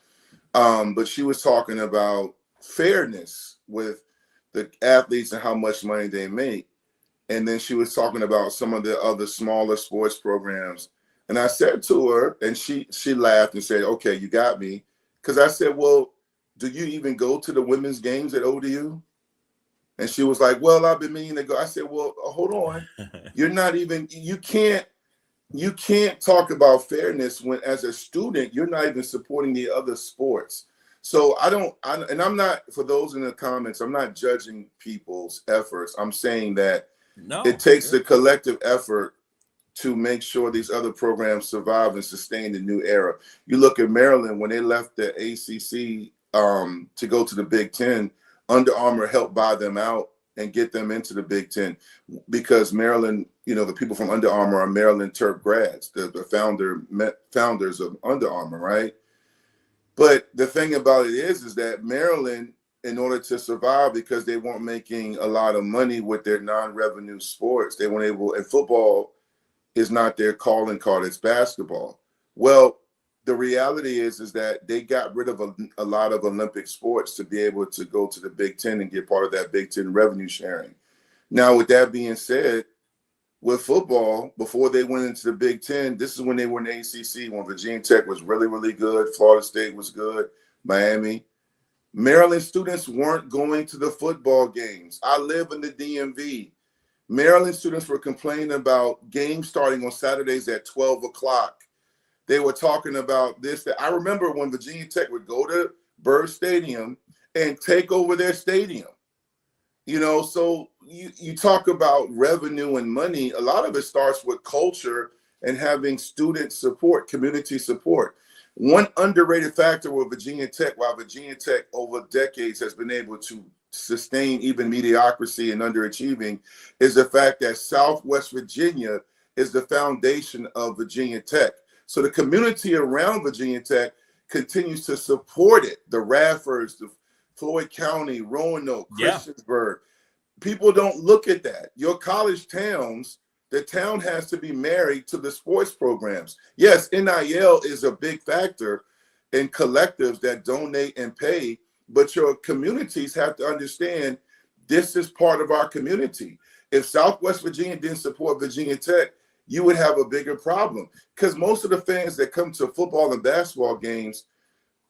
But she was talking about fairness with the athletes and how much money they make. And then she was talking about some of the other smaller sports programs. And I said to her, and she laughed and said, okay, you got me. Because I said, well, do you even go to the women's games at ODU? And she was like, well, I've been meaning to go. I said, well, hold on. You can't talk about fairness when as a student, you're not even supporting the other sports. So I'm not, for those in the comments, I'm not judging people's efforts. I'm saying that it takes the collective effort to make sure these other programs survive and sustain the new era. You look at Maryland, when they left the ACC to go to the Big Ten, Under Armour helped buy them out and get them into the Big Ten because Maryland, the people from Under Armour are Maryland Terp grads, the founders of Under Armour, right? But the thing about it is that Maryland, in order to survive, because they weren't making a lot of money with their non-revenue sports, they weren't able, and football is not their calling card, it's basketball. Well, the reality is that they got rid of a lot of Olympic sports to be able to go to the Big Ten and get part of that Big Ten revenue sharing. Now, with that being said, with football, before they went into the Big Ten, this is when they were in the ACC, when Virginia Tech was really, really good, Florida State was good, Miami. Maryland students weren't going to the football games. I live in the DMV. Maryland students were complaining about games starting on Saturdays at 12 o'clock. They were talking about this. I remember when Virginia Tech would go to Byrd Stadium and take over their stadium. So you talk about revenue and money. A lot of it starts with culture and having student support, community support. One underrated factor with Virginia Tech, while Virginia Tech over decades has been able to sustain even mediocrity and underachieving, is the fact that Southwest Virginia is the foundation of Virginia Tech. So the community around Virginia Tech continues to support it. The Radfords, the Floyd County, Roanoke, Christiansburg. People don't look at that. Your college towns, the town has to be married to the sports programs. Yes, NIL is a big factor in collectives that donate and pay, but your communities have to understand this is part of our community. If Southwest Virginia didn't support Virginia Tech, you would have a bigger problem, because most of the fans that come to football and basketball games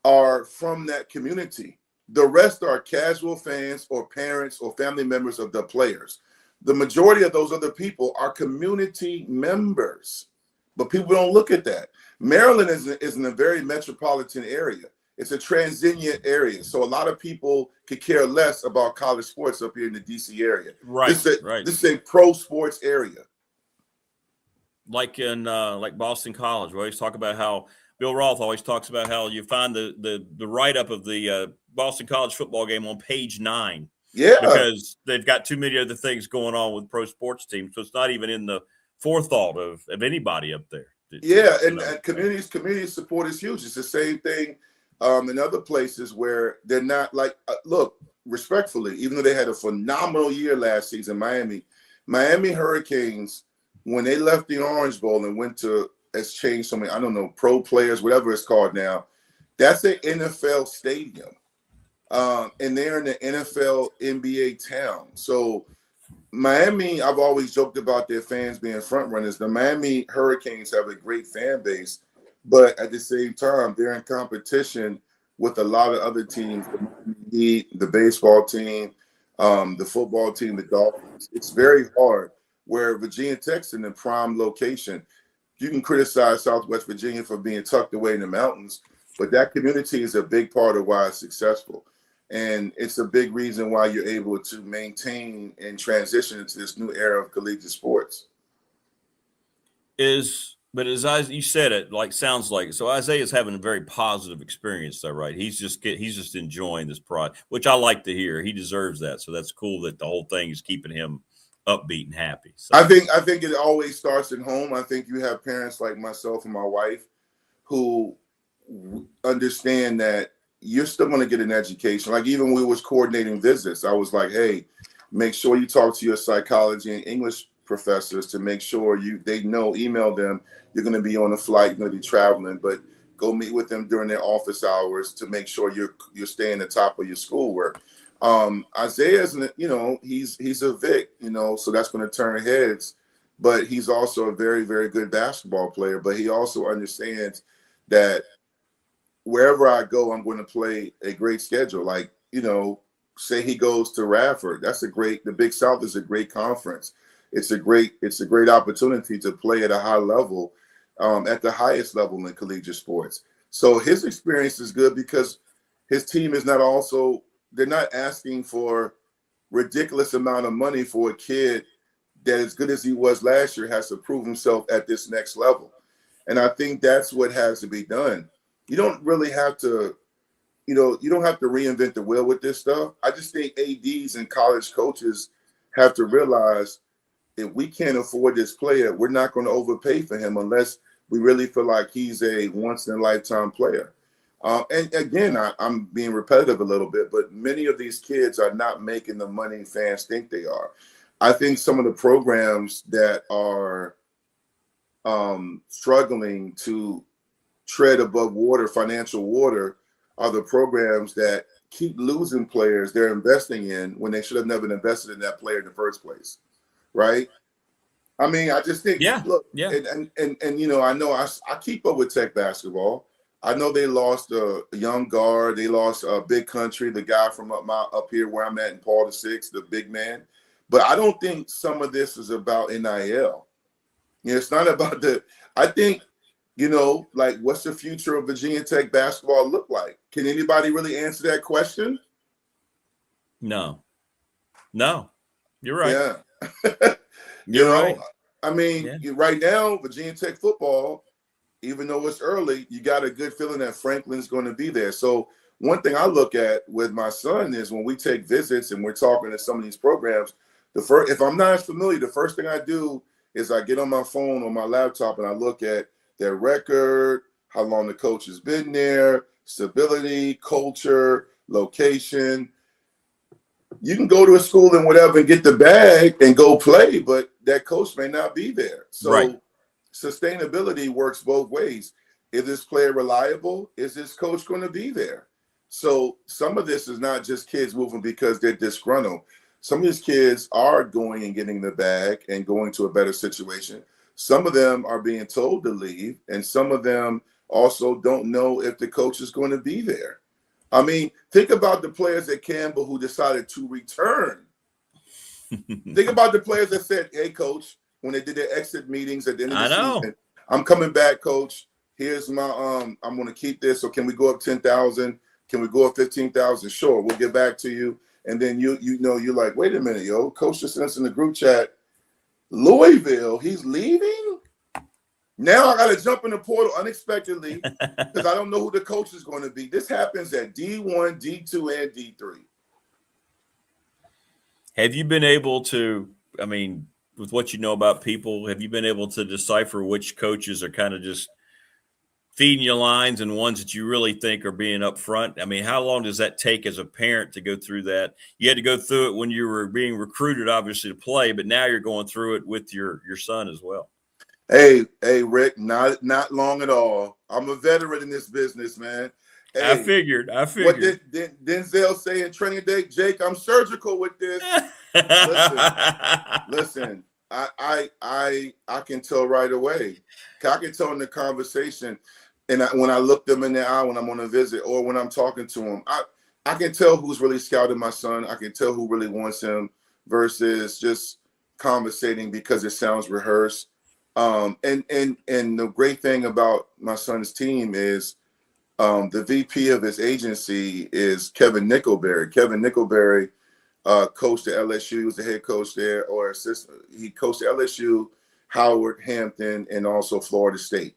are from that community. The rest are casual fans or parents or family members of the players. The majority of those other people are community members, but people don't look at that. Maryland is in a very metropolitan area. It's a transient area, so a lot of people could care less about college sports up here in the DC area. Right, This is a pro sports area. Like in like Boston College, we always talk about how Bill Roth always talks about how you find the write-up of the Boston College football game on page 9. Yeah. Because they've got too many other things going on with pro sports teams. So it's not even in the forethought of anybody up there. And community support is huge. It's the same thing in other places where they're not like, look, respectfully, even though they had a phenomenal year last season, Miami Hurricanes, when they left the Orange Bowl and went to, it's changed so many, I don't know, pro players, whatever it's called now, that's an NFL stadium. And they're in the NFL NBA town. So Miami, I've always joked about their fans being front runners. The Miami Hurricanes have a great fan base, but at the same time, they're in competition with a lot of other teams, the Miami Heat, the baseball team, the football team, the Dolphins. It's very hard. Where Virginia Tech's in the prime location. You can criticize Southwest Virginia for being tucked away in the mountains, but that community is a big part of why it's successful. And it's a big reason why you're able to maintain and transition into this new era of collegiate sports. But as you said it, sounds like it. So Isaiah's having a very positive experience, though, right? He's just enjoying this pride, which I like to hear. He deserves that. So that's cool that the whole thing is keeping him upbeat and happy. So. I think it always starts at home. I think you have parents like myself and my wife who understand that you're still going to get an education. Like even when we was coordinating visits, I was like, hey, make sure you talk to your psychology and English professors to make sure they know, email them, you're going to be on a flight, you're going to be traveling, but go meet with them during their office hours to make sure you're staying at the top of your schoolwork. Isaiah's, he's a Vic, so that's going to turn heads, but he's also a very, very good basketball player. But he also understands that wherever I go, I'm going to play a great schedule. Like, say he goes to Radford, the Big South is a great conference. It's a great opportunity to play at a high level, at the highest level in collegiate sports. So his experience is good because his team is not also, they're not asking for ridiculous amount of money for a kid that, as good as he was last year, has to prove himself at this next level. And I think that's what has to be done. You don't really have to, you don't have to reinvent the wheel with this stuff. I just think ADs and college coaches have to realize if we can't afford this player, we're not going to overpay for him unless we really feel like he's a once-in-a-lifetime player. And again, I'm being repetitive a little bit, but many of these kids are not making the money fans think they are. I think some of the programs that are struggling to tread above water, financial water, are the programs that keep losing players they're investing in when they should have never invested in that player in the first place, right? I mean, I just think, look, and I know I keep up with Tech basketball. I know they lost a young guard. They lost a Big Country, the guy from up here where I'm at in Paul VI, the big man. But I don't think some of this is about NIL. It's not about I think, what's the future of Virginia Tech basketball look like? Can anybody really answer that question? No. No, you're right. Yeah. You're right. I mean, right now, Virginia Tech football, even though it's early, you got a good feeling that Franklin's going to be there. So one thing I look at with my son is when we take visits and we're talking to some of these programs, if I'm not as familiar, the first thing I do is I get on my phone or my laptop and I look at their record, how long the coach has been there, stability, culture, location. You can go to a school and whatever and get the bag and go play, but that coach may not be there. So sustainability works both ways. Is this player reliable? Is this coach going to be there? So some of this is not just kids moving because they're disgruntled. Some of these kids are going and getting the bag and going to a better situation. Some of them are being told to leave, and some of them also don't know if the coach is going to be there. I mean, think about the players at Campbell who decided to return. Think about the players that said, hey, coach, when they did their exit meetings at the end of the season, I'm coming back, coach. Here's my, I'm going to keep this. So can we go up 10,000? Can we go up 15,000? Sure, we'll get back to you. And then you're like, wait a minute, yo, coach just sent us in the group chat, Louisville, he's leaving? Now I got to jump in the portal unexpectedly because I don't know who the coach is going to be. This happens at D1, D2, and D3. Have you been able to, I mean, with what you know about people, have you been able to decipher which coaches are kind of just feeding you lines and ones that you really think are being upfront? I mean, how long does that take as a parent to go through that? You had to go through it when you were being recruited, obviously, to play, but now you're going through it with your son as well. Hey, Rick, not long at all. I'm a veteran in this business, man. Hey, I figured. What did Denzel say in Training Day? Jake, I'm surgical with this. Listen, I can tell right away. I can tell in the conversation, and when I look them in the eye when I'm on a visit or when I'm talking to them, I can tell who's really scouting my son. I can tell who really wants him versus just conversating because it sounds rehearsed. And the great thing about my son's team is the VP of his agency is Kevin Nickelberry. Kevin Nickelberry coached at LSU. He was the head coach there, or assistant. He coached at LSU, Howard, Hampton, and also Florida State.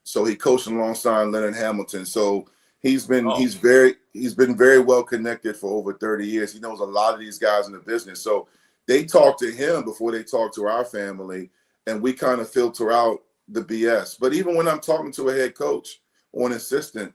So he coached alongside Leonard Hamilton. So he's been very well connected for over 30 years. He knows a lot of these guys in the business. So they talk to him before they talk to our family, and we kind of filter out the BS. But even when I'm talking to a head coach or an assistant,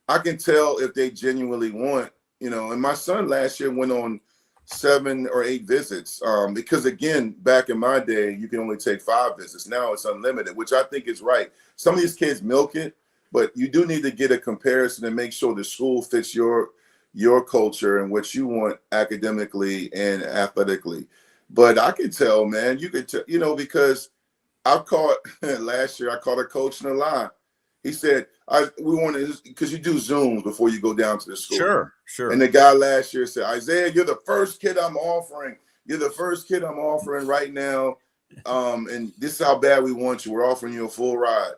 I can tell if they genuinely want, and my son last year went on 7 or 8 visits because, again, back in my day, you can only take 5 visits. Now it's unlimited, which I think is right. Some of these kids milk it, but you do need to get a comparison and make sure the school fits your culture and what you want academically and athletically. But I can tell, man, you could tell, because I've caught last year, I caught a coach in a lie. He said, we wanted, because you do Zooms before you go down to the school. Sure. And the guy last year said, Isaiah, you're the first kid I'm offering. You're the first kid I'm offering right now. And this is how bad we want you. We're offering you a full ride.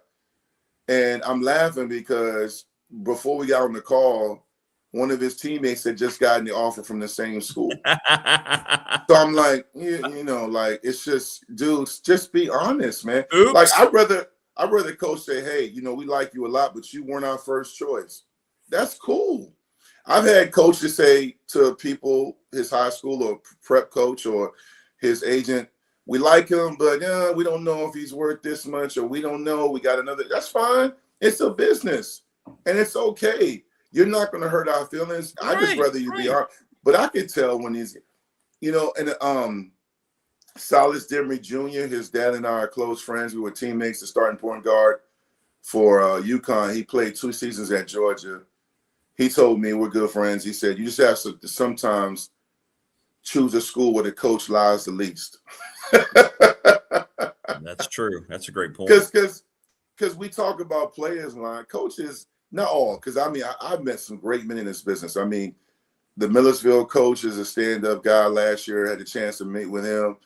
And I'm laughing because before we got on the call, one of his teammates had just gotten the offer from the same school. So I'm like, like, it's just, dudes, just be honest, man. Oops. Like, I'd rather coach say, hey, we like you a lot, but you weren't our first choice. That's cool. I've had coaches say to people, his high school or prep coach or his agent, we like him, but we don't know if he's worth this much, or we don't know. We got another. That's fine. It's a business, and it's okay. You're not going to hurt our feelings. I just rather you be honest. But I could tell when he's, and Silas Demery Jr., his dad and I are close friends. We were teammates, the starting point guard for UConn. He played 2 seasons at Georgia. He told me, we're good friends. He said, you just have to sometimes choose a school where the coach lies the least. That's true. That's a great point. Because we talk about players line, coaches, not all, because I've met some great men in this business. I mean, the Millersville coach is a stand-up guy. Last year, I had a chance to meet with him,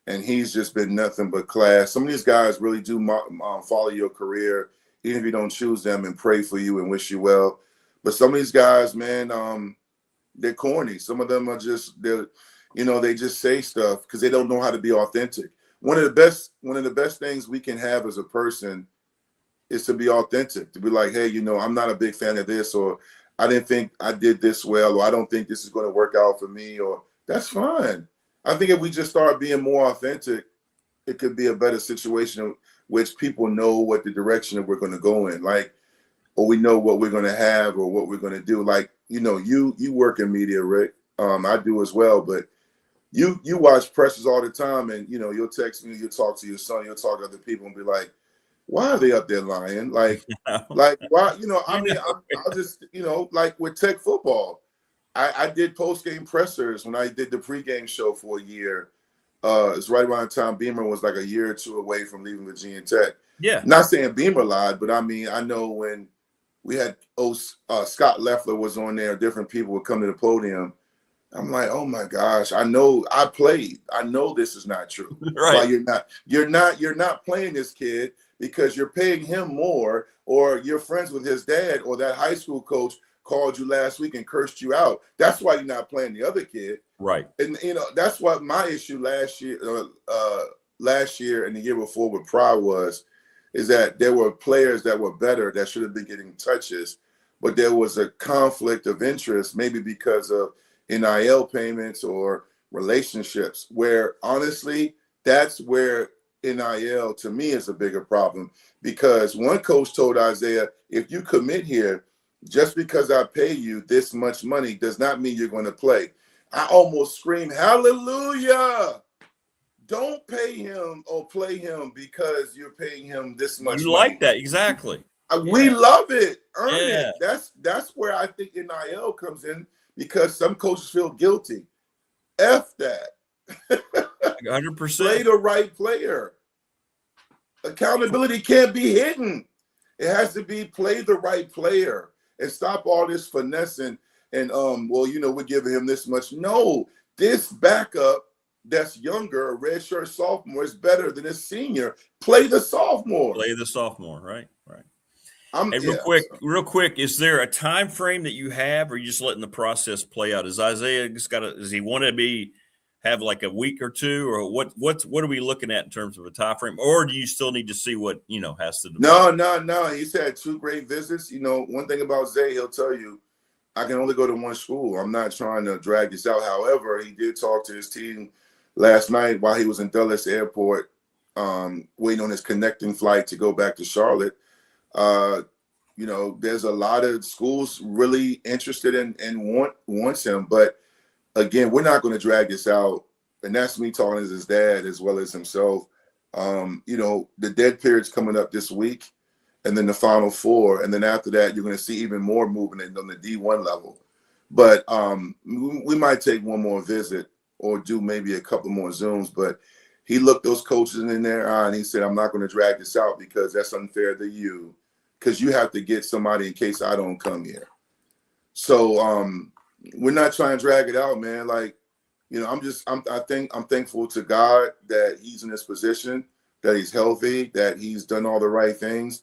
and he's just been nothing but class. Some of these guys really do follow your career, even if you don't choose them, and pray for you and wish you well. But some of these guys, man, they're corny. Some of them are just, They just say stuff because they don't know how to be authentic. One of the best things we can have as a person is to be authentic, to be like, hey, I'm not a big fan of this, or I didn't think I did this well, or I don't think this is going to work out for me, or that's fine. I think if we just start being more authentic, it could be a better situation, which people know what the direction that we're going to go in, like, or we know what we're going to have or what we're going to do. Like, you work in media, Rick. I do as well, but you watch pressers all the time, and you'll text me, you'll talk to your son, you'll talk to other people, and be like, why are they up there lying? Like why? I'll just like with Tech football, I did post game pressers when I did the pregame show for a year. It's right around the time Beamer was like a year or two away from leaving Virginia Tech. Yeah, not saying Beamer lied, but I know when we had Scott Leffler was on there, different people would come to the podium. I'm like, oh my gosh, I know I played. I know this is not true. Right. Well, you're not playing this kid because you're paying him more, or you're friends with his dad, or that high school coach called you last week and cursed you out. That's why you're not playing the other kid. Right. And that's what my issue last year and the year before with Pryor is that there were players that were better that should have been getting touches, but there was a conflict of interest, maybe because of NIL payments or relationships, where honestly, that's where NIL to me is a bigger problem, because one coach told Isaiah, if you commit here, just because I pay you this much money does not mean you're going to play. I almost screamed, hallelujah. Don't pay him or play him because you're paying him this much money. You like that, exactly. We love it. Earn it. That's where I think NIL comes in, because some coaches feel guilty. F that. 100%. Play the right player. Accountability can't be hidden. It has to be play the right player and stop all this finessing and we're giving him this much. No, this backup that's younger, a redshirt sophomore, is better than a senior. Play the sophomore. Play the sophomore, right. Real quick, is there a time frame that you have, or are you just letting the process play out? Is Isaiah does he want to have like a week or two, or what are we looking at in terms of a time frame, or do you still need to see what has to develop? No. He's had 2 great visits. One thing about Zay, he'll tell you, I can only go to one school. I'm not trying to drag this out. However, he did talk to his team last night while he was in Dulles Airport, waiting on his connecting flight to go back to Charlotte. There's a lot of schools really interested in and wants him, but again, we're not going to drag this out. And that's me talking as his dad as well as himself. The dead period's coming up this week, and then the Final Four, and then after that, you're going to see even more movement on the D1 level. But we might take one more visit or do maybe a couple more Zooms. But he looked those coaches in their eye and he said, I'm not going to drag this out because that's unfair to you, because you have to get somebody in case I don't come here. So we're not trying to drag it out, man. Like, I'm thankful to God that he's in this position, that he's healthy, that he's done all the right things.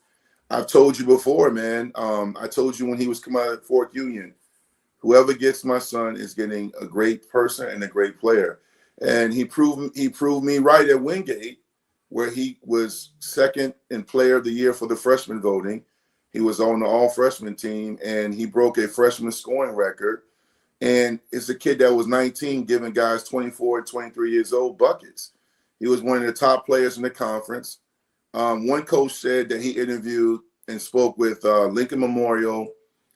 I've told you before, man. I told you when he was coming out of Fort Union, whoever gets my son is getting a great person and a great player. And he proved me right at Wingate, where he was second in player of the year for the freshman voting. He was on the all-freshman team, and he broke a freshman scoring record. And it's a kid that was 19, giving guys 24 and 23 years old buckets. He was one of the top players in the conference. One coach said that he interviewed and spoke with Lincoln Memorial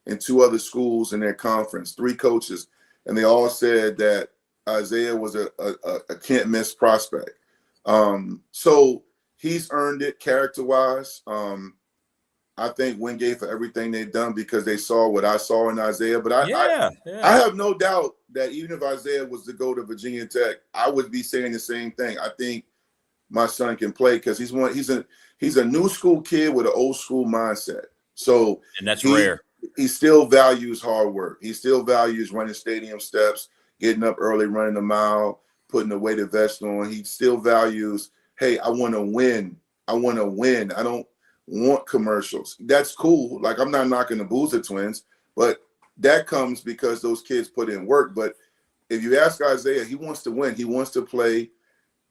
and 2 other schools in their conference, 3 coaches, and they all said that Isaiah was a can't-miss prospect. So he's earned it character-wise. I thank Wingate for everything they've done because they saw what I saw in Isaiah. But I have no doubt that even if Isaiah was to go to Virginia Tech, I would be saying the same thing. I think my son can play because he's a new school kid with an old school mindset. So and that's rare. He still values hard work. He still values running stadium steps, getting up early, running a mile, putting the weighted vest on. He still values, hey, I want to win. I don't want commercials. That's cool. Like, I'm not knocking the Boozer twins, but that comes because those kids put in work. But if you ask Isaiah, he wants to win. He wants to play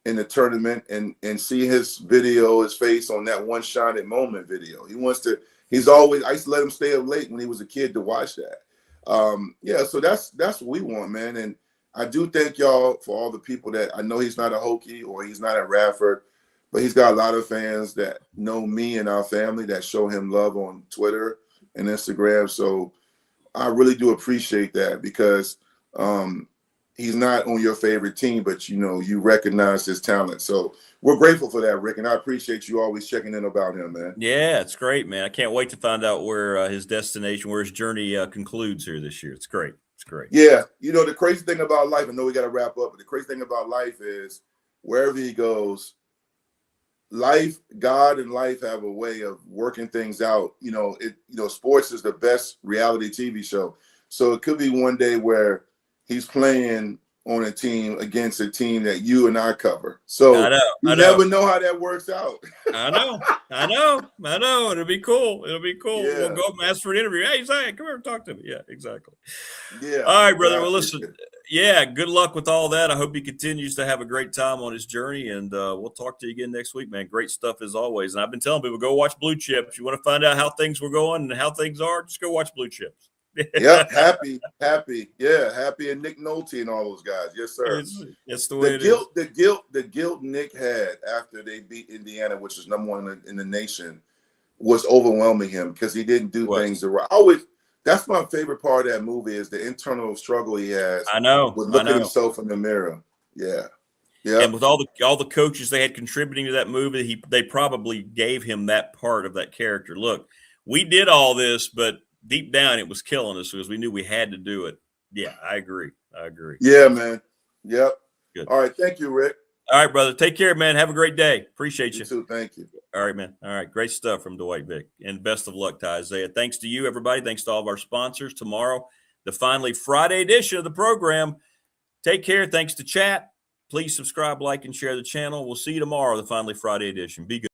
in the tournament and see his video, his face on that One Shining Moment video. He wants to. He's always. I used to let him stay up late when he was a kid to watch that. Yeah, so that's what we want, man. And I do thank y'all for all the people that I know. He's not a Hokie or he's not at Radford, but he's got a lot of fans that know me and our family that show him love on Twitter and Instagram. So I really do appreciate that because he's not on your favorite team, but you recognize his talent. So we're grateful for that, Rick, and I appreciate you always checking in about him, man. Yeah, it's great, man. I can't wait to find out where his destination, where his journey concludes here this year. It's great. It's great. Yeah, the crazy thing about life, I know we got to wrap up, but the crazy thing about life is wherever he goes, God and life have a way of working things out. Sports is the best reality TV show. So it could be one day where he's playing on a team against a team that you and I cover. So you never know how that works out. I know. It'll be cool. Yeah. We'll go up and ask for an interview. Hey, Zach, come here and talk to me. Yeah, exactly. Yeah. All right, brother. Well, listen. Yeah, good luck with all that. I hope he continues to have a great time on his journey, and we'll talk to you again next week, man. Great stuff as always. And I've been telling people, go watch Blue Chips. You want to find out how things were going and how things are, just go watch Blue Chips. Yep, happy. Yeah, Happy and Nick Nolte and all those guys. Yes, sir. It's the way it is. The guilt Nick had after they beat Indiana, which is #1 in the nation, was overwhelming him because he didn't do things the right. That's my favorite part of that movie is the internal struggle he has. I know. With looking at himself in the mirror. Yeah. Yeah. And with all the coaches they had contributing to that movie, they probably gave him that part of that character. Look, we did all this, but deep down it was killing us because we knew we had to do it. Yeah, I agree. Yeah, man. Yep. Good. All right. Thank you, Rick. All right, brother. Take care, man. Have a great day. Appreciate you. You too. Thank you. All right, man. All right. Great stuff from Dwight Vick. And best of luck to Isaiah. Thanks to you, everybody. Thanks to all of our sponsors. Tomorrow, the finally Friday edition of the program. Take care. Thanks to chat. Please subscribe, like, and share the channel. We'll see you tomorrow, the finally Friday edition. Be good.